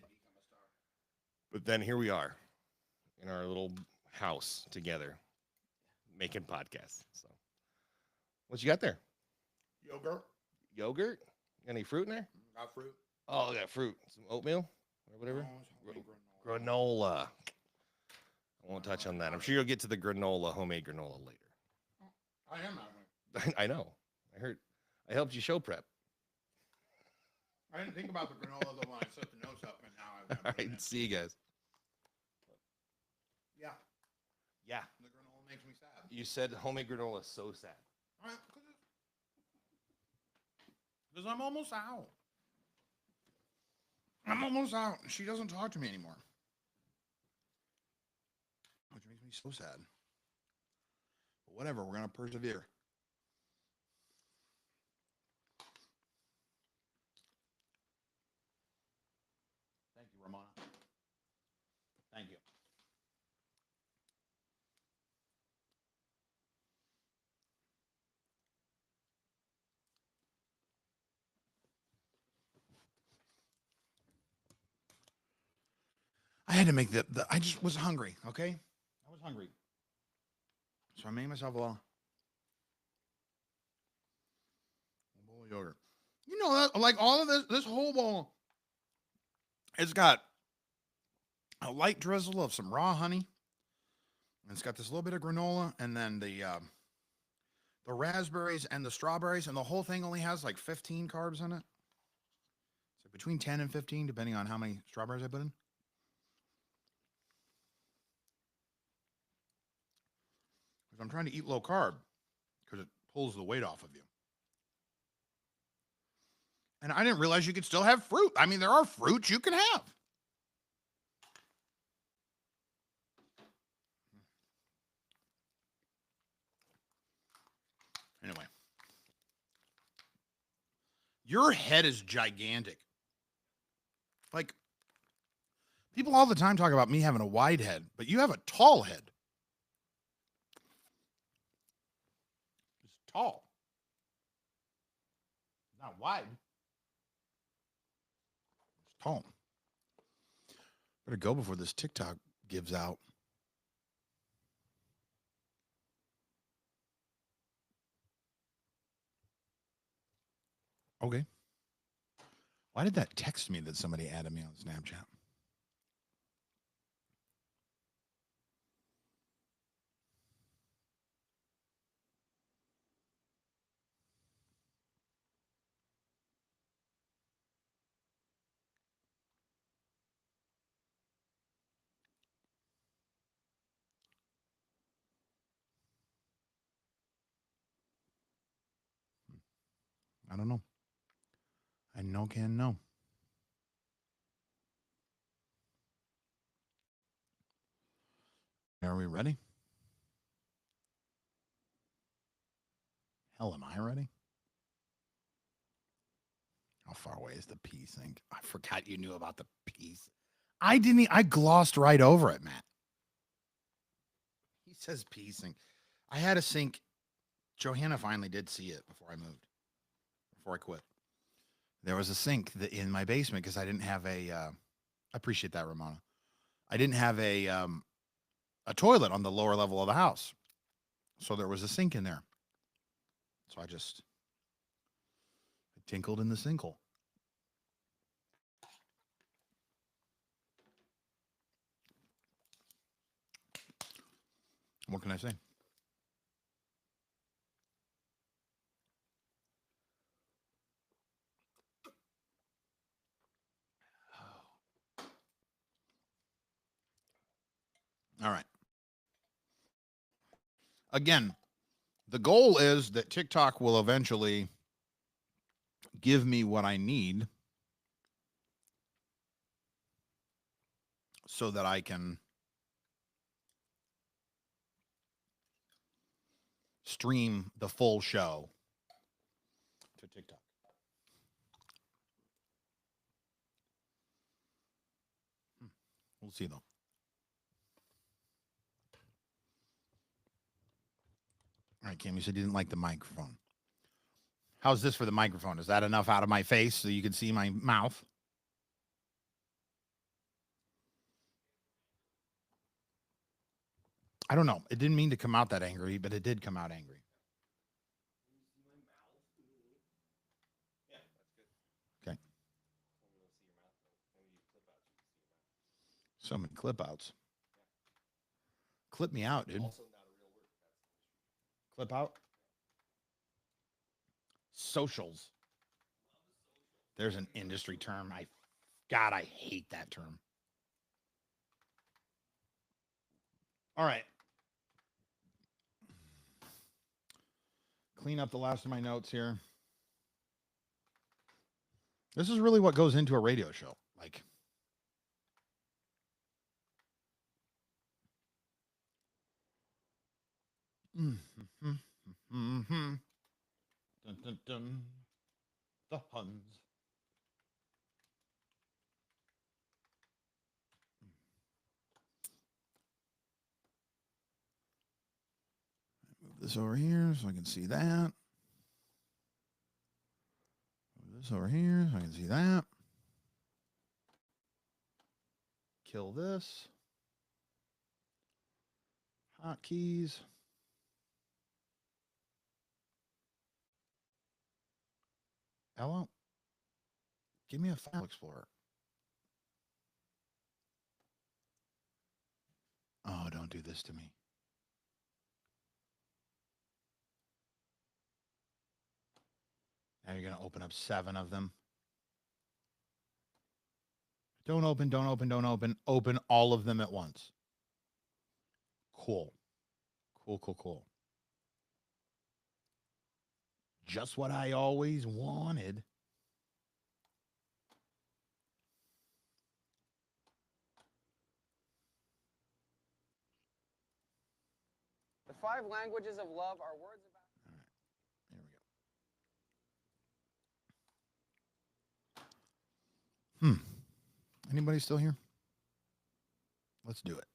Speaker 7: here we are in our little house together making podcasts. So, what you got there? Yogurt? Any fruit in there?
Speaker 3: Got fruit.
Speaker 7: Oh, I got fruit. Some oatmeal or whatever. Granola. I won't touch on that. I'm sure you'll get to the homemade granola later.
Speaker 3: I am having.
Speaker 7: I know. I helped you show prep.
Speaker 3: I didn't think about the granola though when I set the notes up, and now
Speaker 7: All right, see you guys.
Speaker 3: Yeah.
Speaker 7: Yeah.
Speaker 3: The granola makes me sad.
Speaker 7: You said homemade granola is so sad.
Speaker 1: Because I'm almost out. I'm almost out. She doesn't talk to me anymore. Which makes me so sad. But whatever, we're going to persevere. Thank you, Ramona. Thank you. I had to make I just was hungry, okay? I was hungry. So I made myself a bowl of yogurt. You know, that, like all of this whole bowl, it's got a light drizzle of some raw honey. And it's got this little bit of granola and then the raspberries and the strawberries. And the whole thing only has like 15 carbs in it. So between 10 and 15, depending on how many strawberries I put in. I'm trying to eat low carb because it pulls the weight off of you. And I didn't realize you could still have fruit. I mean, there are fruits you can have. Anyway. Your head is gigantic. Like, people all the time talk about me having a wide head, but you have a tall head. Tall. Not wide. It's tall. Better go before this TikTok gives out. Okay. Why did that text me that somebody added me on Snapchat? I don't know. I no can know. Are we ready? Hell, am I ready? How far away is the P sink? I forgot you knew about the P. I glossed right over it, Matt. He says P sink. I had a sink. Johanna finally did see it before I moved, before I quit. There was a sink in my basement because I didn't have I appreciate that, Ramona. I didn't have a toilet on the lower level of the house. So there was a sink in there. So I tinkled in the sinkhole. What can I say? All right. Again, the goal is that TikTok will eventually give me what I need so that I can stream the full show to TikTok. We'll see, though. All right, Cam, you said you didn't like the microphone. How's this for the microphone? Is that enough out of my face so you can see my mouth? I don't know. It didn't mean to come out that angry, but it did come out angry. Okay. So many clip outs. Clip me out, dude. Clip out. Socials. There's an industry term. God, I hate that term. All right. clean up the last of my notes here. This is really what goes into a radio show. Like, dun, dun, dun. The Huns. Move this over here so I can see that. Move this over here so I can see that. Kill this. Hotkeys. Hello? Give me a File Explorer. Oh, don't do this to me. Now you're going to open up 7 of them. Don't open, don't open, don't open. Open all of them at once. Cool. Cool, cool, cool. Just what I always wanted.
Speaker 8: The 5 languages of love are words about.
Speaker 1: All right. Here we go. Anybody still here? Let's do it.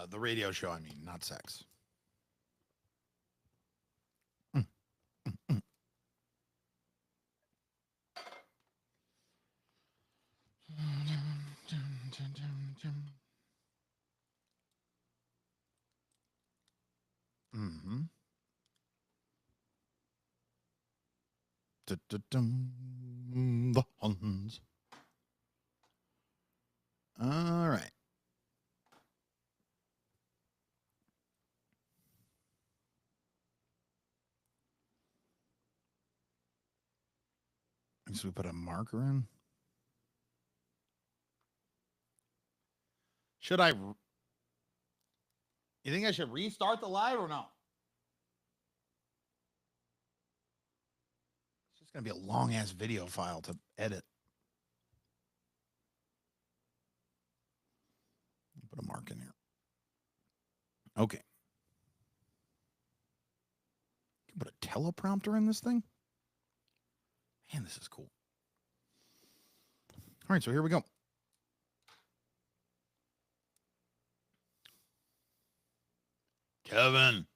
Speaker 1: The radio show, I mean, not sex. Mm-hmm. The Huns. All right. So we put a marker in. Should I? You think I should restart the live or no? It's just going to be a long ass video file to edit. Put a mark in here. Okay. You can put a teleprompter in this thing. Man, this is cool. All right, so here we go. Kevin.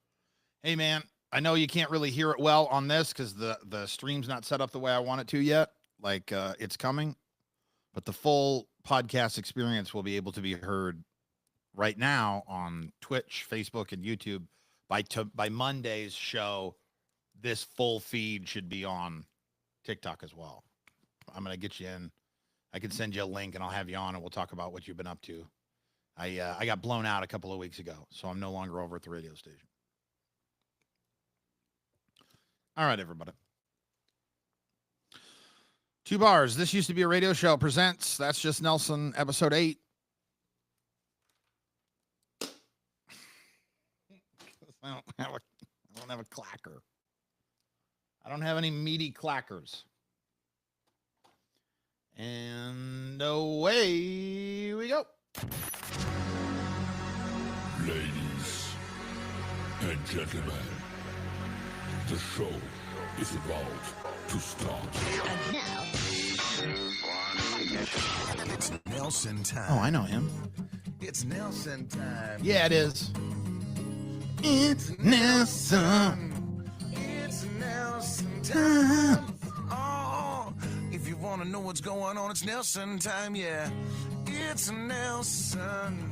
Speaker 1: Hey, man, I know you can't really hear it well on this because the stream's not set up the way I want it to yet. Like, it's coming. But the full podcast experience will be able to be heard right now on Twitch, Facebook, and YouTube. By Monday's show, this full feed should be on TikTok as well. I'm going to get you in. I can send you a link and I'll have you on and we'll talk about what you've been up to. I got blown out a couple of weeks ago, so I'm no longer over at the radio station. All right, everybody. 2 bars. This used to be a radio show presents That's Just Nelson, episode 8. I don't have a clacker. I don't have any meaty clackers. And away we go.
Speaker 4: Ladies and gentlemen, the show is about to start.
Speaker 9: And now, it's Nelson time.
Speaker 1: Oh, I know him.
Speaker 9: It's Nelson time.
Speaker 1: Yeah, it is. It's Nelson.
Speaker 9: It's Nelson time. Oh, if you want to know what's going on, it's Nelson time, yeah. It's Nelson.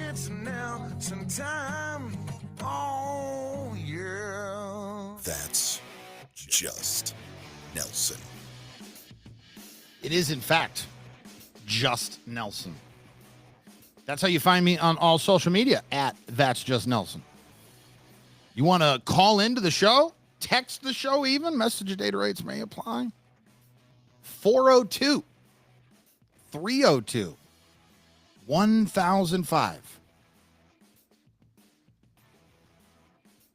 Speaker 9: It's Nelson time. Oh, yeah.
Speaker 10: That's just Nelson.
Speaker 1: It is, in fact, just Nelson. That's how you find me on all social media, at That's Just Nelson. You want to call into the show? Text the show even? Message data rates may apply. 402-302-1005.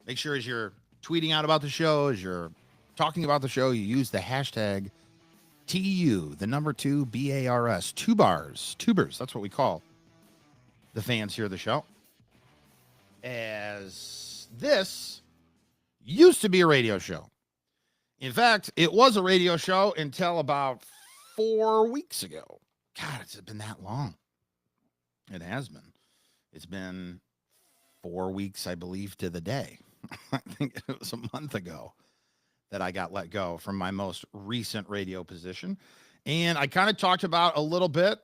Speaker 1: Make sure as you're tweeting out about the show, as you're talking about the show, you use the hashtag TU, the number 2 BARS, tubers. That's what we call the fans here of the show. As this used to be a radio show. In fact, it was a radio show until about 4 weeks ago. God, it's been that long. It has been. It's been 4 weeks, I believe, to the day. I think it was a month ago that I got let go from my most recent radio position. And I kind of talked about a little bit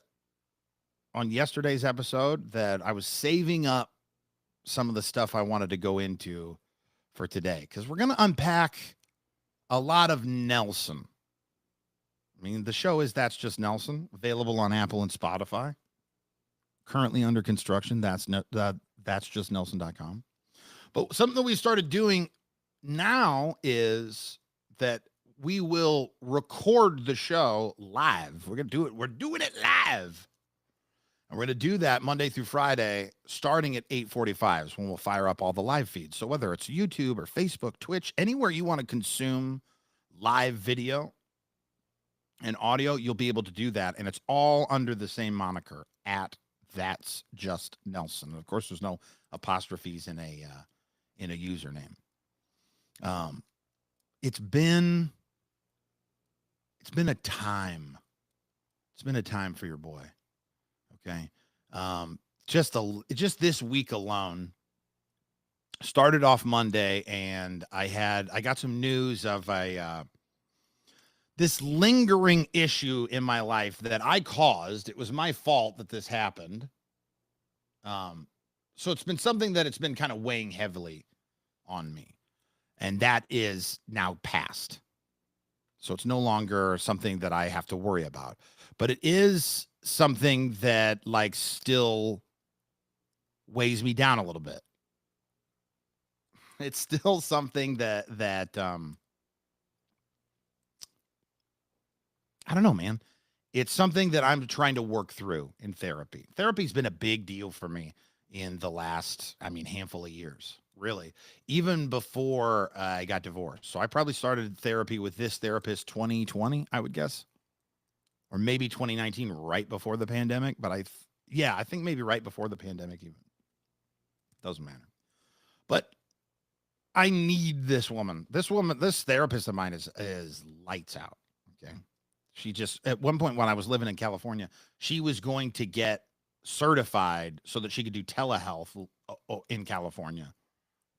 Speaker 1: on yesterday's episode that I was saving up some of the stuff I wanted to go into for today, because we're going to unpack a lot of Nelson. I mean, the show is That's Just Nelson, available on Apple and Spotify. Currently under construction. That's just Nelson.com. But something that we started doing now is that we will record the show live. We're going to do it. We're doing it live. And we're going to do that Monday through Friday, starting at 8:45 is when we'll fire up all the live feeds. So whether it's YouTube or Facebook, Twitch, anywhere you want to consume live video and audio, you'll be able to do that. And it's all under the same moniker, at That's Just Nelson. And of course, there's no apostrophes in a username. It's been a time. It's been a time for your boy. Okay. Just this week alone, started off Monday, and I got some news of this lingering issue in my life that I caused. It was my fault that this happened. So it's been something that it's been kind of weighing heavily on me, and that is now past. So it's no longer something that I have to worry about, but it is something that like still weighs me down a little bit. It's still something that I don't know, man. It's something that I'm trying to work through in therapy. Therapy's been a big deal for me in the last, handful of years, really, even before I got divorced. So I probably started therapy with this therapist 2020, I would guess, or maybe 2019, right before the pandemic. But I think maybe right before the pandemic even. Doesn't matter. But I need this woman. This therapist of mine is lights out. Okay. She just, at one point when I was living in California, she was going to get certified so that she could do telehealth in California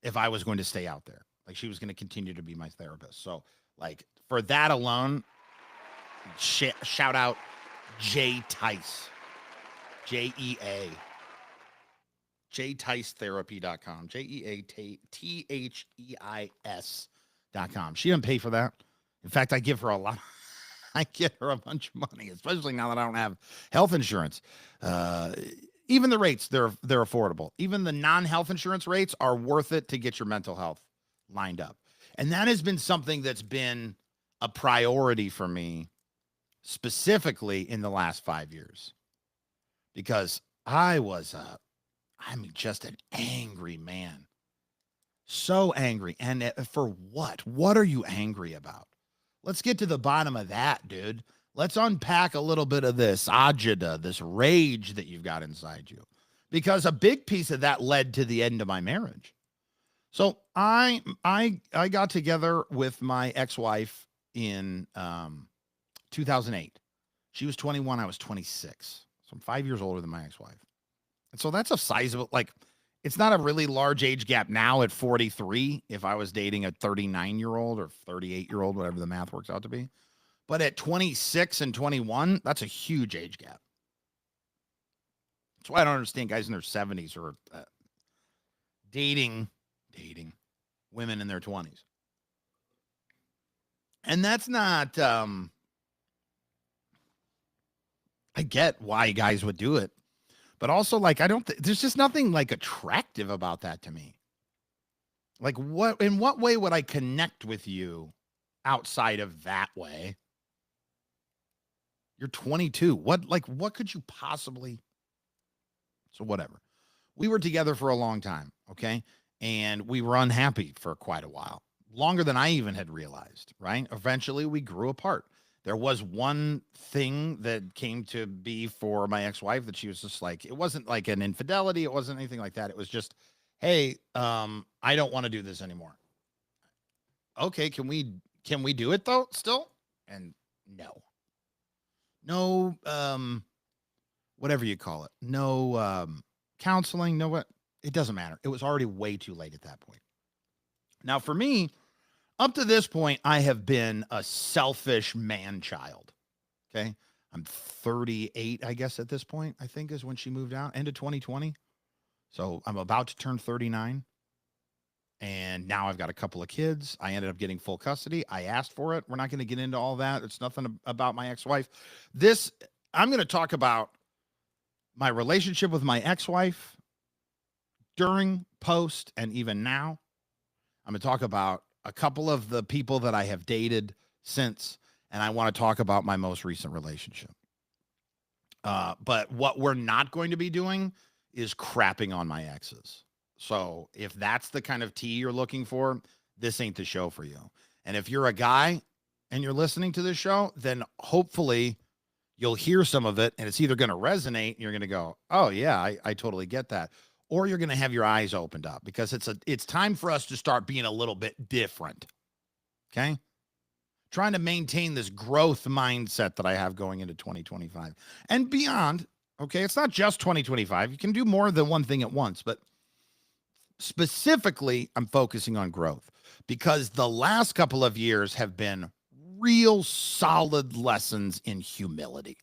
Speaker 1: if I was going to stay out there. Like, she was going to continue to be my therapist. So like for that alone, shout out Jay Tice, JEA, JTiceTherapy.com, JEATHEIS.com. She didn't pay for that. In fact, I give her a lot. I get her a bunch of money, especially now that I don't have health insurance. Even the rates, they're affordable. Even the non-health insurance rates are worth it to get your mental health lined up. And that has been something that's been a priority for me, specifically in the last 5 years, because I was just an angry man. So angry. And for what? What are you angry about? Let's get to the bottom of that, dude. Let's unpack a little bit of this agita, this rage that you've got inside you, because a big piece of that led to the end of my marriage. So I got together with my ex-wife in 2008. She was 21. I was 26. So I'm 5 years older than my ex-wife. And so that's a sizable, it's not a really large age gap now at 43 if I was dating a 39-year-old or 38-year-old, whatever the math works out to be. But at 26 and 21, that's a huge age gap. That's why I don't understand guys in their 70s who are dating women in their 20s. And that's not, I get why guys would do it. But also, there's just nothing attractive about that to me. In what way would I connect with you outside of that way? You're 22. What could you possibly? So whatever. We were together for a long time. Okay. And we were unhappy for quite a while. longer than I even had realized, right? Eventually we grew apart. There was one thing that came to be for my ex-wife that she was just like, it wasn't like an infidelity. It wasn't anything like that. It was just, hey, I don't want to do this anymore. Okay, can we do it though still? And no, whatever you call it. No counseling, no what. It doesn't matter. It was already way too late at that point. Now for me, up to this point, I have been a selfish man-child. Okay. I'm 38, I guess, at this point, I think is when she moved out, end of 2020. So I'm about to turn 39. And now I've got a couple of kids. I ended up getting full custody. I asked for it. We're not going to get into all that. It's nothing about my ex-wife. I'm going to talk about my relationship with my ex-wife during, post, and even now. I'm going to talk about a couple of the people that I have dated since, and I want to talk about my most recent relationship. But what we're not going to be doing is crapping on my exes. So if that's the kind of tea you're looking for, this ain't the show for you. And if you're a guy and you're listening to this show, then hopefully you'll hear some of it and it's either going to resonate and you're going to go, oh yeah, I totally get that. Or you're going to have your eyes opened up because it's time for us to start being a little bit different. Okay. Trying to maintain this growth mindset that I have going into 2025 and beyond. Okay. It's not just 2025. You can do more than one thing at once, but specifically, I'm focusing on growth because the last couple of years have been real solid lessons in humility.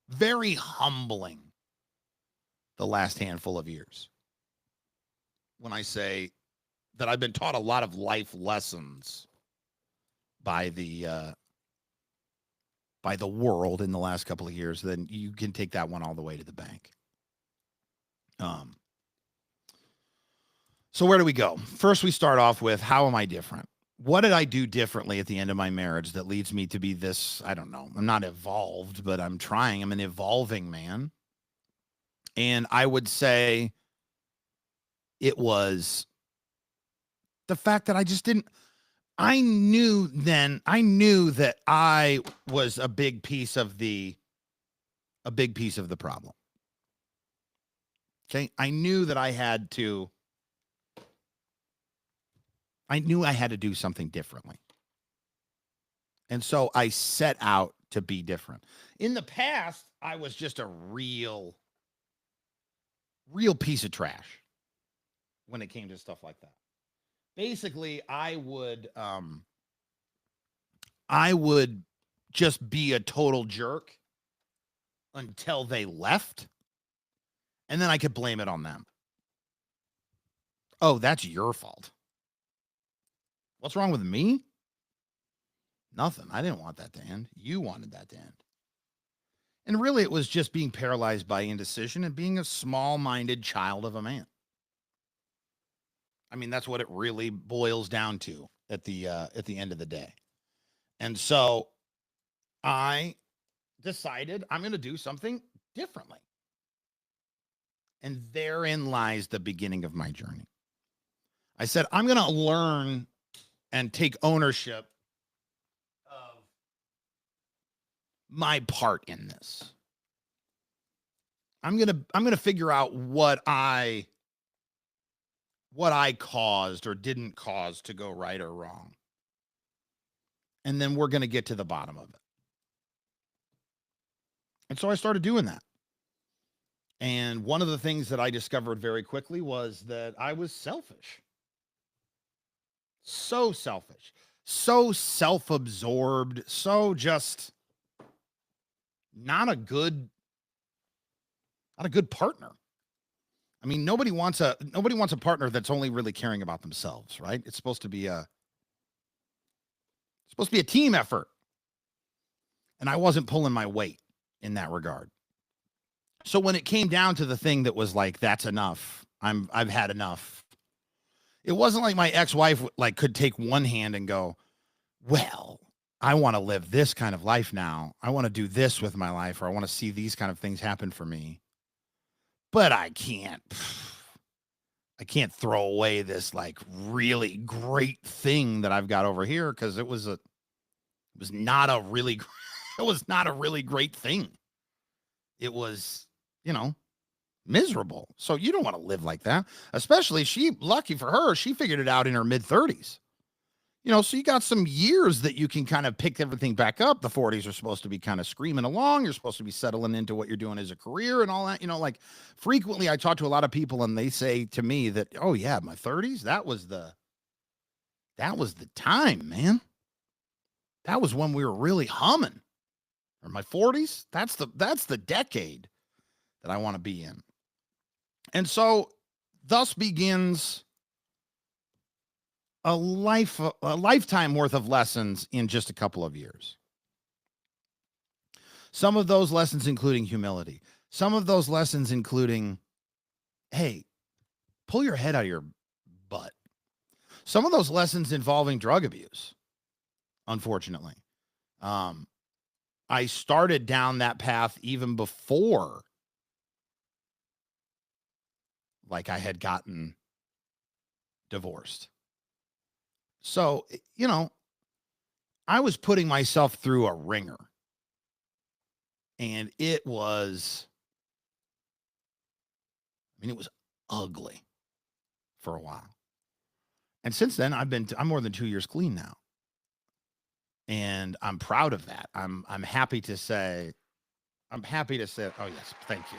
Speaker 1: Very humbling, the last handful of years. When I say that I've been taught a lot of life lessons by the world in the last couple of years, then you can take that one all the way to the bank. So where do we go? First, we start off with, how am I different? What did I do differently at the end of my marriage that leads me to be this? I don't know. I'm not evolved, but I'm trying. I'm an evolving man. And I would say it was the fact that I knew that I was a big piece of the problem. Okay. I knew that I had to do something differently. And so I set out to be different. In the past, I was just a real piece of trash when it came to stuff like that. Basically, I would just be a total jerk until they left, and then I could blame it on them. Oh, that's your fault. What's wrong with me? Nothing. I didn't want that to end. You wanted that to end. And really, it was just being paralyzed by indecision and being a small-minded child of a man. I mean, that's what it really boils down to at the end of the day. And so I decided I'm going to do something differently. And therein lies the beginning of my journey. I said, I'm going to learn and take ownership of my part in this. I'm going to figure out what I caused or didn't cause to go right or wrong. And then we're going to get to the bottom of it. And so I started doing that. And one of the things that I discovered very quickly was that I was selfish. So selfish, so self-absorbed, so just not a good partner. I mean, nobody wants a partner that's only really caring about themselves, right? It's supposed to be a team effort. And I wasn't pulling my weight in that regard. So when it came down to the thing that was like, that's enough, I've had enough. It wasn't like my ex-wife could take one hand and go, well, I want to live this kind of life now. I want to do this with my life, or I want to see these kind of things happen for me. But I can't. I can't throw away this like really great thing that I've got over here because it was not a really great thing. It was, miserable. So you don't want to live like that. Especially lucky for her, she figured it out in her mid-30s. So you got some years that you can kind of pick everything back up. The 40s are supposed to be kind of screaming along. You're supposed to be settling into what you're doing as a career and all that. Like frequently I talk to a lot of people and they say to me that, oh yeah, my 30s, that was the time, man. That was when we were really humming. Or my 40s, that's the decade that I want to be in. And so thus begins a lifetime worth of lessons in just a couple of years. Some of those lessons including humility. Some of those lessons including, hey, pull your head out of your butt. Some of those lessons involving drug abuse, unfortunately. I started down that path even before like I had gotten divorced. So, I was putting myself through a ringer. And it was ugly for a while. And since then, I'm more than 2 years clean now. And I'm proud of that. I'm happy to say, oh yes, thank you.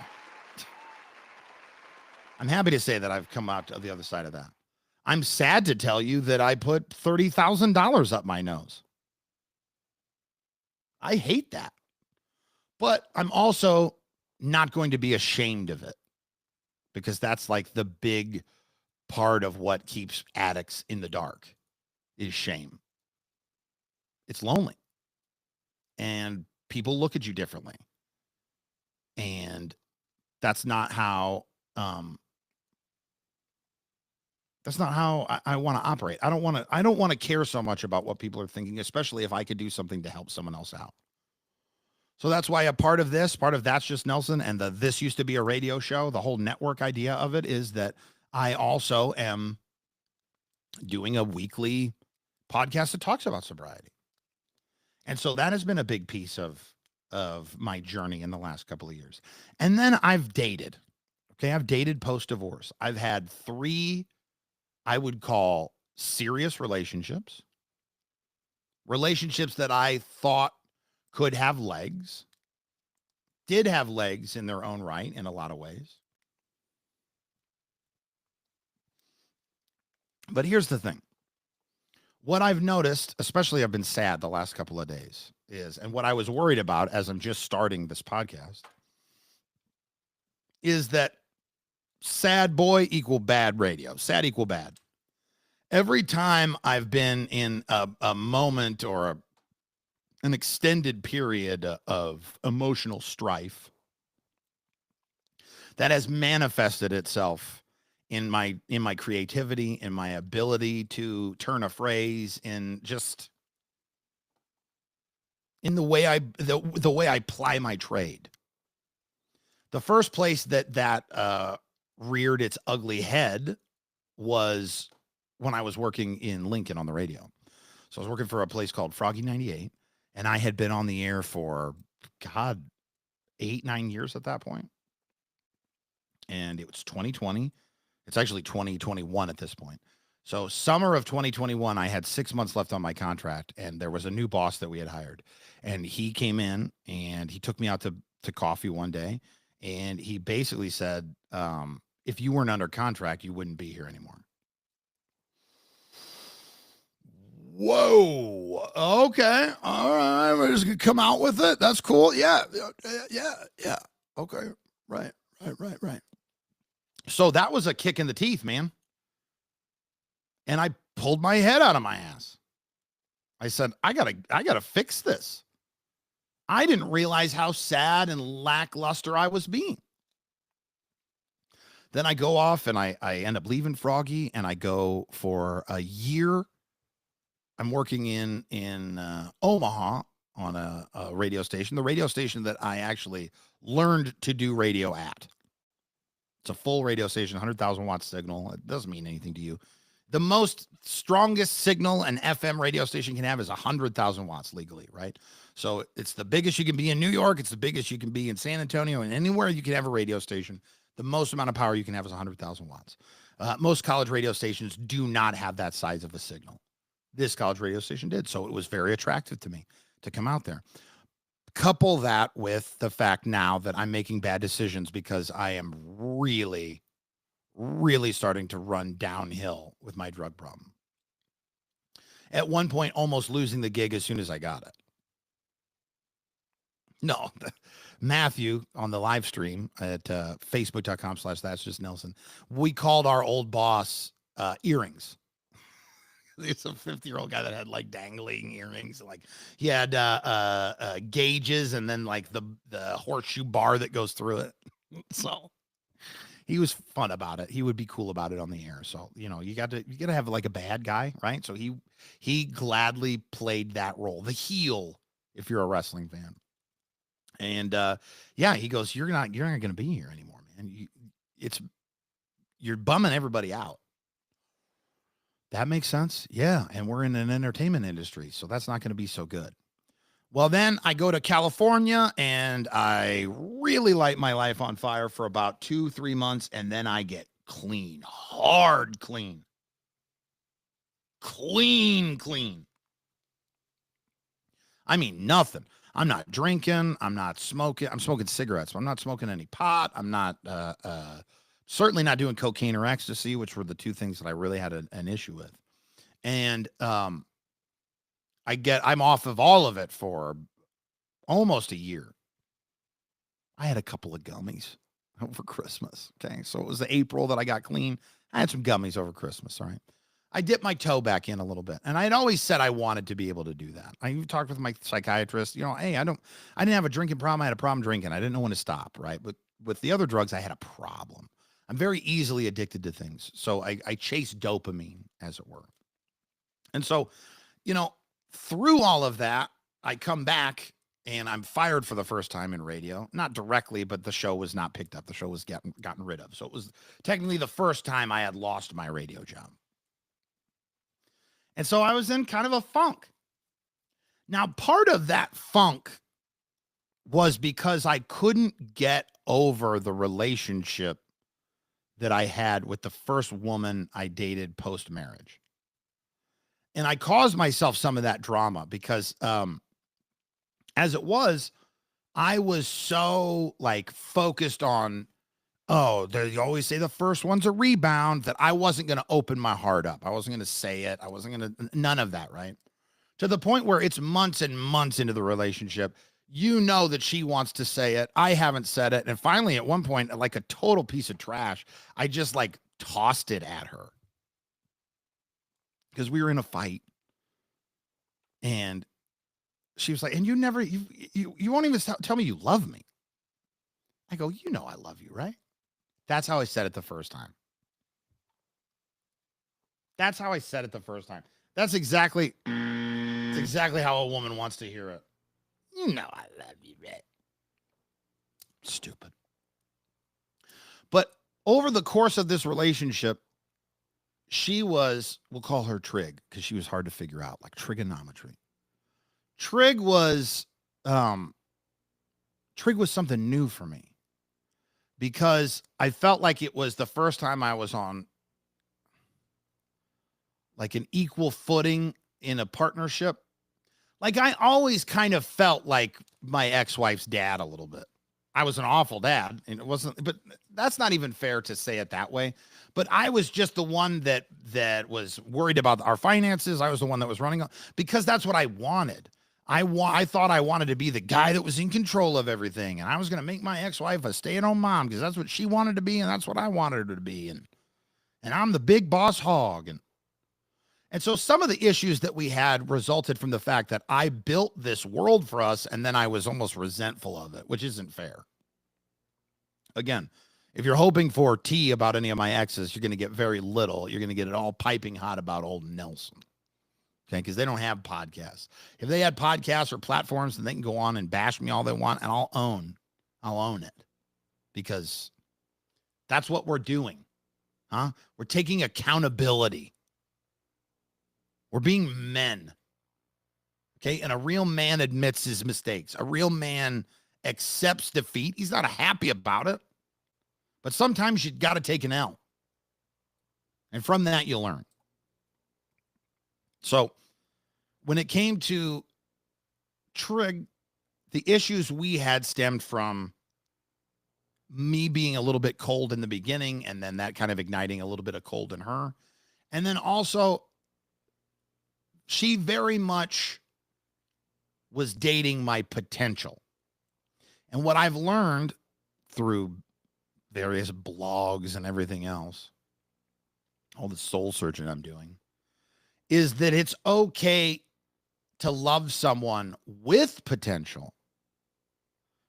Speaker 1: I'm happy to say that I've come out to the other side of that. I'm sad to tell you that I put $30,000 up my nose. I hate that. But I'm also not going to be ashamed of it because that's like the big part of what keeps addicts in the dark is shame. It's lonely. And people look at you differently. And that's not how I want to operate. I don't want to care so much about what people are thinking, especially if I could do something to help someone else out. So that's why a part of That's Just Nelson and This Used to Be a Radio Show, the whole network idea of it is that I also am doing a weekly podcast that talks about sobriety. And so that has been a big piece of my journey in the last couple of years. And then I've dated. Okay, I've dated post-divorce. I've had 3, I would call serious relationships that I thought could have legs, did have legs in their own right in a lot of ways. But here's the thing. What I've noticed, especially I've been sad the last couple of days, and what I was worried about as I'm just starting this podcast, is that sad boy equal bad radio. Sad equal bad. Every time I've been in a moment or an extended period of emotional strife that has manifested itself in my creativity, in my ability to turn a phrase, in just in the way I ply my trade. The first place that reared its ugly head was when I was working in Lincoln on the radio. So I was working for a place called Froggy 98, and I had been on the air for 8-9 years at that point. And it was 2020. It's actually 2021 at this point. So summer of 2021, I had 6 months left on my contract, and there was a new boss that we had hired. And he came in and he took me out to coffee one day, and he basically said, if you weren't under contract, you wouldn't be here anymore. Whoa. Okay. All right. We're just going to come out with it. That's cool. Yeah. Okay. Right. So that was a kick in the teeth, man. And I pulled my head out of my ass. I said, I gotta fix this. I didn't realize how sad and lackluster I was being. Then I go off and I end up leaving Froggy, and I go for a year. I'm working in Omaha on a radio station, the radio station that I actually learned to do radio at. It's a full radio station, 100,000 watt signal. It doesn't mean anything to you. The most strongest signal an FM radio station can have is 100,000 watts legally, right? So it's the biggest you can be in New York. It's the biggest you can be in San Antonio, and anywhere you can have a radio station. The most amount of power you can have is 100,000 watts. Most college radio stations do not have that size of a signal. This college radio station did, so it was very attractive to me to come out there. Couple that with the fact now that I'm making bad decisions because I am really, really starting to run downhill with my drug problem. At one point, almost losing the gig as soon as I got it. No, Matthew on the live stream at facebook.com/That's Just Nelson, we called our old boss earrings. He's a 50-year-old guy that had like dangling earrings. Like he had gauges and then like the horseshoe bar that goes through it. So he was fun about it. He would be cool about it on the air. So, you know, you got to have like a bad guy, right? So he gladly played that role, the heel, if you're a wrestling fan. And yeah, he goes, you're not going to be here anymore, man. You're bumming everybody out. That makes sense. Yeah. And we're in an entertainment industry, so that's not going to be so good. Well, then I go to California and I really light my life on fire for about 2-3 months. And then I get clean, hard clean. Clean. I mean, nothing. I'm not drinking. I'm not smoking. I'm smoking cigarettes. But I'm not smoking any pot. I'm not, certainly not doing cocaine or ecstasy, which were the two things that I really had an issue with. And I'm off of all of it for almost a year. I had a couple of gummies over Christmas. Okay. So it was the April that I got clean. I had some gummies over Christmas. All right. I dipped my toe back in a little bit. And I had always said I wanted to be able to do that. I talked with my psychiatrist, you know, hey, I didn't have a drinking problem. I had a problem drinking. I didn't know when to stop. Right. But with the other drugs, I had a problem. I'm very easily addicted to things. So I chase dopamine, as it were. And so, you know, through all of that, I come back and I'm fired for the first time in radio. Not directly, but the show was not picked up. The show was gotten rid of. So it was technically the first time I had lost my radio job. And so I was in kind of a funk. Now, part of that funk was because I couldn't get over the relationship that I had with the first woman I dated post-marriage. And I caused myself some of that drama because as it was, I was so like focused on, they always say the first one's a rebound, that I wasn't going to open my heart up. I wasn't going to say it. I wasn't going to, none of that, right? To the point where it's months and months into the relationship. You know that she wants to say it. I haven't said it. And finally, at one point, like a total piece of trash, I just like tossed it at her. Because we were in a fight. And she was like, and you won't even tell me you love me. I go, you know I love you, right? That's how I said it the first time. That's exactly how a woman wants to hear it. You know I love you, right? Stupid. But over the course of this relationship, she was, we'll call her Trig, because she was hard to figure out, like trigonometry. Trig was something new for me because I felt like it was the first time I was on like an equal footing in a partnership. Like I always kind of felt like my ex-wife's dad a little bit. I was an awful dad, and it wasn't, but that's not even fair to say it that way. But I was just the one that was worried about our finances. I was the one that was running because that's what I wanted. I thought I wanted to be the guy that was in control of everything, and I was going to make my ex-wife a stay-at-home mom because that's what she wanted to be, and that's what I wanted her to be, and I'm the big boss hog, and so some of the issues that we had resulted from the fact that I built this world for us, and then I was almost resentful of it, which isn't fair. Again, if you're hoping for tea about any of my exes, you're going to get very little. You're going to get it all piping hot about old Nelson. Okay, because they don't have podcasts. If they had podcasts or platforms, then they can go on and bash me all they want, and I'll own it. Because That's what we're doing. Huh? We're taking accountability. We're being men. Okay. And a real man admits his mistakes. A real man accepts defeat. He's not happy about it. But sometimes you got to take an L. And from that, you learn. So when it came to Trig, the issues we had stemmed from me being a little bit cold in the beginning, and then that kind of igniting a little bit of cold in her. And then also, she very much was dating my potential. And what I've learned through various blogs and everything else, all the soul searching I'm doing, is that it's okay to love someone with potential,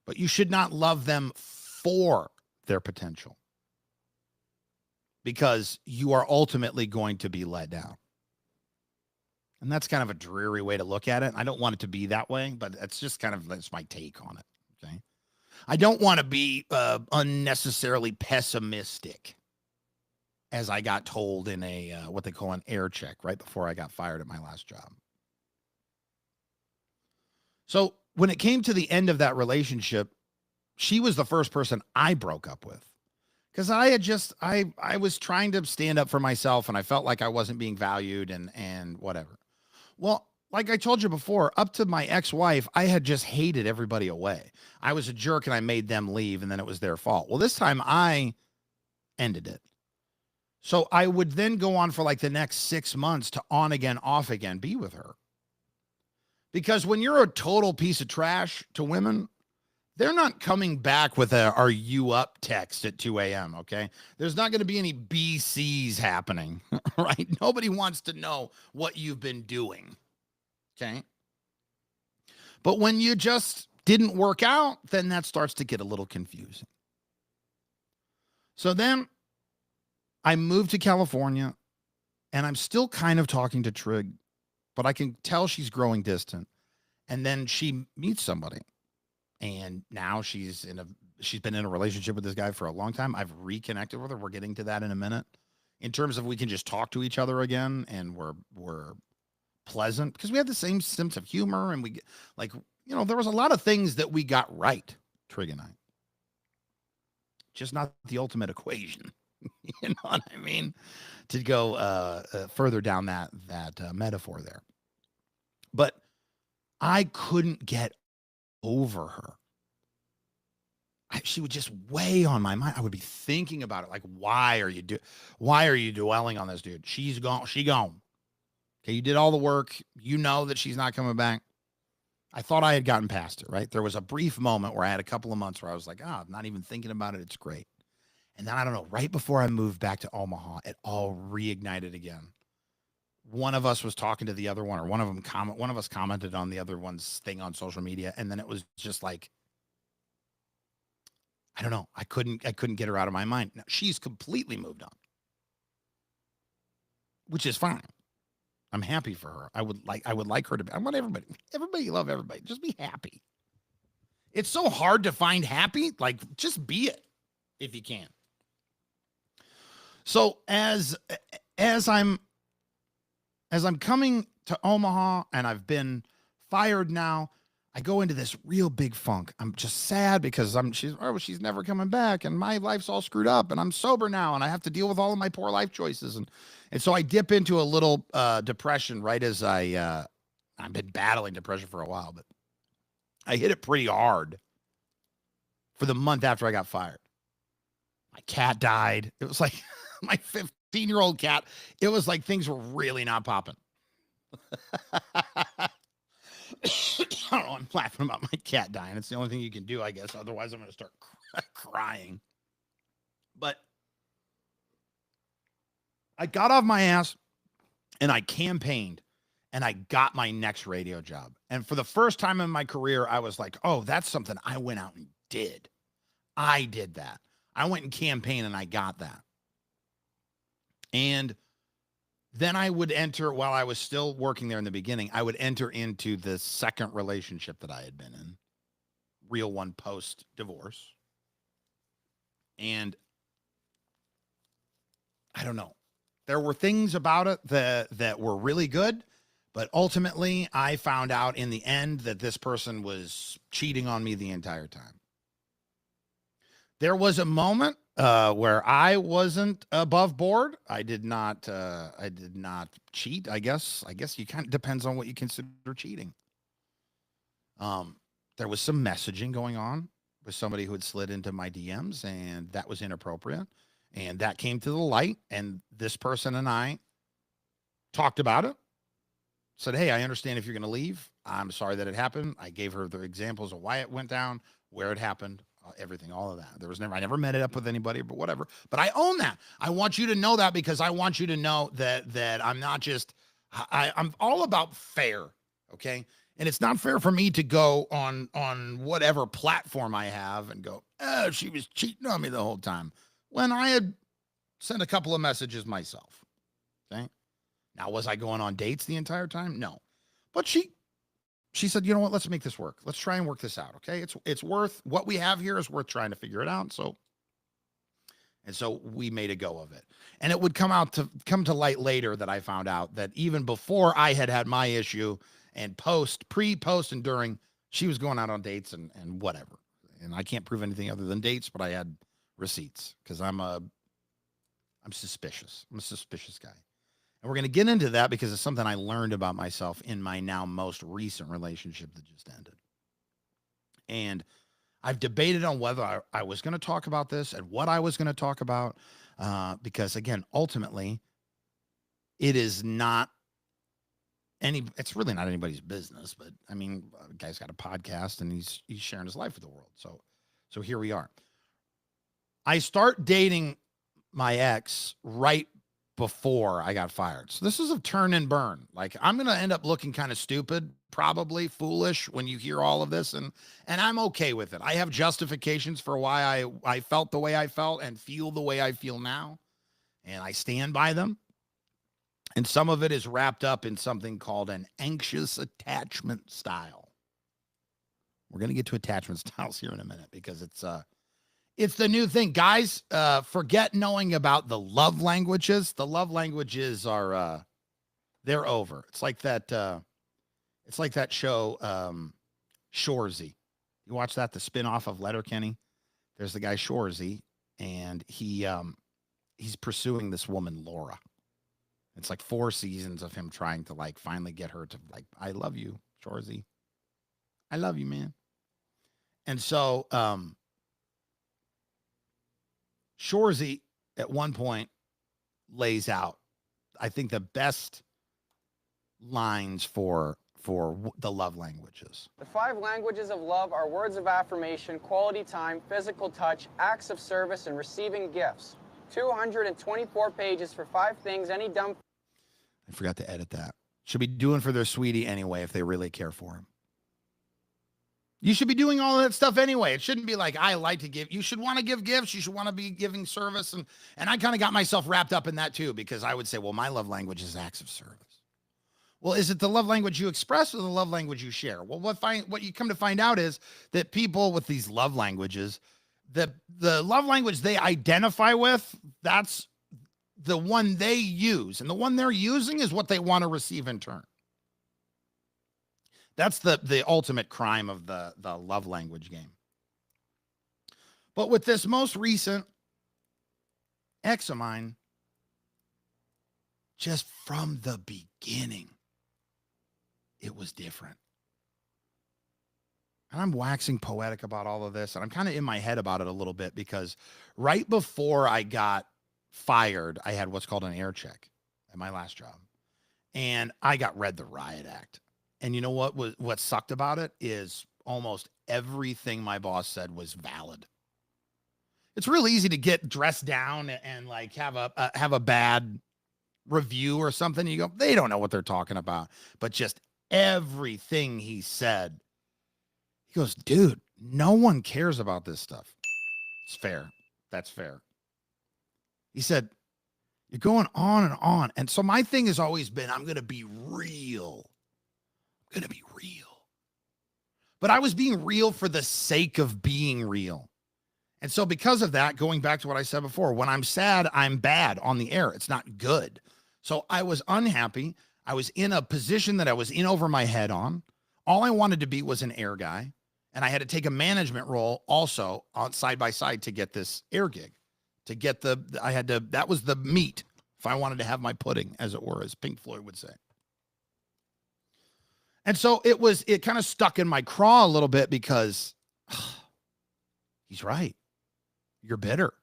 Speaker 1: but you should not love them for their potential, because you are ultimately going to be let down. And that's kind of a dreary way to look at it. I don't want it to be that way, but that's just kind of, that's my take on it. Okay. I don't want to be unnecessarily pessimistic, as I got told in a, what they call an air check right before I got fired at my last job. So when it came to the end of that relationship, she was the first person I broke up with, because I had just, I was trying to stand up for myself, and I felt like I wasn't being valued and whatever. Well, like I told you before, up to my ex-wife, I had just hated everybody away. I was a jerk and I made them leave, and then it was their fault. Well, this time I ended it. So I would then go on for like the next 6 months to on again, off again, be with her. Because when you're a total piece of trash to women, they're not coming back with a "are you up" text at 2 a.m., okay? There's not going to be any BCs happening, right? Nobody wants to know what you've been doing, okay? But when you just didn't work out, then that starts to get a little confusing. So then I moved to California, and I'm still kind of talking to Trig, but I can tell she's growing distant. And then she meets somebody. And now she's been in a relationship with this guy for a long time. I've reconnected with her. We're getting to that in a minute. In terms of we can just talk to each other again, and we're pleasant because we have the same sense of humor, and we like, you know, there was a lot of things that we got right, Trig and I. Just not the ultimate equation. You know what I mean? To go further down that metaphor there. But I couldn't get over her. She would just weigh on my mind. I would be thinking about it, like, why are you dwelling on this dude? She's gone. She gone. Okay, you did all the work. You know that she's not coming back. I thought I had gotten past it, right? There was a brief moment where I had a couple of months where I was like, I'm not even thinking about it. It's great. And then I don't know, right before I moved back to Omaha, it all reignited again. One of us was talking to the other one, or one of us commented on the other one's thing on social media, and then it was just like, I don't know. I couldn't get her out of my mind. Now, she's completely moved on, which is fine. I'm happy for her. I would like her to be. I want everybody love everybody. Just be happy. It's so hard to find happy. Like, just be it if you can. So as I'm coming to Omaha and I've been fired now, I go into this real big funk. I'm just sad because she's never coming back, and my life's all screwed up, and I'm sober now, and I have to deal with all of my poor life choices. And so I dip into a little depression right as I've been battling depression for a while, but I hit it pretty hard for the month after I got fired. My cat died. It was like my 15-year-old cat. It was like things were really not popping. I don't know. I'm laughing about my cat dying. It's the only thing you can do, I guess. Otherwise, I'm going to start crying. But I got off my ass and I campaigned and I got my next radio job. And for the first time in my career, I was like, oh, that's something I went out and did. I did that. I went and campaigned and I got that. And then I would enter, while I was still working there in the beginning, I would enter into the second relationship that I had been in, real one post-divorce. And I don't know. There were things about it that were really good, but ultimately I found out in the end that this person was cheating on me the entire time. There was a moment where I wasn't above board. I did not cheat. I guess you kind of depends on what you consider cheating. There was some messaging going on with somebody who had slid into my DMs, and that was inappropriate. And that came to the light, and this person and I talked about it. Said, hey, I understand if you're going to leave. I'm sorry that it happened. I gave her the examples of why it went down, where it happened, everything, all of that. I never met it up with anybody, but whatever. But I own that. I want you to know that, because I want you to know that I'm not just, I'm all about fair. Okay. And it's not fair for me to go on whatever platform I have and go, oh, she was cheating on me the whole time, when I had sent a couple of messages myself. Okay. Now, was I going on dates the entire time? No. But she said, you know what, let's make this work. Let's try and work this out. Okay. It's worth, what we have here is worth trying to figure it out. So we made a go of it. And it would come to light later that I found out that even before I had my issue, and pre, post, and during, she was going out on dates and whatever. And I can't prove anything other than dates, but I had receipts, because I'm suspicious. I'm a suspicious guy. And we're going to get into that because it's something I learned about myself in my now most recent relationship that just ended. And I've debated on whether I was going to talk about this and what I was going to talk about, because, again, ultimately, it is not it's really not anybody's business. But I mean, the guy's got a podcast and he's sharing his life with the world. So here we are. I start dating my ex right before I got fired. So this is a turn and burn. Like, I'm going to end up looking kind of stupid, probably foolish, when you hear all of this. And I'm okay with it. I have justifications for why I felt the way I felt and feel the way I feel now. And I stand by them. And some of it is wrapped up in something called an anxious attachment style. We're going to get to attachment styles here in a minute, because it's the new thing. Guys, forget knowing about the love languages. The love languages are, they're over. It's like that show, Shoresy. You watch that, the spinoff of Letterkenny? There's the guy Shoresy, and he's pursuing this woman, Laura. It's like 4 seasons of him trying to, like, finally get her to, like, I love you, Shoresy. I love you, man. And so, Shoresy at one point lays out, I think, the best lines for the love languages.
Speaker 8: The 5 languages of love are words of affirmation, quality time, physical touch, acts of service, and receiving gifts. 224 pages for 5 things any dumb...
Speaker 1: I forgot to edit that. Should be doing for their sweetie anyway if they really care for him. You should be doing all of that stuff anyway. It shouldn't be like, I like to give. You should want to give gifts. You should want to be giving service. And I kind of got myself wrapped up in that too, because I would say, well, my love language is acts of service. Well, is it the love language you express or the love language you share? Well, what you come to find out is that people with these love languages, the love language they identify with, that's the one they use. And the one they're using is what they want to receive in turn. That's the ultimate crime of the love language game. But with this most recent ex of mine, just from the beginning, it was different. And I'm waxing poetic about all of this, and I'm kind of in my head about it a little bit, because right before I got fired, I had what's called an air check at my last job. And I got read the riot act. And you know what sucked about it is almost everything my boss said was valid. It's real easy to get dressed down and like have a bad review or something. You go, they don't know what they're talking about. But just everything he said, he goes, dude, no one cares about this stuff. It's fair. That's fair. He said, you're going on and on. And so my thing has always been, I'm going to be real. I'm going to be real. But I was being real for the sake of being real. And so because of that, going back to what I said before, when I'm sad, I'm bad on the air. It's not good. So I was unhappy. I was in a position that I was in over my head on. All I wanted to be was an air guy. And I had to take a management role also on side by side to get this air gig, to get that was the meat if I wanted to have my pudding, as it were, as Pink Floyd would say. And so it kind of stuck in my craw a little bit because he's right. You're bitter.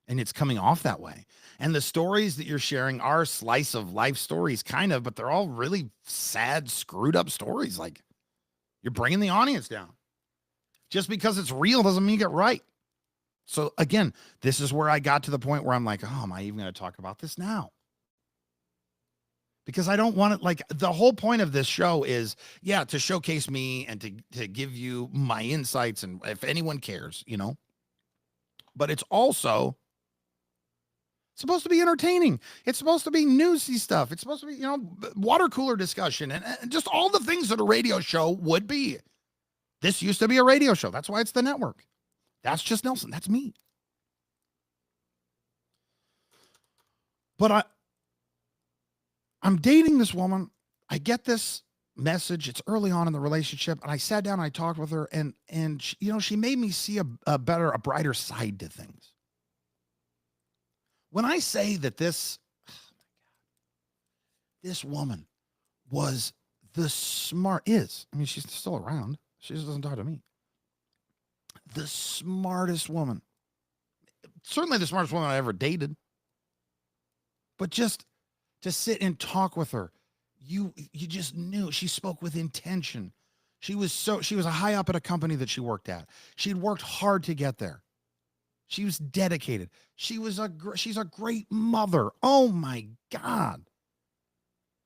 Speaker 1: And it's coming off that way. And the stories that you're sharing are slice of life stories, kind of, but they're all really sad, screwed up stories. Like, you're bringing the audience down. Just because it's real doesn't mean you get right. So again, this is where I got to the point where I'm like, oh, am I even going to talk about this now? Because I don't want it. Like, the whole point of this show is, yeah, to showcase me and to give you my insights, and if anyone cares, you know. But it's also supposed to be entertaining. It's supposed to be newsy stuff. It's supposed to be, you know, water cooler discussion and just all the things that a radio show would be. This used to be a radio show. That's why it's the network. That's just Nelson. That's me. But I'm dating this woman. I get this message. It's early on in the relationship. And I sat down and I talked with her, and she, you know, she made me see a brighter side to things. When I say that this woman was she's still around. She just doesn't talk to me. The smartest woman. Certainly the smartest woman I ever dated. But just to sit and talk with her, you just knew she spoke with intention. She was a high up at a company that she worked at. She'd worked hard to get there. She was dedicated. She's a great mother. Oh my God.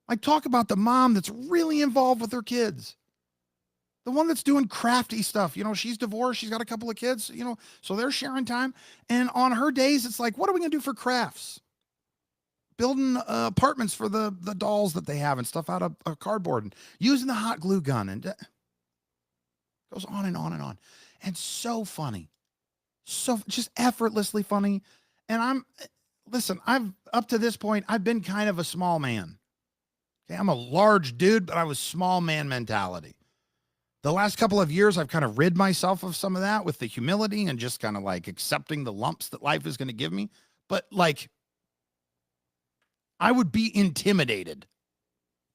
Speaker 1: I talk about the mom that's really involved with her kids. The one that's doing crafty stuff. You know, she's divorced. She's got a couple of kids, you know, so they're sharing time. And on her days, it's like, what are we going to do for crafts? Building apartments for the dolls that they have and stuff out of cardboard, and using the hot glue gun, and goes on and on and on. And so funny. So just effortlessly funny. And I've up to this point, I've been kind of a small man. Okay, I'm a large dude, but I was small man mentality. The last couple of years, I've kind of rid myself of some of that with the humility and just kind of like accepting the lumps that life is going to give me. But like, I would be intimidated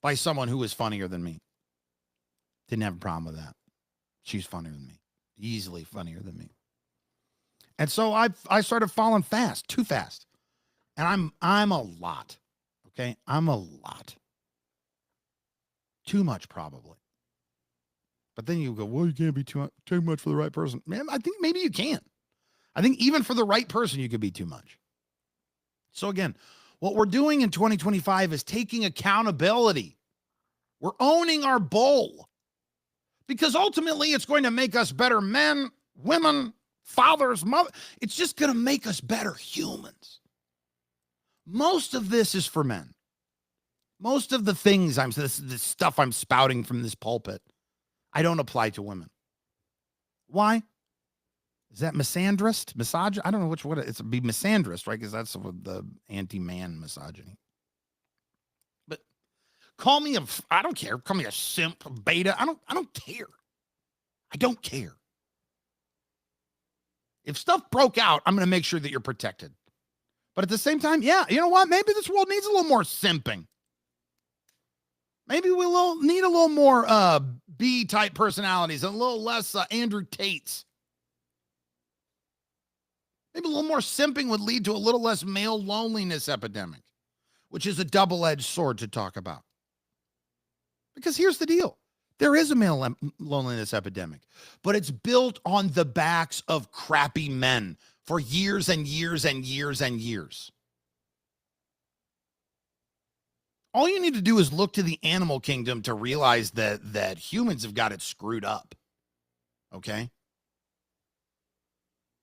Speaker 1: by someone who was funnier than me. Didn't have a problem with that. She's funnier than me, easily funnier than me. And so I started falling fast, too fast. And I'm a lot. Okay. I'm a lot. Too much, probably. But then you go, well, you can't be too much for the right person. Man, I think maybe you can. I think even for the right person, you could be too much. So again, what we're doing in 2025 is taking accountability. We're owning our bull. Because ultimately, it's going to make us better men, women, fathers, mothers. It's just going to make us better humans. Most of this is for men. Most of the things this stuff I'm spouting from this pulpit, I don't apply to women. Why? Is that misandrist? Misogynist? I don't know what it's be misandrist, right? Because that's the anti-man misogyny. But call me I don't care. Call me a simp, a beta. I don't care. I don't care. If stuff broke out, I'm going to make sure that you're protected. But at the same time, yeah, you know what? Maybe this world needs a little more simping. Maybe we'll need a little more B-type personalities, and a little less Andrew Tates. Maybe a little more simping would lead to a little less male loneliness epidemic, which is a double-edged sword to talk about. Because here's the deal. There is a male loneliness epidemic, but it's built on the backs of crappy men for years and years and years and years. All you need to do is look to the animal kingdom to realize that humans have got it screwed up. Okay?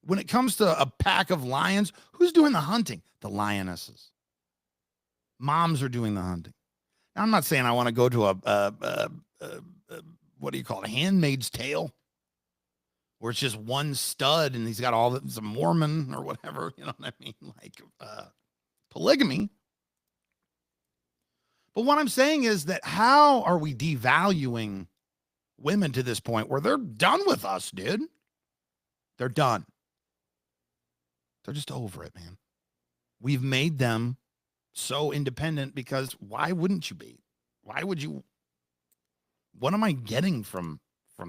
Speaker 1: When it comes to a pack of lions, who's doing the hunting? The lionesses. Moms are doing the hunting. Now, I'm not saying I want to go to a what do you call it? A Handmaid's Tale. where it's just one stud and he's got all the, some Mormon or whatever, you know what I mean? Like polygamy. But what I'm saying is that how are we devaluing women to this point where they're done with us, dude? They're done. They're just over it, man. We've made them so independent because why wouldn't you be? Why would you? What am I getting from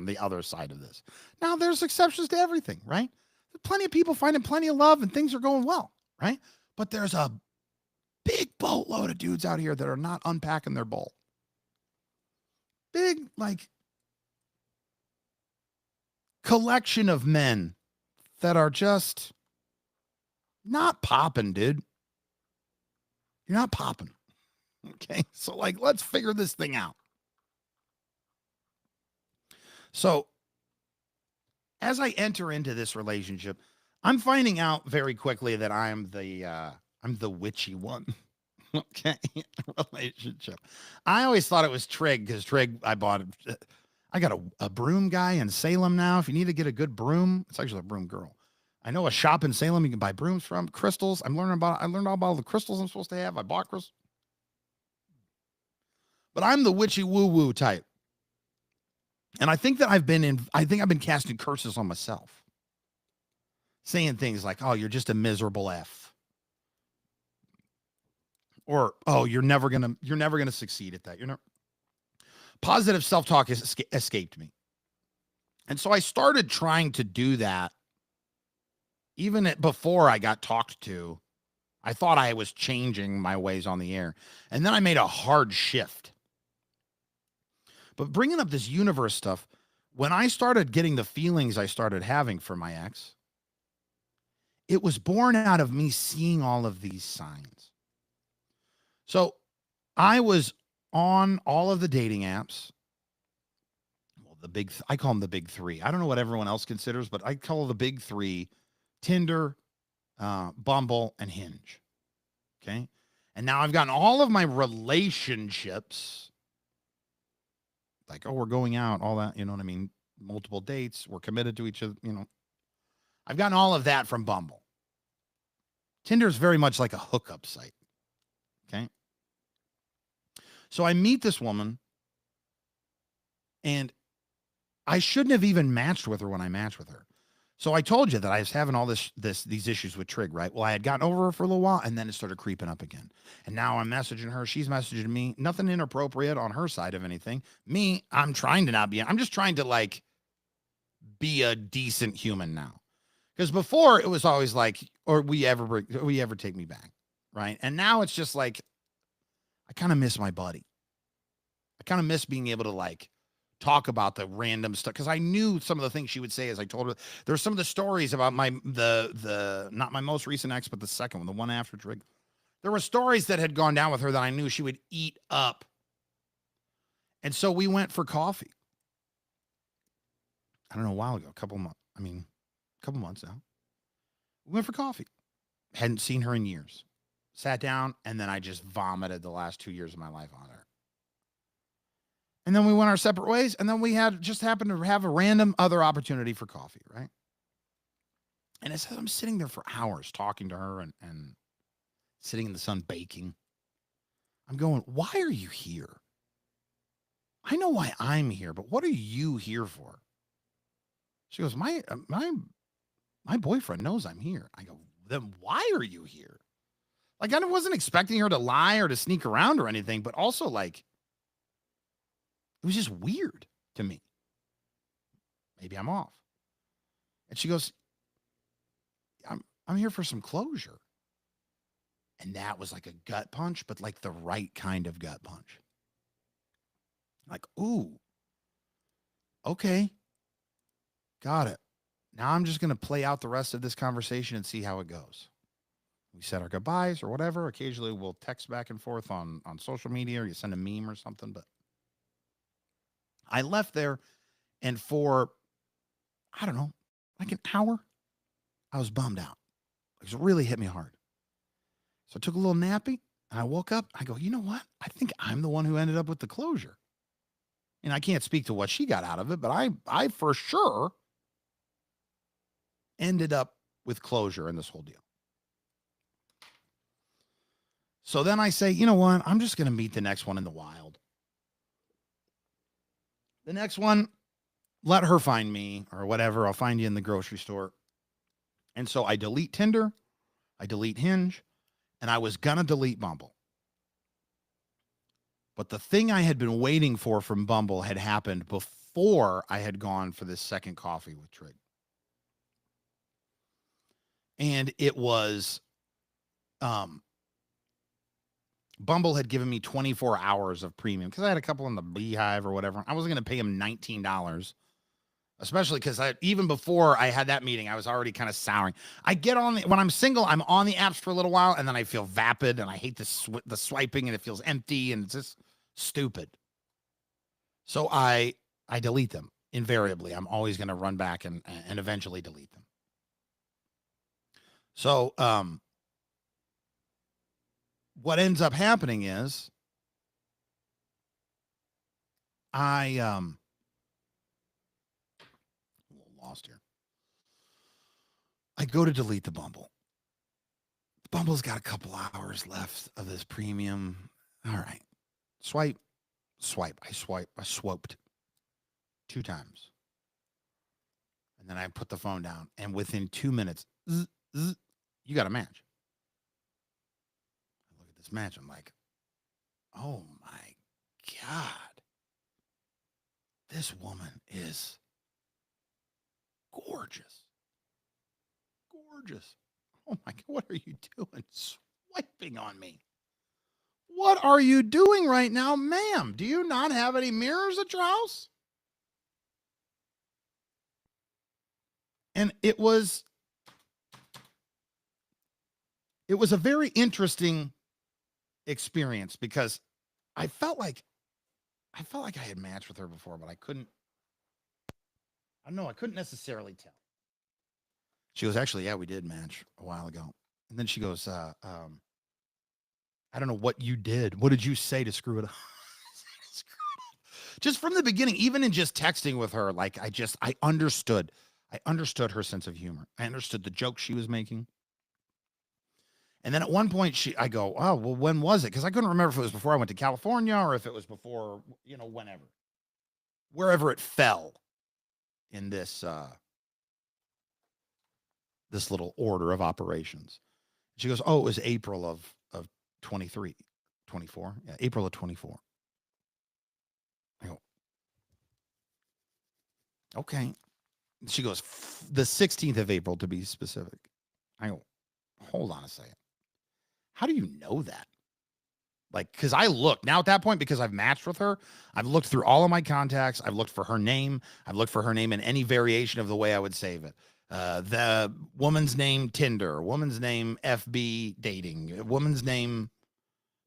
Speaker 1: the other side of this? Now, there's exceptions to everything, right? There's plenty of people finding plenty of love and things are going well, right? But there's a big boatload of dudes out here that are not unpacking their bowl. Big, like, collection of men that are just not popping, dude. You're not popping. Okay. So, like, let's figure this thing out. So, as I enter into this relationship, I'm finding out very quickly that I'm the witchy one. Okay. Relationship. I always thought it was Trig because Trig, I got a broom guy in Salem now. If you need to get a good broom, it's actually a broom girl. I know a shop in Salem you can buy brooms from. Crystals. I learned all about the crystals I'm supposed to have. I bought crystals. But I'm the witchy woo-woo type. And I think that I've been casting curses on myself. Saying things like, oh, you're just a miserable F. Or, oh, you're never gonna succeed at that. You're not. Positive self-talk has escaped me. And so I started trying to do that. Even before I got talked to, I thought I was changing my ways on the air. And then I made a hard shift. But bringing up this universe stuff, when I started getting the feelings I started having for my ex, it was born out of me seeing all of these signs. So I was on all of the dating apps. Well, I call them the big three. I don't know what everyone else considers, but I call the big three Tinder, Bumble, and Hinge. Okay. And now I've gotten all of my relationships. Like, oh, we're going out, all that, you know what I mean? Multiple dates, we're committed to each other, you know. I've gotten all of that from Bumble. Tinder is very much like a hookup site. Okay. So I meet this woman, and I shouldn't have even matched with her when I matched with her. So I told you that I was having all these issues with Trig, right? Well, I had gotten over her for a little while, and then it started creeping up again. And now I'm messaging her. She's messaging me. Nothing inappropriate on her side of anything. Me, I'm trying to not be. I'm just trying to, like, be a decent human now. Because before, it was always like, or we ever take me back, right? And now it's just like, I kind of miss my buddy. I kind of miss being able to, like, talk about the random stuff, because I knew some of the things she would say as I told her. There's some of the stories about not my most recent ex, but the second one, the one after Trig. There were stories that had gone down with her that I knew she would eat up. And so we went for coffee. I don't know, a while ago, a couple months now. We went for coffee. Hadn't seen her in years. Sat down, and then I just vomited the last 2 years of my life on her. And then we went our separate ways, and then we happened to have a random other opportunity for coffee, right? And as I'm sitting there for hours talking to her and sitting in the sun baking, I'm going, why are you here? I know why I'm here, but what are you here for? She goes, my boyfriend knows I'm here. I go, then why are you here? Like, I wasn't expecting her to lie or to sneak around or anything, but also, like, it was just weird to me. Maybe I'm off. And she goes, I'm here for some closure. And that was like a gut punch, but like the right kind of gut punch. Like, ooh, okay, got it. Now I'm just going to play out the rest of this conversation and see how it goes. We said our goodbyes or whatever. Occasionally we'll text back and forth on social media, or you send a meme or something, but I left there, and for, I don't know, like an hour, I was bummed out. It really hit me hard. So I took a little nappy, and I woke up. I go, you know what? I think I'm the one who ended up with the closure. And I can't speak to what she got out of it, but I for sure ended up with closure in this whole deal. So then I say, you know what? I'm just going to meet the next one in the wild. The next one, let her find me or whatever. I'll find you in the grocery store. And so I delete Tinder, I delete Hinge, and I was going to delete Bumble. But the thing I had been waiting for from Bumble had happened before I had gone for this second coffee with Trig. And it was, Bumble had given me 24 hours of premium because I had a couple in the Beehive or whatever. I wasn't going to pay him $19, especially because even before I had that meeting, I was already kind of souring. I get on when I'm single, I'm on the apps for a little while, and then I feel vapid, and I hate the swiping, and it feels empty, and it's just stupid. So I delete them invariably. I'm always going to run back and eventually delete them. So what ends up happening is I'm a little lost here. I go to delete the Bumble. Bumble's got a couple hours left of this premium. All right. Swipe. I swiped 2 times. And then I put the phone down. And within 2 minutes, you got a match. I look at this match. I'm like, oh my God. This woman is gorgeous. Gorgeous. Oh my God. What are you doing? Swiping on me. What are you doing right now, ma'am? Do you not have any mirrors at your house? And it was a very interesting experience because I felt like I had matched with her before, but I couldn't necessarily tell. She goes, actually, yeah, we did match a while ago. And then she goes, I don't know what you did. What did you say to screw it up? Just from the beginning, even in just texting with her, like I understood her sense of humor. I understood the joke she was making. And then at one point I go, oh, well, when was it? Because I couldn't remember if it was before I went to California or if it was before, wherever it fell in this this little order of operations. She goes, oh, it was April of 24. Yeah, April of 24. I go, okay. She goes, the 16th of April to be specific. I go, hold on a second. How do you know that? Like, because I looked now at that point, because I've matched with her, I've looked through all of my contacts. I've looked for her name. I've looked for her name in any variation of the way I would save it. The woman's name, Tinder, woman's name, FB dating, woman's name,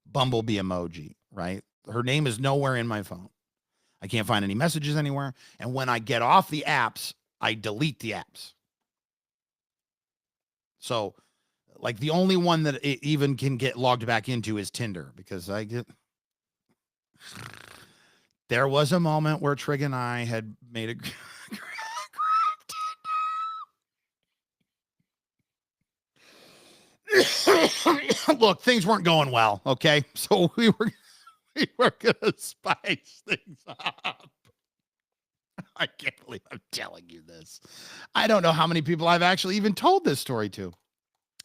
Speaker 1: Bumblebee emoji, right? Her name is nowhere in my phone. I can't find any messages anywhere. And when I get off the apps, I delete the apps. So, like, the only one that it even can get logged back into is Tinder, because there was a moment where Trig and I had made a look, things weren't going well. Okay. So we were going to spice things up. I can't believe I'm telling you this. I don't know how many people I've actually even told this story to.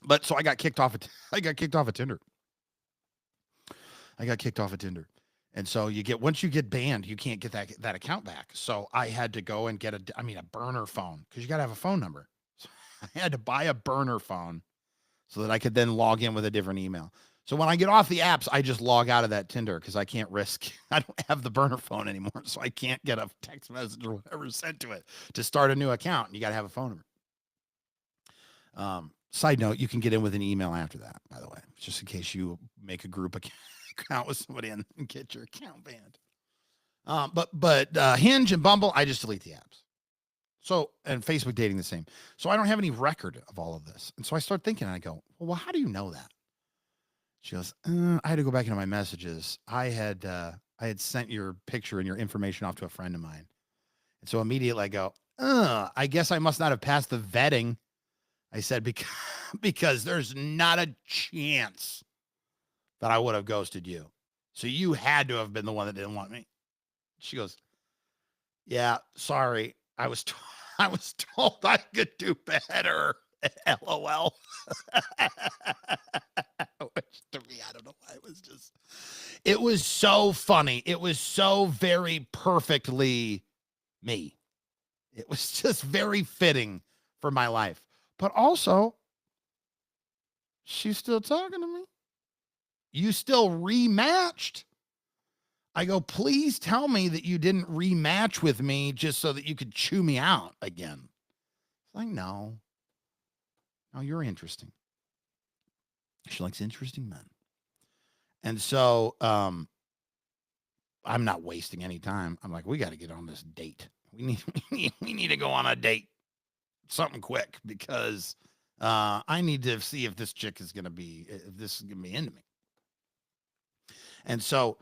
Speaker 1: But so I got kicked off of Tinder. And so once you get banned, you can't get that account back. So I had to go and get a burner phone, because you got to have a phone number. So I had to buy a burner phone so that I could then log in with a different email. So when I get off the apps, I just log out of that Tinder, because I don't have the burner phone anymore. So I can't get a text message or whatever sent to it to start a new account. You got to have a phone number. Side note, you can get in with an email after that, by the way, just in case you make a group account with somebody and get your account banned. But Hinge and Bumble, I just delete the apps. So, and Facebook dating the same. So I don't have any record of all of this. And so I start thinking, and I go, well, how do you know that? She goes, I had to go back into my messages. I had sent your picture and your information off to a friend of mine. And so immediately I go, I guess I must not have passed the vetting I said, because there's not a chance that I would have ghosted you. So you had to have been the one that didn't want me. She goes, yeah, sorry. I was told I could do better. LOL. Which to me, I don't know why. It was so funny. It was so very perfectly me. It was just very fitting for my life. But also, she's still talking to me. You still rematched. I go, please tell me that you didn't rematch with me just so that you could chew me out again. It's like, no, you're interesting. She likes interesting men. And so I'm not wasting any time. I'm like, we got to get on this date. We need to go on a date. Something quick, because I need to see if this chick is going to be, into me. And so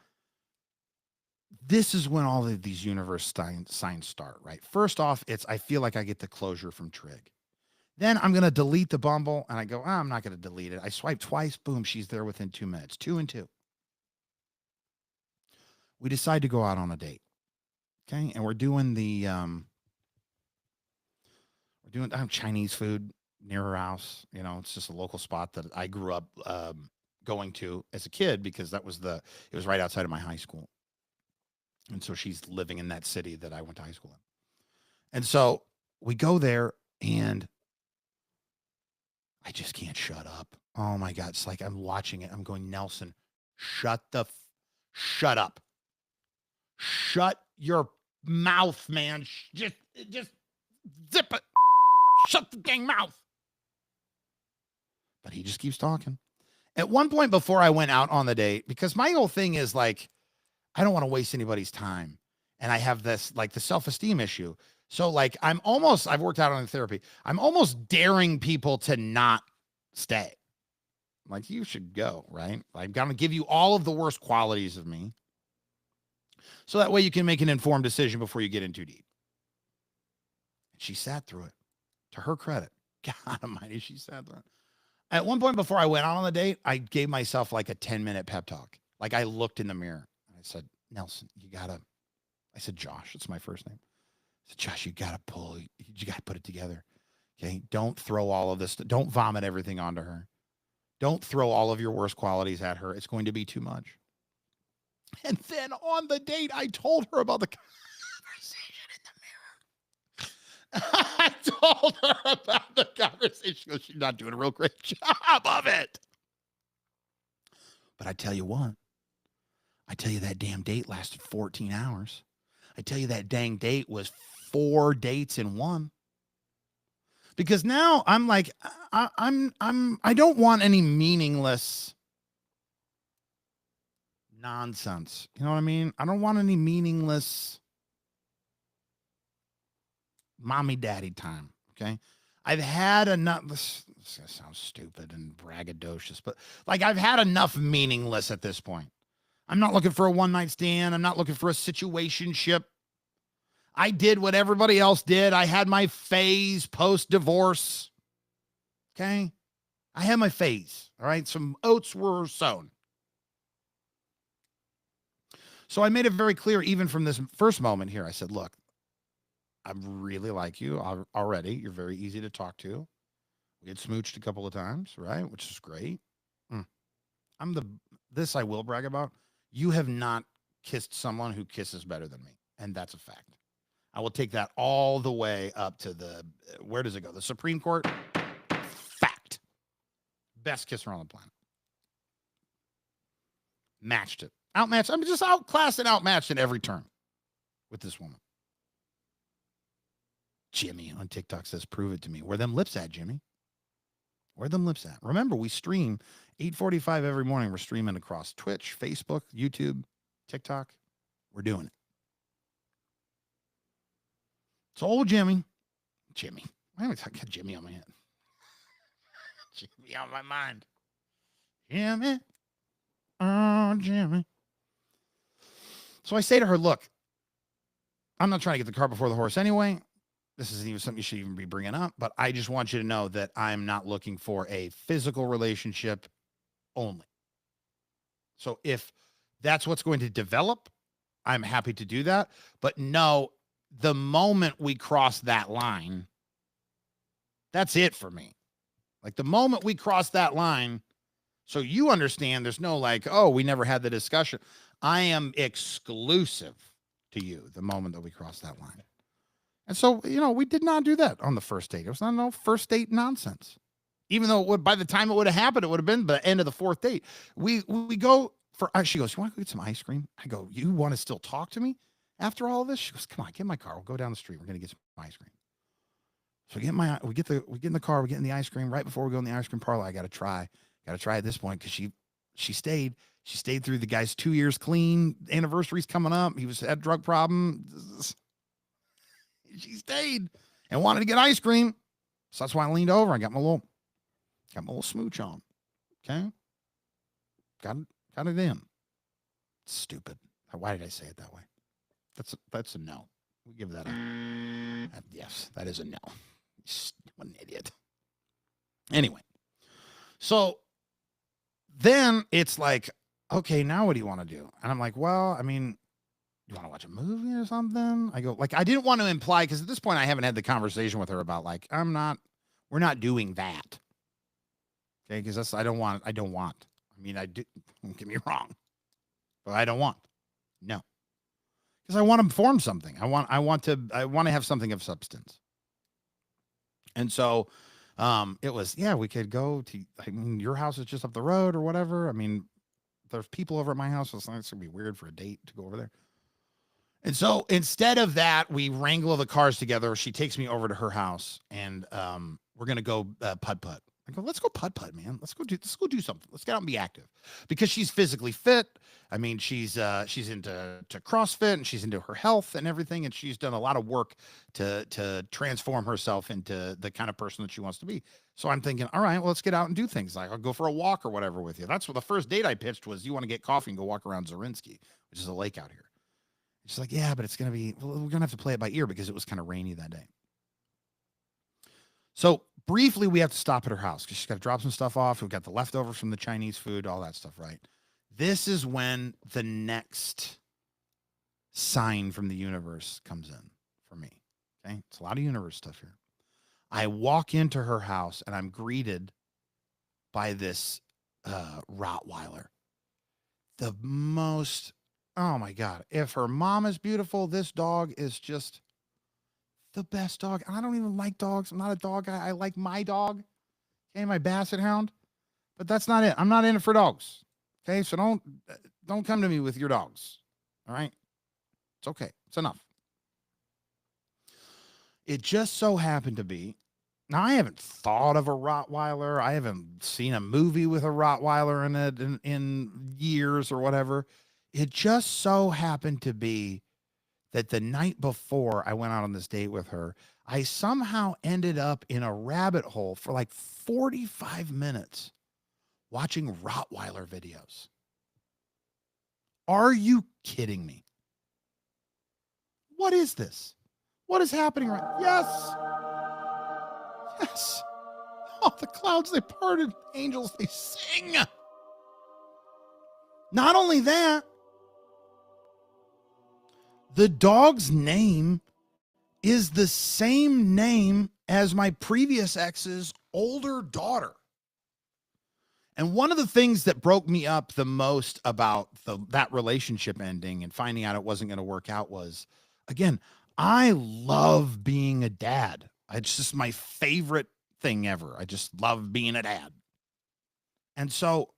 Speaker 1: this is when all of these universe signs start, right? First off, I feel like I get the closure from Trig. Then I'm going to delete the Bumble, and I go, I'm not going to delete it. I swipe twice, boom, she's there within 2 minutes, 2 and 2. We decide to go out on a date. Okay. And we're doing Chinese food near her house. You know, it's just a local spot that I grew up going to as a kid, because it was right outside of my high school. And so she's living in that city that I went to high school in. And so we go there, and I just can't shut up. Oh my God. It's like I'm watching it. I'm going, Nelson, shut up. Shut your mouth, man. Just zip it. Shut the dang mouth. But he just keeps talking. At one point before I went out on the date, because my whole thing is like, I don't want to waste anybody's time. And I have this, like, the self-esteem issue. So like, I've worked out on therapy. I'm almost daring people to not stay. Like, you should go, right? I'm going to give you all of the worst qualities of me, so that way you can make an informed decision before you get in too deep. She sat through it. To her credit, God almighty, she sat through it. At one point before I went out on the date, I gave myself like a 10-minute pep talk. Like, I looked in the mirror and I said, Nelson, I said, Josh, it's my first name. I said, Josh, you got to put it together. Okay. Don't throw all of this. Don't vomit everything onto her. Don't throw all of your worst qualities at her. It's going to be too much. And then on the date, I told her about the conversation in the mirror. I told her about the conversation. She goes, she's not doing a real great job of it. But I tell you what, that damn date lasted 14 hours. I tell you that dang date was 4 dates in one. Because now I'm like, I don't want any meaningless nonsense. You know what I mean? I don't want any meaningless mommy daddy time. Okay. I've had enough. This sounds stupid and braggadocious, but like, I've had enough meaningless at this point. I'm not looking for a one-night stand. I'm not looking for a situationship. I did what everybody else did. I had my phase post-divorce. Okay. I had my phase. All right. Some oats were sown. So I made it very clear, even from this first moment here. I said, look, I really like you already. You're very easy to talk to. We had smooched a couple of times, right? Which is great. This I will brag about. You have not kissed someone who kisses better than me. And that's a fact. I will take that all the way up to where does it go? The Supreme Court? Fact. Best kisser on the planet. Matched it. Outmatched. I'm just outclassed and outmatched in every turn with this woman. Jimmy on TikTok says, prove it to me. Where them lips at, Jimmy? Where them lips at? Remember, we stream 8:45 every morning. We're streaming across Twitch, Facebook, YouTube, TikTok. We're doing it. So old Jimmy. Why am I talking Jimmy on my head? Jimmy on my mind. Jimmy. Oh, Jimmy. So I say to her, look, I'm not trying to get the cart before the horse anyway. this isn't even something you should even be bringing up, but I just want you to know that I'm not looking for a physical relationship only. So if that's what's going to develop, I'm happy to do that. But no, the moment we cross that line, that's it for me. Like the moment we cross that line, so you understand there's no like, oh, we never had the discussion. I am exclusive to you the moment that we cross that line. And so, we did not do that on the first date. It was not no first date nonsense. Even though it would, by the time it would have happened, it would have been the end of the fourth date. We go for, she goes, you want to go get some ice cream? I go, you want to still talk to me after all of this? She goes, come on, get in my car. We'll go down the street. We're going to get some ice cream. So we get in the car, we get in the ice cream. Right before we go in the ice cream parlor, I got to try at this point. Cause she stayed through the guy's 2 years clean. Anniversary's coming up. He had a drug problem. She stayed and wanted to get ice cream. So that's why I leaned over. I got my little smooch on. Okay. Got it in. Stupid. Why did I say it that way? That's a no. We give that a yes, that is a no. What an idiot. Anyway. So then it's like, okay, now what do you want to do? And I'm like, well, I mean, you want to watch a movie or something? I go, like, I didn't want to imply, because at this point I haven't had the conversation with her about like, we're not doing that. Okay, because I don't want. I mean, I do, don't get me wrong, but I don't want. No. Because I want to form something. I want to have something of substance. And so it was, yeah, we could go to, I mean, your house is just up the road or whatever. I mean, there's people over at my house. So it's going to be weird for a date to go over there. And so instead of that, we wrangle the cars together. She takes me over to her house and we're going to go putt-putt. I go, let's go putt-putt, man. Let's go do something. Let's get out and be active, because she's physically fit. I mean, she's into CrossFit and she's into her health and everything. And she's done a lot of work to transform herself into the kind of person that she wants to be. So I'm thinking, all right, well, let's get out and do things. Like I'll go for a walk or whatever with you. That's what the first date I pitched was, you want to get coffee and go walk around Zorinsky, which is a lake out here. She's like, yeah, but it's going to be, we're going to have to play it by ear because it was kind of rainy that day. So briefly, we have to stop at her house because she's got to drop some stuff off. We've got the leftovers from the Chinese food, all that stuff, right? This is when the next sign from the universe comes in for me. Okay. It's a lot of universe stuff here. I walk into her house and I'm greeted by this Rottweiler. The most, oh my God. If her mom is beautiful, this dog is just the best dog. I don't even like dogs. I'm not a dog guy. I like my dog. Okay, my Basset Hound. But that's not it. I'm not in it for dogs. Okay, so don't come to me with your dogs. All right? It's okay. It's enough. It just so happened to be, now I haven't thought of a Rottweiler. I haven't seen a movie with a Rottweiler in it in years or whatever. It just so happened to be that the night before I went out on this date with her, I somehow ended up in a rabbit hole for like 45 minutes watching Rottweiler videos. Are you kidding me? What is this? What is happening right? Yes. Yes. Oh, the clouds, they parted. Angels, they sing. Not only that, the dog's name is the same name as my previous ex's older daughter. And one of the things that broke me up the most about that relationship ending and finding out it wasn't going to work out was, again, I love being a dad. It's just my favorite thing ever. I just love being a dad. And so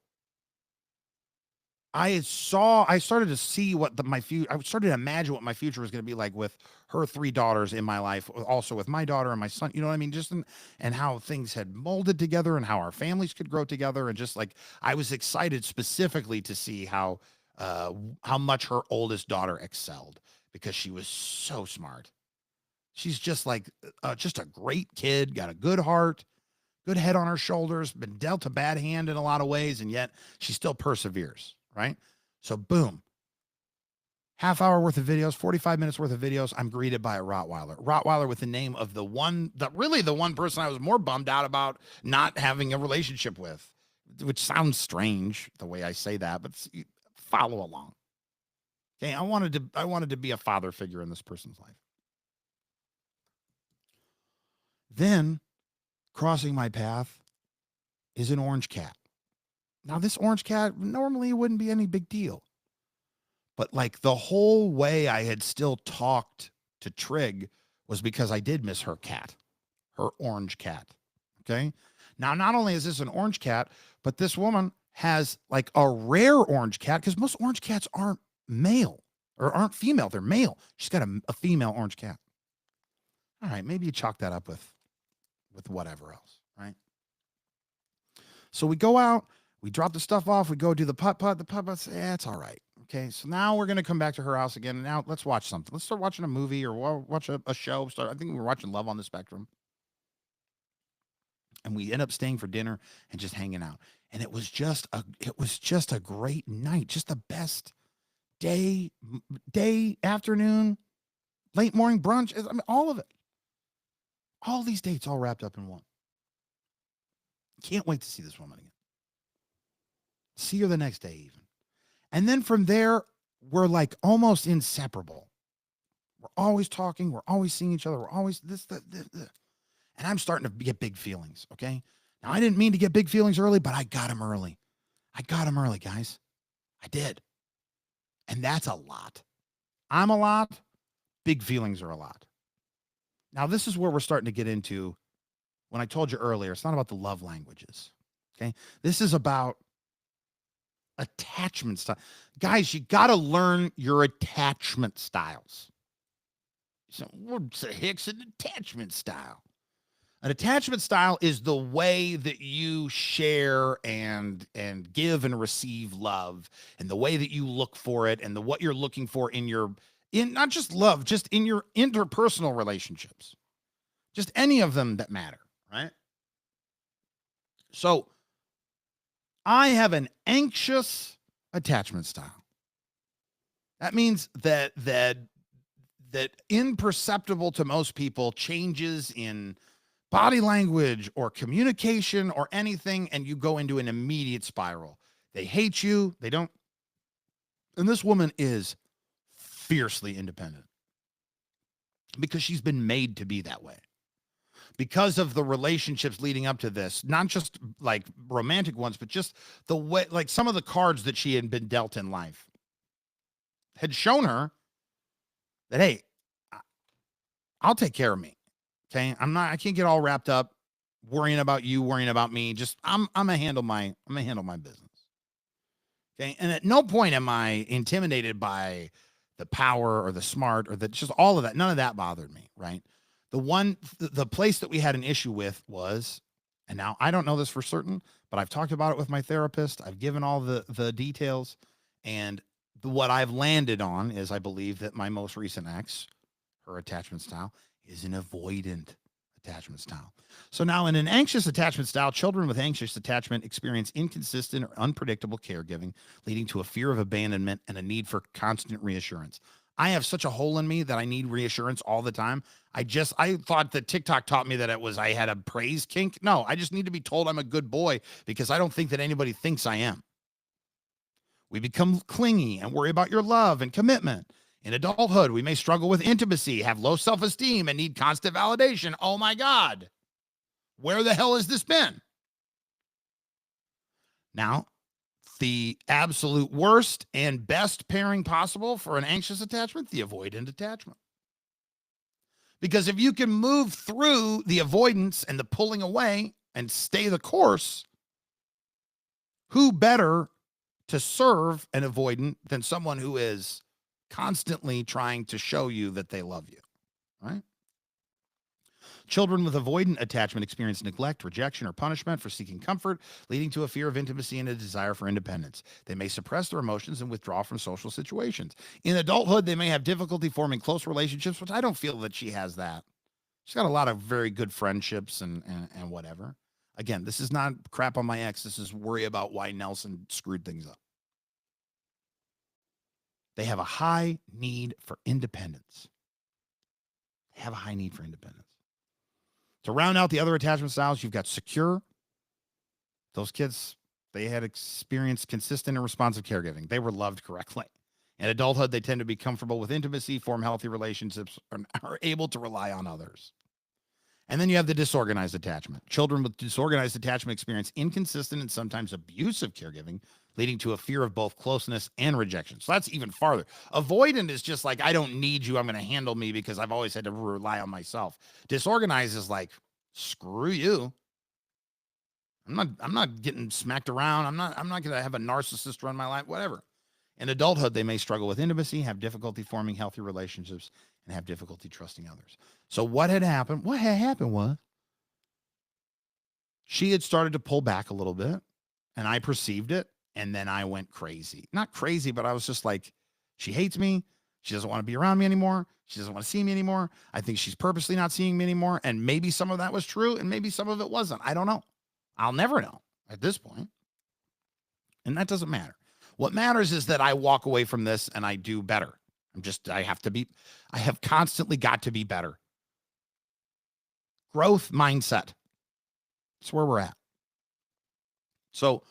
Speaker 1: I started to see what my future, I started to imagine what my future was going to be like with her 3 daughters in my life, also with my daughter and my son, you know what I mean? Just, and how things had molded together and how our families could grow together. And just like, I was excited specifically to see how much her oldest daughter excelled, because she was so smart. She's just like, just a great kid, got a good heart, good head on her shoulders, been dealt a bad hand in a lot of ways. And yet she still perseveres. Right? So boom, half hour worth of videos, 45 minutes worth of videos. I'm greeted by a Rottweiler with the name of the one person I was more bummed out about not having a relationship with, which sounds strange the way I say that, but follow along. Okay. I wanted to be a father figure in this person's life. Then crossing my path is an orange cat. Now, this orange cat normally wouldn't be any big deal. But like the whole way I had still talked to Trig was because I did miss her cat, her orange cat. Okay. Now, not only is this an orange cat, but this woman has like a rare orange cat because most orange cats aren't male or aren't female. They're male. She's got a female orange cat. All right. Maybe you chalk that up with whatever else. Right. So we go out, we drop the stuff off. We go do the putt-putt. The putt-putt says, yeah, it's all right. Okay, so now we're going to come back to her house again. And now let's watch something. Let's start watching a movie or watch a show. I think we were watching Love on the Spectrum. And we end up staying for dinner and just hanging out. And it was just a great night. Just the best day, afternoon, late morning brunch. I mean, all of it. All these dates all wrapped up in one. Can't wait to see this woman again. See her the next day even. And then from there, we're like almost inseparable. We're always talking. We're always seeing each other. We're always this. And I'm starting to get big feelings, okay? Now, I didn't mean to get big feelings early, but I got them early. I got them early, guys. I did. And that's a lot. I'm a lot. Big feelings are a lot. Now, this is where we're starting to get into, when I told you earlier, it's not about the love languages, okay? This is about attachment style. Guys, you got to learn your attachment styles. So what's the heck's an attachment style? An attachment style is the way that you share and give and receive love, and the way that you look for it, and what you're looking for in not just love, just in your interpersonal relationships. Just any of them that matter, right? So I have an anxious attachment style. That means that imperceptible to most people changes in body language or communication or anything, and you go into an immediate spiral. They hate you. They don't. And this woman is fiercely independent because she's been made to be that way. Because of the relationships leading up to this, not just like romantic ones, but just the way, like some of the cards that she had been dealt in life had shown her that, hey, I'll take care of me. Okay. I can't get all wrapped up worrying about you, worrying about me. Just I'm gonna handle my business. Okay. And at no point am I intimidated by the power or the smart or just all of that. None of that bothered me. Right. The place that we had an issue with was, and now I don't know this for certain, but I've talked about it with my therapist. I've given all the details, and what I've landed on is I believe that my most recent ex, her attachment style is an avoidant attachment style. So now in an anxious attachment style, children with anxious attachment experience inconsistent or unpredictable caregiving, leading to a fear of abandonment and a need for constant reassurance. I have such a hole in me that I need reassurance all the time. I thought that TikTok taught me that I had a praise kink. No, I just need to be told I'm a good boy because I don't think that anybody thinks I am. We become clingy and worry about your love and commitment. In adulthood, we may struggle with intimacy, have low self-esteem, and need constant validation. Oh my God. Where the hell has this been? Now, the absolute worst and best pairing possible for an anxious attachment, the avoidant attachment. Because if you can move through the avoidance and the pulling away and stay the course, who better to serve an avoidant than someone who is constantly trying to show you that they love you, right? Children with avoidant attachment experience neglect, rejection, or punishment for seeking comfort, leading to a fear of intimacy and a desire for independence. They may suppress their emotions and withdraw from social situations. In adulthood, they may have difficulty forming close relationships, which I don't feel that she has that. She's got a lot of very good friendships and whatever. Again, this is not crap on my ex. This is worry about why Nelson screwed things up. They have a high need for independence. They have a high need for independence. To round out the other attachment styles, you've got secure. Those kids, they had experienced consistent and responsive caregiving. They were loved correctly. In adulthood, they tend to be comfortable with intimacy, form healthy relationships, and are able to rely on others. And then you have the disorganized attachment. Children with disorganized attachment experience inconsistent and sometimes abusive caregiving, leading to a fear of both closeness and rejection. So that's even farther. Avoidant is just like, I don't need you. I'm going to handle me because I've always had to rely on myself. Disorganized is like, screw you. I'm not getting smacked around. I'm not going to have a narcissist run my life, whatever. In adulthood, they may struggle with intimacy, have difficulty forming healthy relationships, and have difficulty trusting others. So what had happened was she had started to pull back a little bit, and I perceived it, and then I went crazy. Not crazy, but I was just like, she hates me. She doesn't want to be around me anymore. She doesn't want to see me anymore. I think she's purposely not seeing me anymore, and maybe some of that was true, and maybe some of it wasn't. I don't know. I'll never know at this point, and that doesn't matter. What matters is that I walk away from this and I do better. I have constantly got to be better. Growth mindset. That's where we're at. So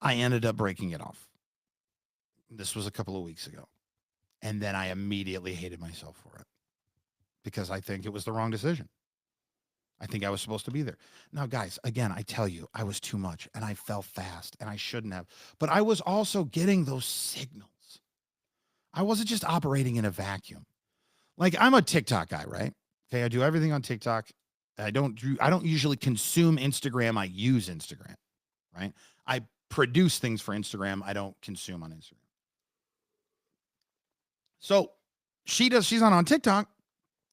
Speaker 1: I ended up breaking it off. This was a couple of weeks ago. And then I immediately hated myself for it because I think it was the wrong decision. I think I was supposed to be there. Now, guys, again, I tell you, I was too much and I fell fast and I shouldn't have. But I was also getting those signals. I wasn't just operating in a vacuum. Like, I'm a TikTok guy, right? Okay, I do everything on TikTok. I don't usually consume Instagram. I use Instagram, right? I produce things for Instagram. I don't consume on Instagram. So she's not on TikTok.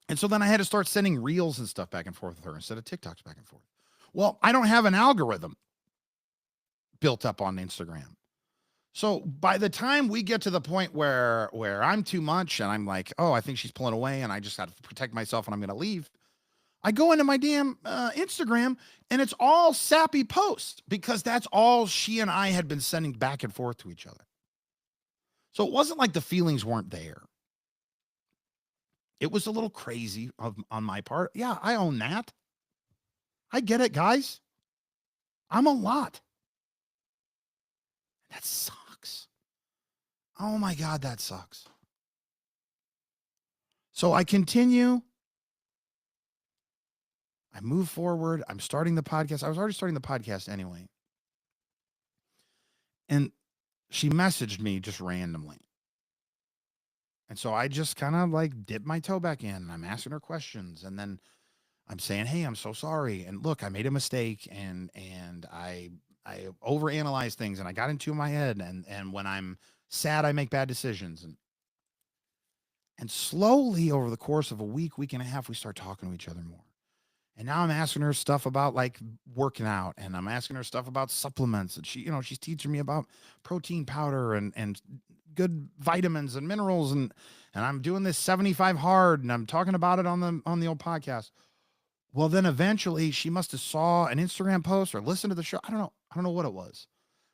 Speaker 1: And so then I had to start sending reels and stuff back and forth with her instead of TikToks back and forth. Well, I don't have an algorithm built up on Instagram. So by the time we get to the point where I'm too much and I'm like, oh, I think she's pulling away and I just got to protect myself and I'm going to leave, I go into my damn Instagram and it's all sappy posts because that's all she and I had been sending back and forth to each other. So it wasn't like the feelings weren't there. It was a little crazy on my part. Yeah, I own that. I get it, guys. I'm a lot. That sucks. Oh my God, that sucks. So I continue. I move forward. I'm starting the podcast. I was already starting the podcast anyway. And she messaged me just randomly. And so I just kind of like dip my toe back in. I'm asking her questions. And then I'm saying, hey, I'm so sorry. And look, I made a mistake and I overanalyze things and I got into my head. And when I'm sad, I make bad decisions. And slowly over the course of a week and a half, we start talking to each other more. And now I'm asking her stuff about like working out and I'm asking her stuff about supplements. And she's teaching me about protein powder and good vitamins and minerals. And I'm doing this 75 hard and I'm talking about it on the old podcast. Well, then eventually she must have saw an Instagram post or listened to the show. I don't know what it was,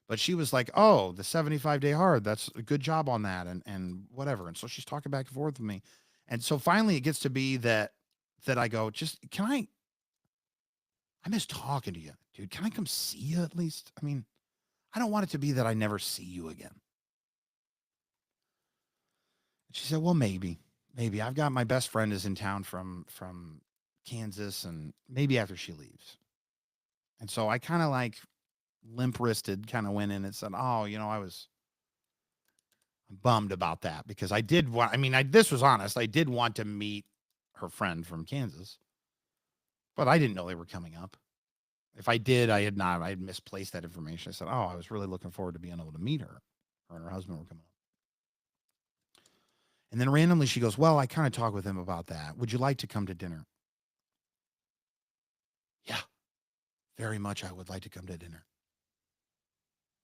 Speaker 1: but she was like, oh, the 75-day hard. That's a good job on that. And whatever. And so she's talking back and forth with me. And so finally it gets to be that I go, I miss talking to you, dude. Can I come see you at least? I mean, I don't want it to be that I never see you again. She said, well, maybe I've got my best friend is in town from Kansas and maybe after she leaves. And so I kind of like limp wristed kind of went in and said, oh, I was bummed about that because I did want, this was honest. I did want to meet her friend from Kansas, but I didn't know they were coming up. If I did, I had misplaced that information. I said, oh, I was really looking forward to being able to meet her. Her and her husband were coming up. And then randomly she goes, well, I kind of talked with him about that. Would you like to come to dinner? Yeah, very much. I would like to come to dinner.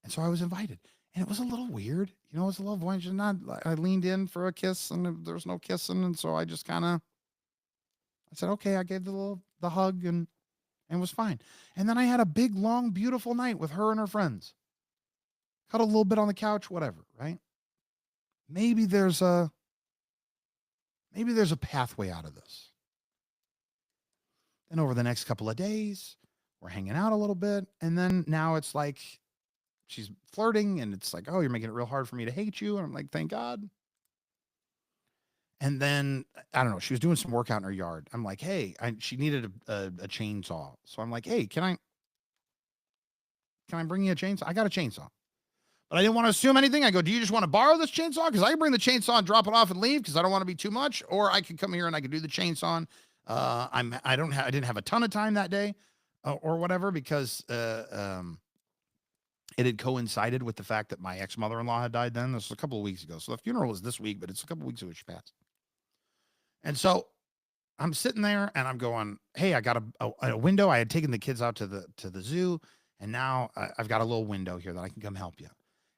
Speaker 1: And so I was invited. And it was a little weird. It was a little voice. I leaned in for a kiss and there was no kissing. And so I just I said, okay, I gave the hug and it was fine. And then I had a big, long, beautiful night with her and her friends. Cuddled a little bit on the couch, whatever, right? maybe there's a pathway out of this. And over the next couple of days, we're hanging out a little bit. And then now it's like she's flirting and it's like, oh, you're making it real hard for me to hate you. And I'm like, thank God. And then, I don't know, she was doing some work out in her yard. I'm like, hey, she needed a chainsaw. So I'm like, hey, can I bring you a chainsaw? I got a chainsaw. But I didn't want to assume anything. I go, do you just want to borrow this chainsaw? Because I can bring the chainsaw and drop it off and leave because I don't want to be too much. Or I could come here and I could do the chainsaw. I didn't have a ton of time that day or whatever because it had coincided with the fact that my ex-mother-in-law had died then. This was a couple of weeks ago. So the funeral was this week, but it's a couple of weeks ago she passed. And so I'm sitting there and I'm going, hey, I got a window. I had taken the kids out to the zoo. And now I've got a little window here that I can come help you.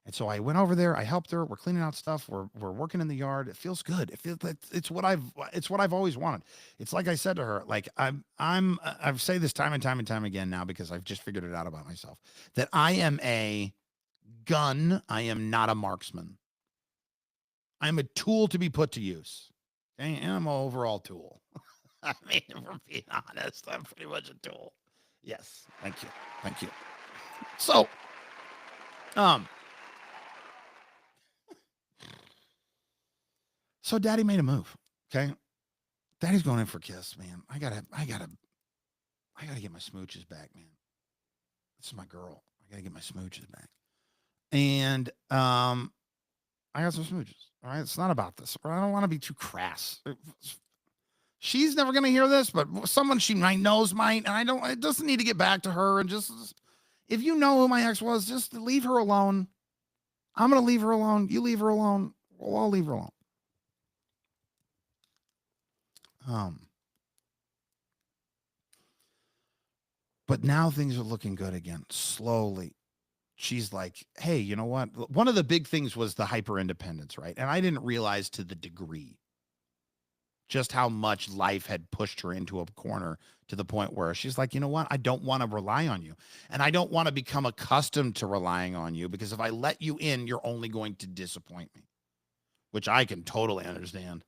Speaker 1: And so I went over there. I helped her. We're cleaning out stuff. We're working in the yard. It feels good. It feels it's what I've always wanted. It's like I said to her, like I've said this time and time and time again now because I've just figured it out about myself that I am a gun. I am not a marksman. I'm a tool to be put to use. Okay? And I'm an overall tool. I mean, if we're being honest, I'm pretty much a tool. Yes. Thank you. Thank you. So, so Daddy made a move. Okay. Daddy's going in for a kiss, man. I gotta get my smooches back, man. This is my girl. I gotta get my smooches back. And I got some smooches. All right. It's not about this. I don't want to be too crass. She's never gonna hear this, but someone she knows might. And it doesn't need to get back to her. And just if you know who my ex was, just leave her alone. I'm gonna leave her alone. You leave her alone. We'll all leave her alone. But now things are looking good again. Slowly. She's like, hey, you know what? One of the big things was the hyper independence, right? And I didn't realize to the degree just how much life had pushed her into a corner to the point where she's like, you know what? I don't want to rely on you. And I don't want to become accustomed to relying on you because if I let you in, you're only going to disappoint me, which I can totally understand.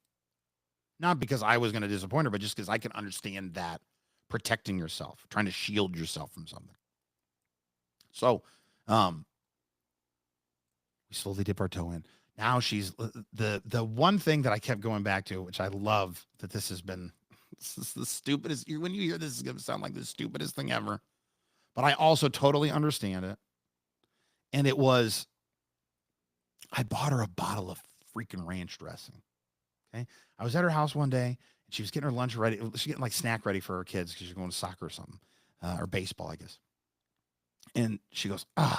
Speaker 1: Not because I was going to disappoint her, but just because I can understand that protecting yourself, trying to shield yourself from something. So, we slowly dip our toe in. Now she's the one thing that I kept going back to, which I love that this is the stupidest. When you hear this, it's going to sound like the stupidest thing ever, but I also totally understand it. And it was, I bought her a bottle of freaking ranch dressing. Okay. I was at her house one day and she was getting her lunch ready. She's getting like snack ready for her kids because she's going to soccer or something, or baseball, I guess. And she goes, I'm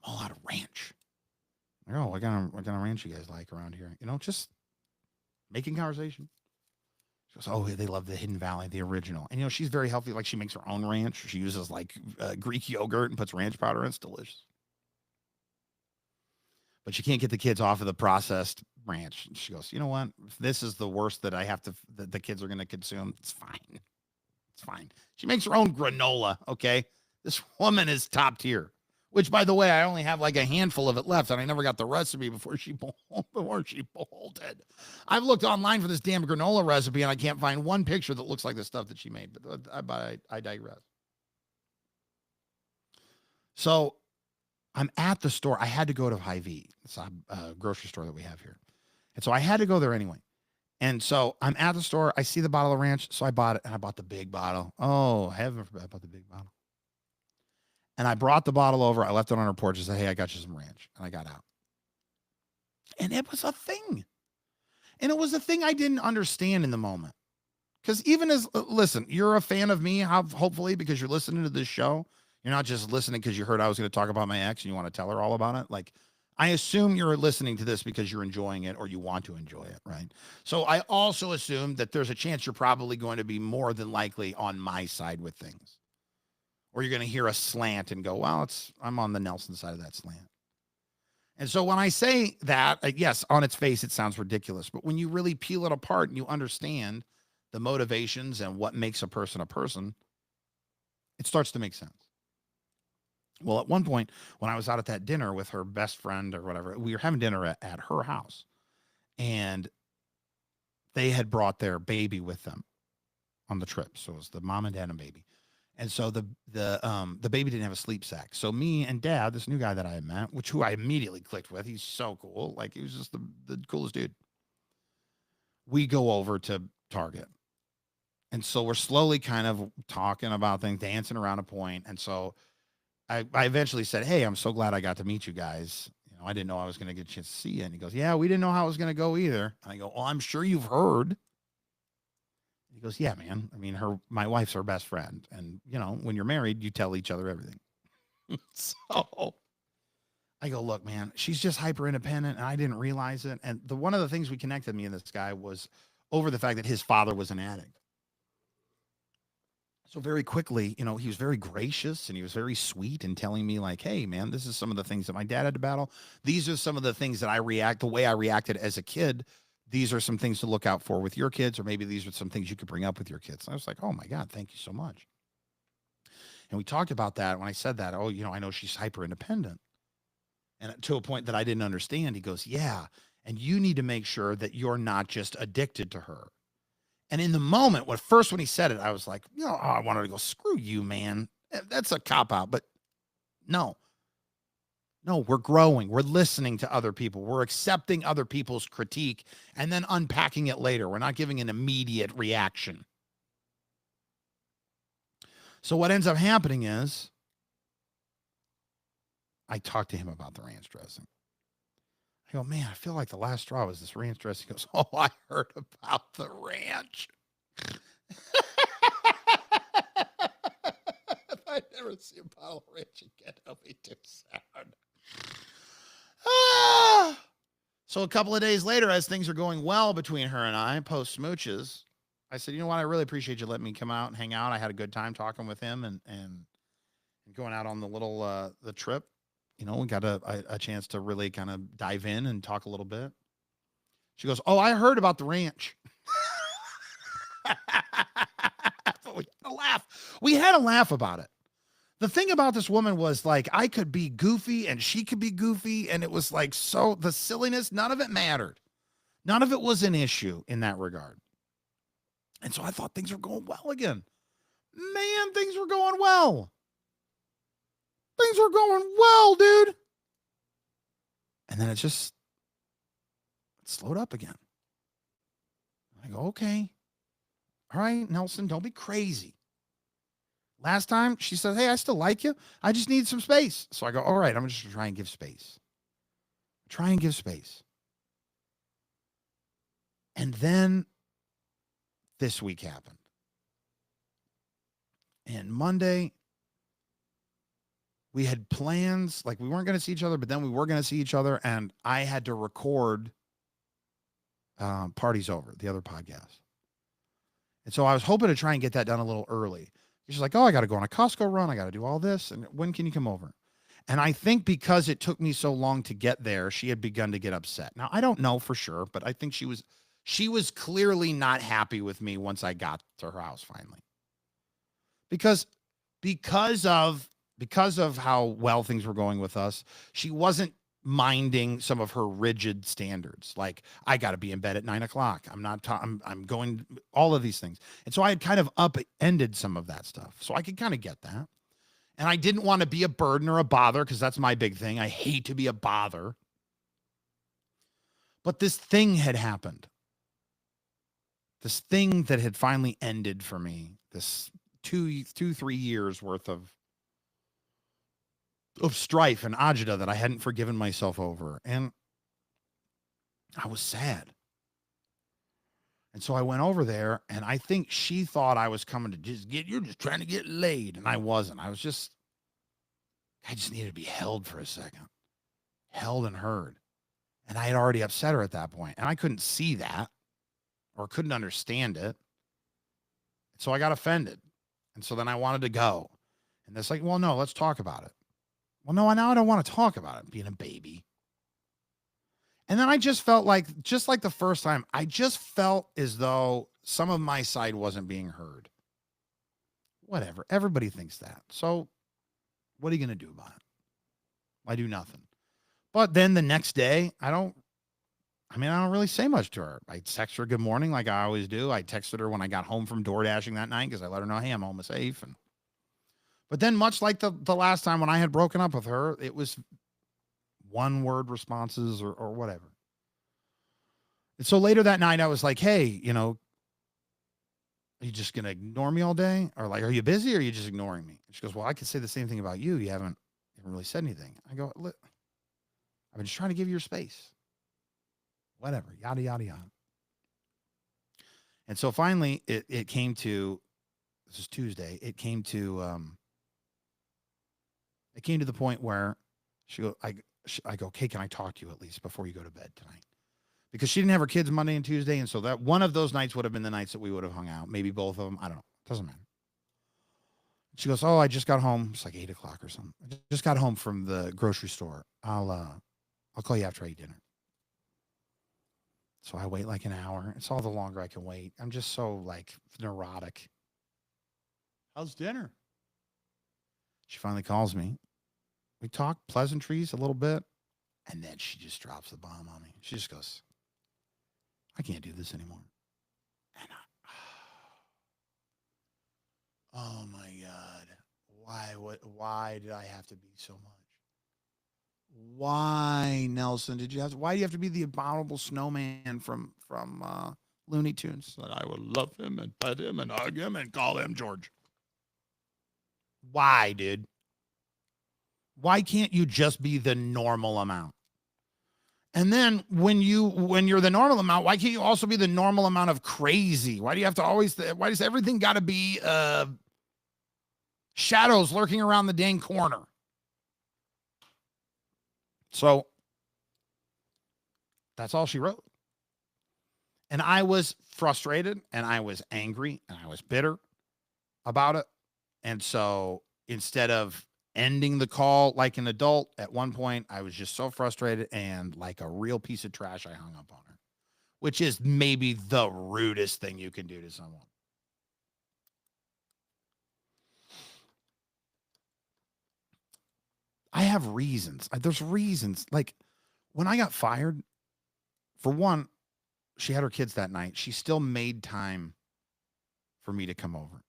Speaker 1: all out of ranch. I go, what kind of ranch you guys like around here? You know, just making conversation. She goes, oh, they love the Hidden Valley, the original. And, you know, she's very healthy. Like she makes her own ranch. She uses like Greek yogurt and puts ranch powder in. It's delicious. But she can't get the kids off of the processed ranch. She goes, you know what? If this is the worst that I have to, that the kids are going to consume, it's fine. It's fine. She makes her own granola. Okay. This woman is top tier, which by the way, I only have like a handful of it left and I never got the recipe before she bolted. I've looked online for this damn granola recipe and I can't find one picture that looks like the stuff that she made, but I digress. So I'm at the store. I had to go to Hy-Vee. It's a grocery store that we have here. And so I had to go there anyway. And so I'm at the store. I see the bottle of ranch. So I bought it and I bought the big bottle. Oh, heaven forbid, I bought the big bottle. And I brought the bottle over. I left it on her porch and said, hey, I got you some ranch. And I got out. And it was a thing. And it was a thing I didn't understand in the moment. Because even as, listen, you're a fan of me, hopefully, because you're listening to this show. You're not just listening because you heard I was going to talk about my ex and you want to tell her all about it. Like, I assume you're listening to this because you're enjoying it or you want to enjoy it, right? So I also assume that there's a chance you're probably going to be more than likely on my side with things. Or you're going to hear a slant and go, well, I'm on the Nelson side of that slant. And so when I say that, yes, on its face, it sounds ridiculous. But when you really peel it apart and you understand the motivations and what makes a person, it starts to make sense. Well, at one point when I was out at that dinner with her best friend or whatever, we were having dinner at her house, and they had brought their baby with them on the trip. So it was the mom and dad and baby. And so the baby didn't have a sleep sack. So me and dad, this new guy that I had met, who I immediately clicked with, he's so cool. Like, he was just the coolest dude. We go over to Target. And so we're slowly kind of talking about things, dancing around a point. And so I eventually said, hey, I'm so glad I got to meet you guys. You know, I didn't know I was going to get a chance to see you. And he goes, yeah, we didn't know how it was going to go either. And I go, well, I'm sure you've heard. He goes, yeah, man. I mean, my wife's her best friend. And, you know, when you're married, you tell each other everything. So I go, look, man, she's just hyper independent, and I didn't realize it. And one of the things we connected me and this guy was over the fact that his father was an addict. So very quickly, you know, he was very gracious and he was very sweet in telling me, like, hey, man, this is some of the things that my dad had to battle. These are some of the things that the way I reacted as a kid. These are some things to look out for with your kids, or maybe these are some things you could bring up with your kids. And I was like, oh my God, thank you so much. And we talked about that. When I said that, oh, you know, I know she's hyper independent. And to a point that I didn't understand, he goes, yeah, and you need to make sure that you're not just addicted to her. And in the moment, when he said it, I was like, you know, I wanted to go, screw you, man. That's a cop-out. But no, we're growing. We're listening to other people. We're accepting other people's critique and then unpacking it later. We're not giving an immediate reaction. So what ends up happening is I talked to him about the ranch dressing. I go, man, I feel like the last straw was this ranch dressing. He goes, oh, I heard about the ranch. If I never see a bottle of ranch again, it'll be too sad. So a couple of days later, as things are going well between her and I, post smooches, I said, you know what? I really appreciate you letting me come out and hang out. I had a good time talking with him and going out on the little the trip. You know, we got a chance to really kind of dive in and talk a little bit. She goes, oh, I heard about the ranch. We had a laugh. We had a laugh about it. The thing about this woman was, like, I could be goofy and she could be goofy. And it was like, so the silliness, none of it mattered. None of it was an issue in that regard. And so I thought things were going well again. Man, things were going well. Things were going well, dude. And then it slowed up again. I go, okay. All right, Nelson, don't be crazy. Last time she said, hey, I still like you. I just need some space. So I go, all right, I'm just going to try and give space. Try and give space. And then this week happened. And Monday, we had plans, like we weren't going to see each other, but then we were going to see each other. And I had to record Parties Over, the other podcast. And so I was hoping to try and get that done a little early. She's like, oh, I got to go on a Costco run. I got to do all this. And when can you come over? And I think because it took me so long to get there, she had begun to get upset. Now, I don't know for sure, but I think she was clearly not happy with me once I got to her house finally. Because of how well things were going with us, she wasn't minding some of her rigid standards. Like, I got to be in bed at 9:00. I'm going, all of these things. And so I had kind of upended some of that stuff. So I could kind of get that. And I didn't want to be a burden or a bother, because that's my big thing. I hate to be a bother. But this thing had happened. This thing that had finally ended for me. This 3 years worth of strife and agita that I hadn't forgiven myself over. And I was sad. And so I went over there, and I think she thought I was coming to you're just trying to get laid. And I wasn't. I just needed to be held for a second. Held and heard. And I had already upset her at that point. And I couldn't see that or couldn't understand it. So I got offended. And so then I wanted to go. And it's like, well, no, let's talk about it. Well, no, now I don't want to talk about it, being a baby. And then I just felt like, just like the first time, I just felt as though some of my side wasn't being heard. Whatever. Everybody thinks that. So What are you going to do about it? I do nothing. But then the next day, I don't really say much to her. I text her good morning like I always do. I texted her when I got home from door dashing that night because I let her know, hey, I'm home safe. But then much like the last time when I had broken up with her, it was one word responses or whatever. And so later that night, I was like, hey, you know, are you just going to ignore me all day? Or like, are you busy or are you just ignoring me? And she goes, well, I could say the same thing about you. You haven't really said anything. I go, look, I've been just trying to give you your space. Whatever, yada, yada, yada. And so finally it came to, this is Tuesday. It came to the point where I go, okay, can I talk to you at least before you go to bed tonight? Because she didn't have her kids Monday and Tuesday. And so that one of those nights would have been the nights that we would have hung out. Maybe both of them. I don't know. Doesn't matter. She goes, oh, I just got home. It's like 8 o'clock or something. I just got home from the grocery store. I'll call you after I eat dinner. So I wait like an hour. It's all the longer I can wait. I'm just so like neurotic. How's dinner? She finally calls me. We talk pleasantries a little bit. And then she just drops the bomb on me. She just goes, I can't do this anymore. And oh my God. Why did I have to be so much? Why, Nelson, why do you have to be the abominable snowman from Looney Tunes? That I will love him and pet him and hug him and call him George. Why, dude? Why can't you just be the normal amount? And then when you're the normal amount, why can't you also be the normal amount of crazy? Why do you have to always, why does everything got to be shadows lurking around the dang corner? So that's all she wrote. And I was frustrated and I was angry and I was bitter about it. And so instead of ending the call like an adult, at one point I was just so frustrated and like a real piece of trash, I hung up on her, which is maybe the rudest thing you can do to someone. I have reasons. There's reasons. Like when I got fired, for one, she had her kids that night. She still made time for me to come over.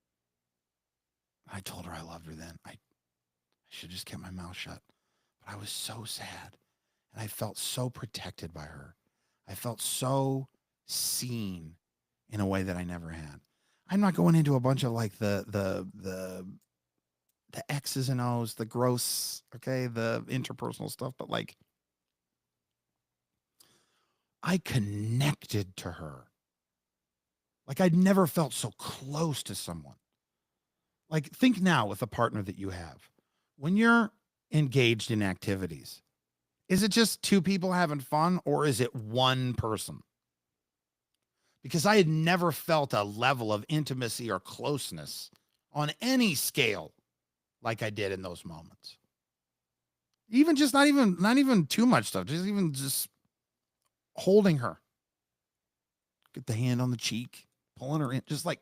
Speaker 1: I told her I loved her then. I should just kept my mouth shut. But I was so sad. And I felt so protected by her. I felt so seen in a way that I never had. I'm not going into a bunch of like the X's and O's, the gross, okay, the interpersonal stuff, but like I connected to her. Like I'd never felt so close to someone. Like think now with a partner that you have. When you're engaged in activities, is it just two people having fun or is it one person? Because I had never felt a level of intimacy or closeness on any scale like I did in those moments. Even just not even too much stuff, just holding her. Get the hand on the cheek, pulling her in, just like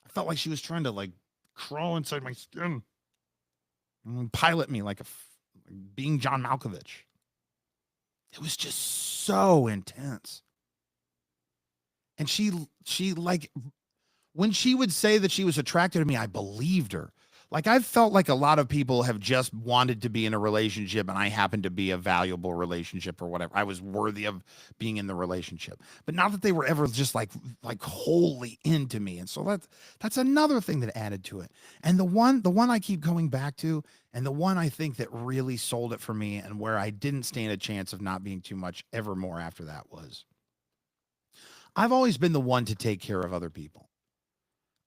Speaker 1: I felt like she was trying to like crawl inside my skin and pilot me like being John Malkovich. It was just so intense. And she like, when she would say that she was attracted to me, I believed her. Like I've felt like a lot of people have just wanted to be in a relationship and I happened to be a valuable relationship or whatever. I was worthy of being in the relationship, but not that they were ever just like wholly into me. And so that's another thing that added to it. And the one I keep going back to, and the one I think that really sold it for me and where I didn't stand a chance of not being too much ever more after that was, I've always been the one to take care of other people.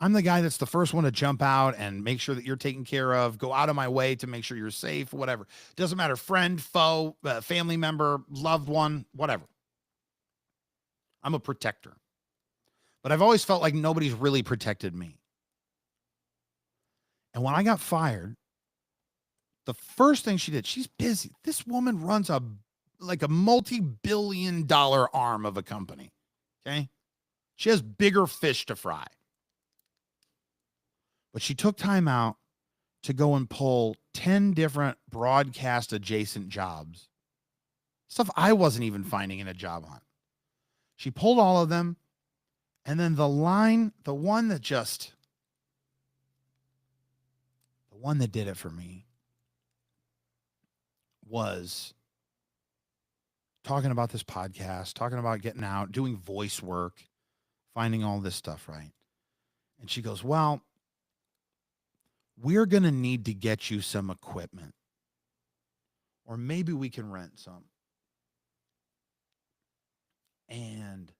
Speaker 1: I'm the guy that's the first one to jump out and make sure that you're taken care of, go out of my way to make sure you're safe, whatever. Doesn't matter, friend, foe, family member, loved one, whatever. I'm a protector. But I've always felt like nobody's really protected me. And when I got fired, the first thing she did, she's busy. This woman runs a multi-billion-dollar arm of a company. Okay? She has bigger fish to fry. But she took time out to go and pull 10 different broadcast adjacent jobs. Stuff I wasn't even finding in a job hunt. She pulled all of them. And then the one that did it for me was talking about this podcast, talking about getting out, doing voice work, finding all this stuff, right? And she goes, well, we're going to need to get you some equipment. Or maybe we can rent some. And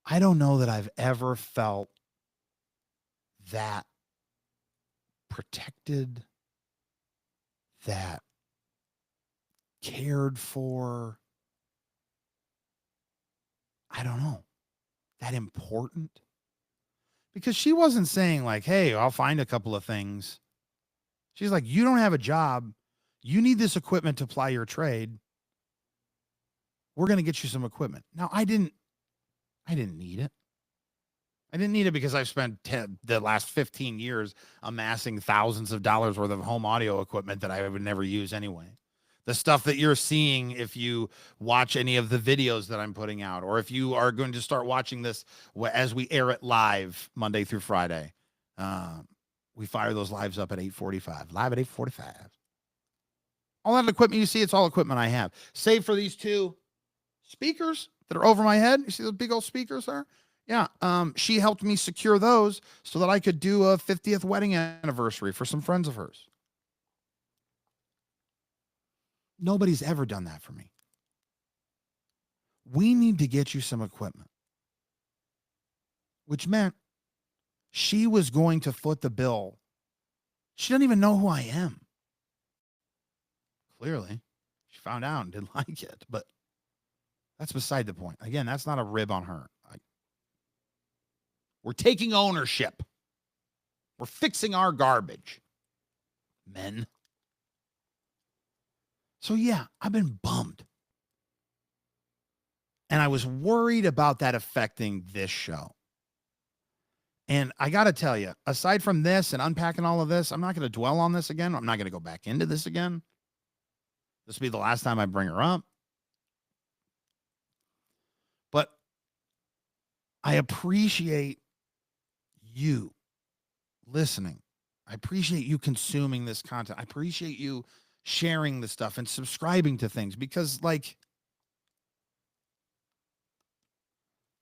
Speaker 1: I don't know that I've ever felt that protected, that cared for. I don't know, that important. Because she wasn't saying like, hey, I'll find a couple of things. She's like, you don't have a job. You need this equipment to ply your trade. We're going to get you some equipment. Now, I didn't need it. I didn't need it because I've spent the last 15 years amassing thousands of dollars worth of home audio equipment that I would never use anyway. The stuff that you're seeing if you watch any of the videos that I'm putting out, or if you are going to start watching this as we air it live Monday through Friday. We fire those lives up at 8:45, live at 8:45. All that equipment you see, it's all equipment I have. Save for these two speakers that are over my head. You see those big old speakers there? Yeah. She helped me secure those so that I could do a 50th wedding anniversary for some friends of hers. Nobody's ever done that for me. We need to get you some equipment, which meant she was going to foot the bill. She doesn't even know who I am. Clearly, she found out and didn't like it, but that's beside the point. Again, that's not a rib on her. We're taking ownership. We're fixing our garbage, men. So yeah, I've been bummed. And I was worried about that affecting this show. And I got to tell you, aside from this and unpacking all of this, I'm not going to dwell on this again. I'm not going to go back into this again. This will be the last time I bring her up. But I appreciate you listening. I appreciate you consuming this content. I appreciate you sharing the stuff and subscribing to things because, like,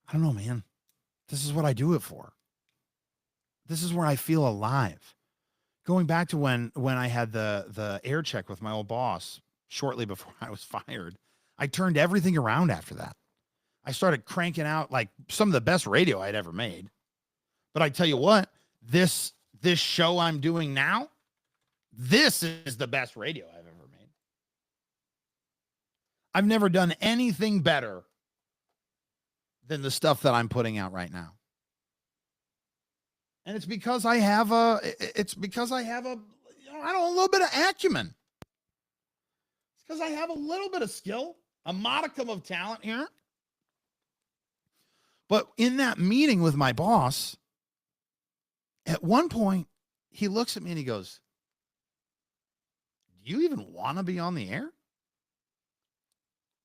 Speaker 1: I don't know, man. This is what I do it for. This is where I feel alive. Going back to when I had the air check with my old boss shortly before I was fired, I turned everything around after that. I started cranking out like some of the best radio I'd ever made. But I tell you what, this show I'm doing now, this is the best radio I've ever made. I've never done anything better than the stuff that I'm putting out right now. And it's because I have a little bit of acumen. It's because I have a little bit of skill, a modicum of talent here. But in that meeting with my boss, at one point, he looks at me and he goes, "Do you even want to be on the air?"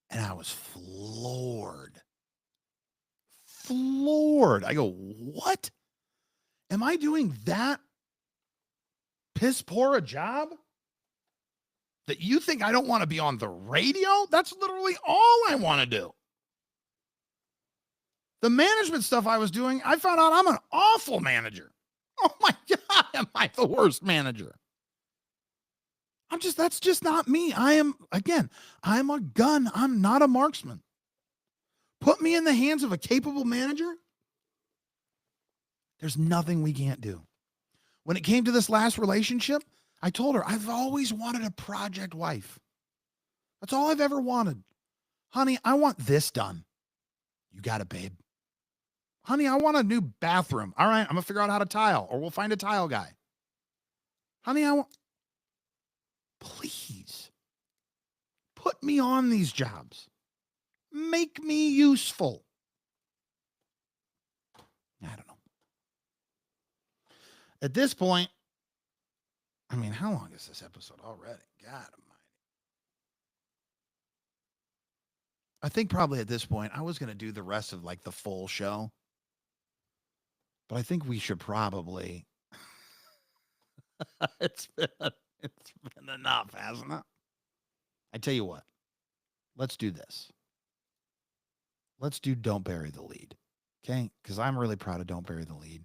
Speaker 1: And I was floored. I go, "What? Am I doing that piss poor a job that you think I don't want to be on the radio? That's literally all I want to do." The management stuff I was doing, I found out I'm an awful manager. Oh my God, am I the worst manager? That's just not me. I'm a gun. I'm not a marksman. Put me in the hands of a capable manager. There's nothing we can't do. When it came to this last relationship, I told her, I've always wanted a project wife. That's all I've ever wanted. Honey, I want this done. You got it, babe. Honey, I want a new bathroom. All right, I'm going to figure out how to tile, or we'll find a tile guy. Honey, please, put me on these jobs. Make me useful. I don't know. At this point, I mean, how long is this episode already? God almighty. I think probably at this point, I was going to do the rest of like the full show. But I think we should probably. It's been enough, hasn't it? I tell you what. Let's do this. Let's do Don't Bury the Lead. Okay? Because I'm really proud of Don't Bury the Lead.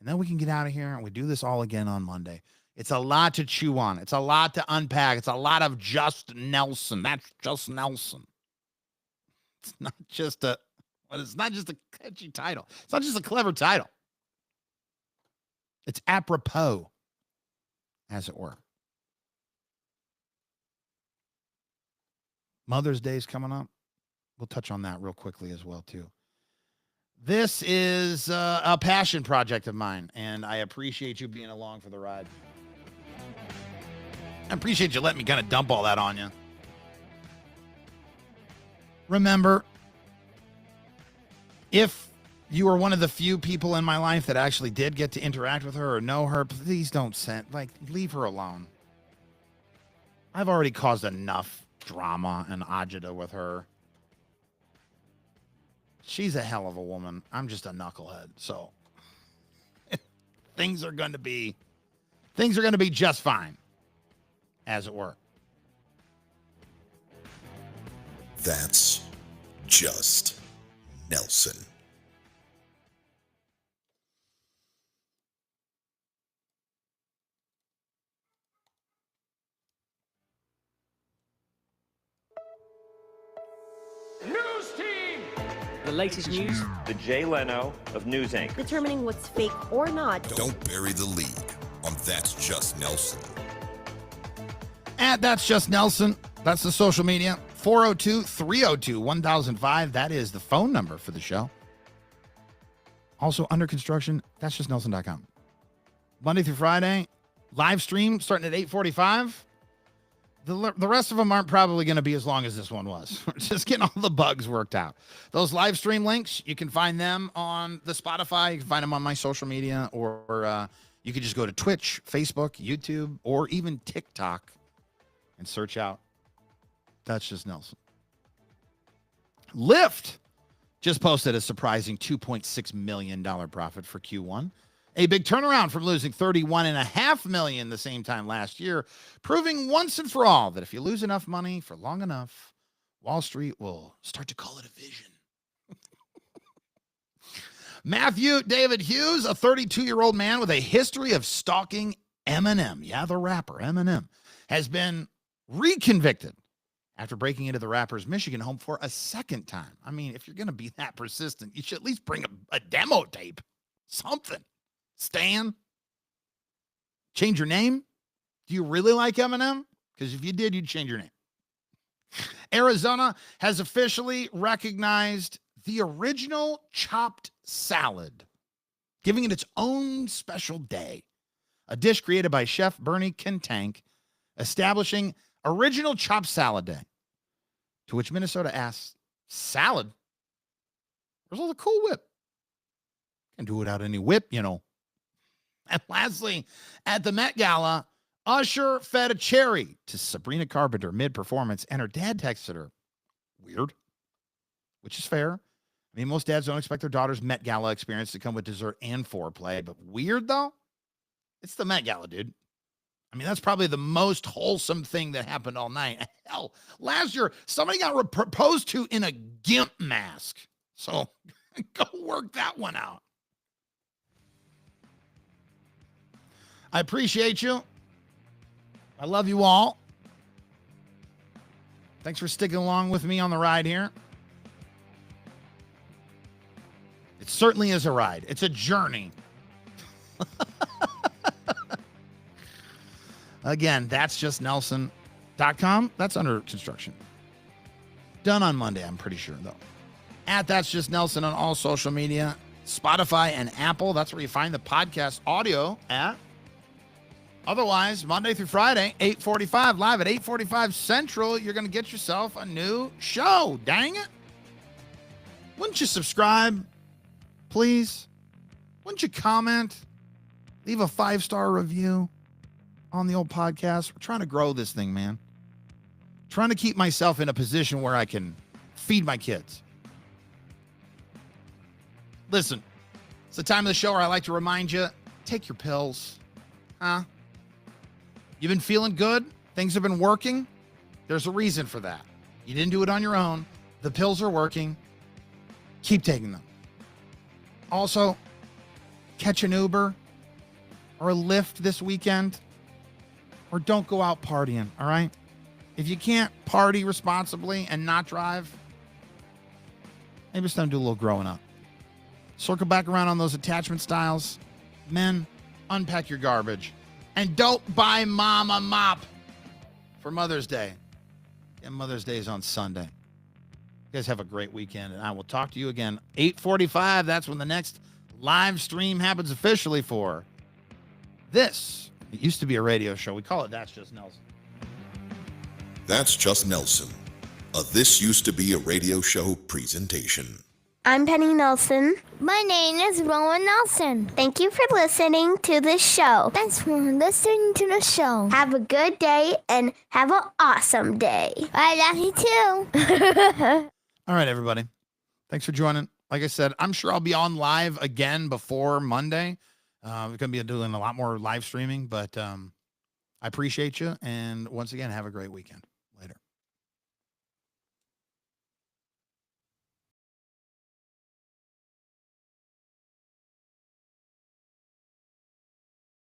Speaker 1: And then we can get out of here and we do this all again on Monday. It's a lot to chew on. It's a lot to unpack. It's a lot of Just Nelson. That's Just Nelson. It's not just a catchy title. It's not just a clever title. It's apropos, as it were. Mother's Day is coming up. We'll touch on that real quickly as well, too. This is a passion project of mine, and I appreciate you being along for the ride. I appreciate you letting me kind of dump all that on you. Remember, if you are one of the few people in my life that actually did get to interact with her or know her, please don't leave her alone. I've already caused enough drama and agita with her. She's a hell of a woman. I'm just a knucklehead. So things are going to be just fine, as it were.
Speaker 10: That's Just Nelson.
Speaker 11: News team! The latest news.
Speaker 12: The Jay Leno of News Inc.
Speaker 13: Determining what's fake or not.
Speaker 10: Don't bury the lead on That's Just Nelson.
Speaker 1: At That's Just Nelson. That's the social media. 402-302-1005. That is the phone number for the show. Also under construction, that's just Nelson.com. Monday through Friday, live stream starting at 8:45. The rest of them aren't probably going to be as long as this one was. We're just getting all the bugs worked out. Those live stream links, you can find them on the Spotify. You can find them on my social media, or you can just go to Twitch, Facebook, YouTube, or even TikTok and search out That's Just Nelson. Lyft just posted a surprising $2.6 million profit for Q1. A big turnaround from losing $31.5 million the same time last year, proving once and for all that if you lose enough money for long enough, Wall Street will start to call it a vision. Matthew David Hughes, a 32-year-old man with a history of stalking Eminem, yeah, the rapper Eminem, has been reconvicted after breaking into the rapper's Michigan home for a second time. I mean, if you're going to be that persistent, you should at least bring a demo tape, something. Stan, change your name? Do you really like Eminem? Because if you did, you'd change your name. Arizona has officially recognized the original chopped salad, giving it its own special day. A dish created by Chef Bernie Kentank, establishing Original Chopped Salad Day. To which Minnesota asks, salad? Where's all the Cool Whip? Can't do it without any whip, you know. And lastly, at the Met Gala, Usher fed a cherry to Sabrina Carpenter mid-performance, and her dad texted her. Weird, which is fair. I mean, most dads don't expect their daughter's Met Gala experience to come with dessert and foreplay, but weird, though? It's the Met Gala, dude. I mean, that's probably the most wholesome thing that happened all night. Hell, last year, somebody got proposed to in a GIMP mask. So go work that one out. I appreciate you. I love you all. Thanks for sticking along with me on the ride here. It certainly is a ride. It's a journey. Again, that's just Nelson.com. That's under construction. Done on Monday, I'm pretty sure, though. At That's Just Nelson on all social media. Spotify and Apple. That's where you find the podcast audio at. Otherwise, Monday through Friday, 8:45, live at 8:45 Central, you're going to get yourself a new show. Dang it. Wouldn't you subscribe, please? Wouldn't you comment? Leave a 5-star review? on the old podcast. We're trying to grow this thing, man. Trying to keep myself in a position where I can feed my kids. Listen, it's the time of the show where I like to remind you, take your pills. Huh? You've been feeling good? Things have been working? There's a reason for that. You didn't do it on your own. The pills are working. Keep taking them. Also, catch an Uber or a Lyft this weekend, or don't go out partying, all right? If you can't party responsibly and not drive, maybe it's time to do a little growing up. Circle back around on those attachment styles. Men, unpack your garbage. And don't buy mom a mop for Mother's Day. And Mother's Day is on Sunday. You guys have a great weekend, and I will talk to you again 8:45. That's when the next live stream happens officially for this. It used to be a radio show. We call it That's Just Nelson.
Speaker 10: That's Just Nelson. This used to be a radio show presentation.
Speaker 13: I'm Penny Nelson. My name is Rowan Nelson. Thank you for listening to the show. Thanks for listening to the show. Have a good day and have an awesome day. I love you too.
Speaker 1: All right, everybody. Thanks for joining. Like I said, I'm sure I'll be on live again before Monday. We're going to be doing a lot more live streaming, but I appreciate you. And once again, have a great weekend.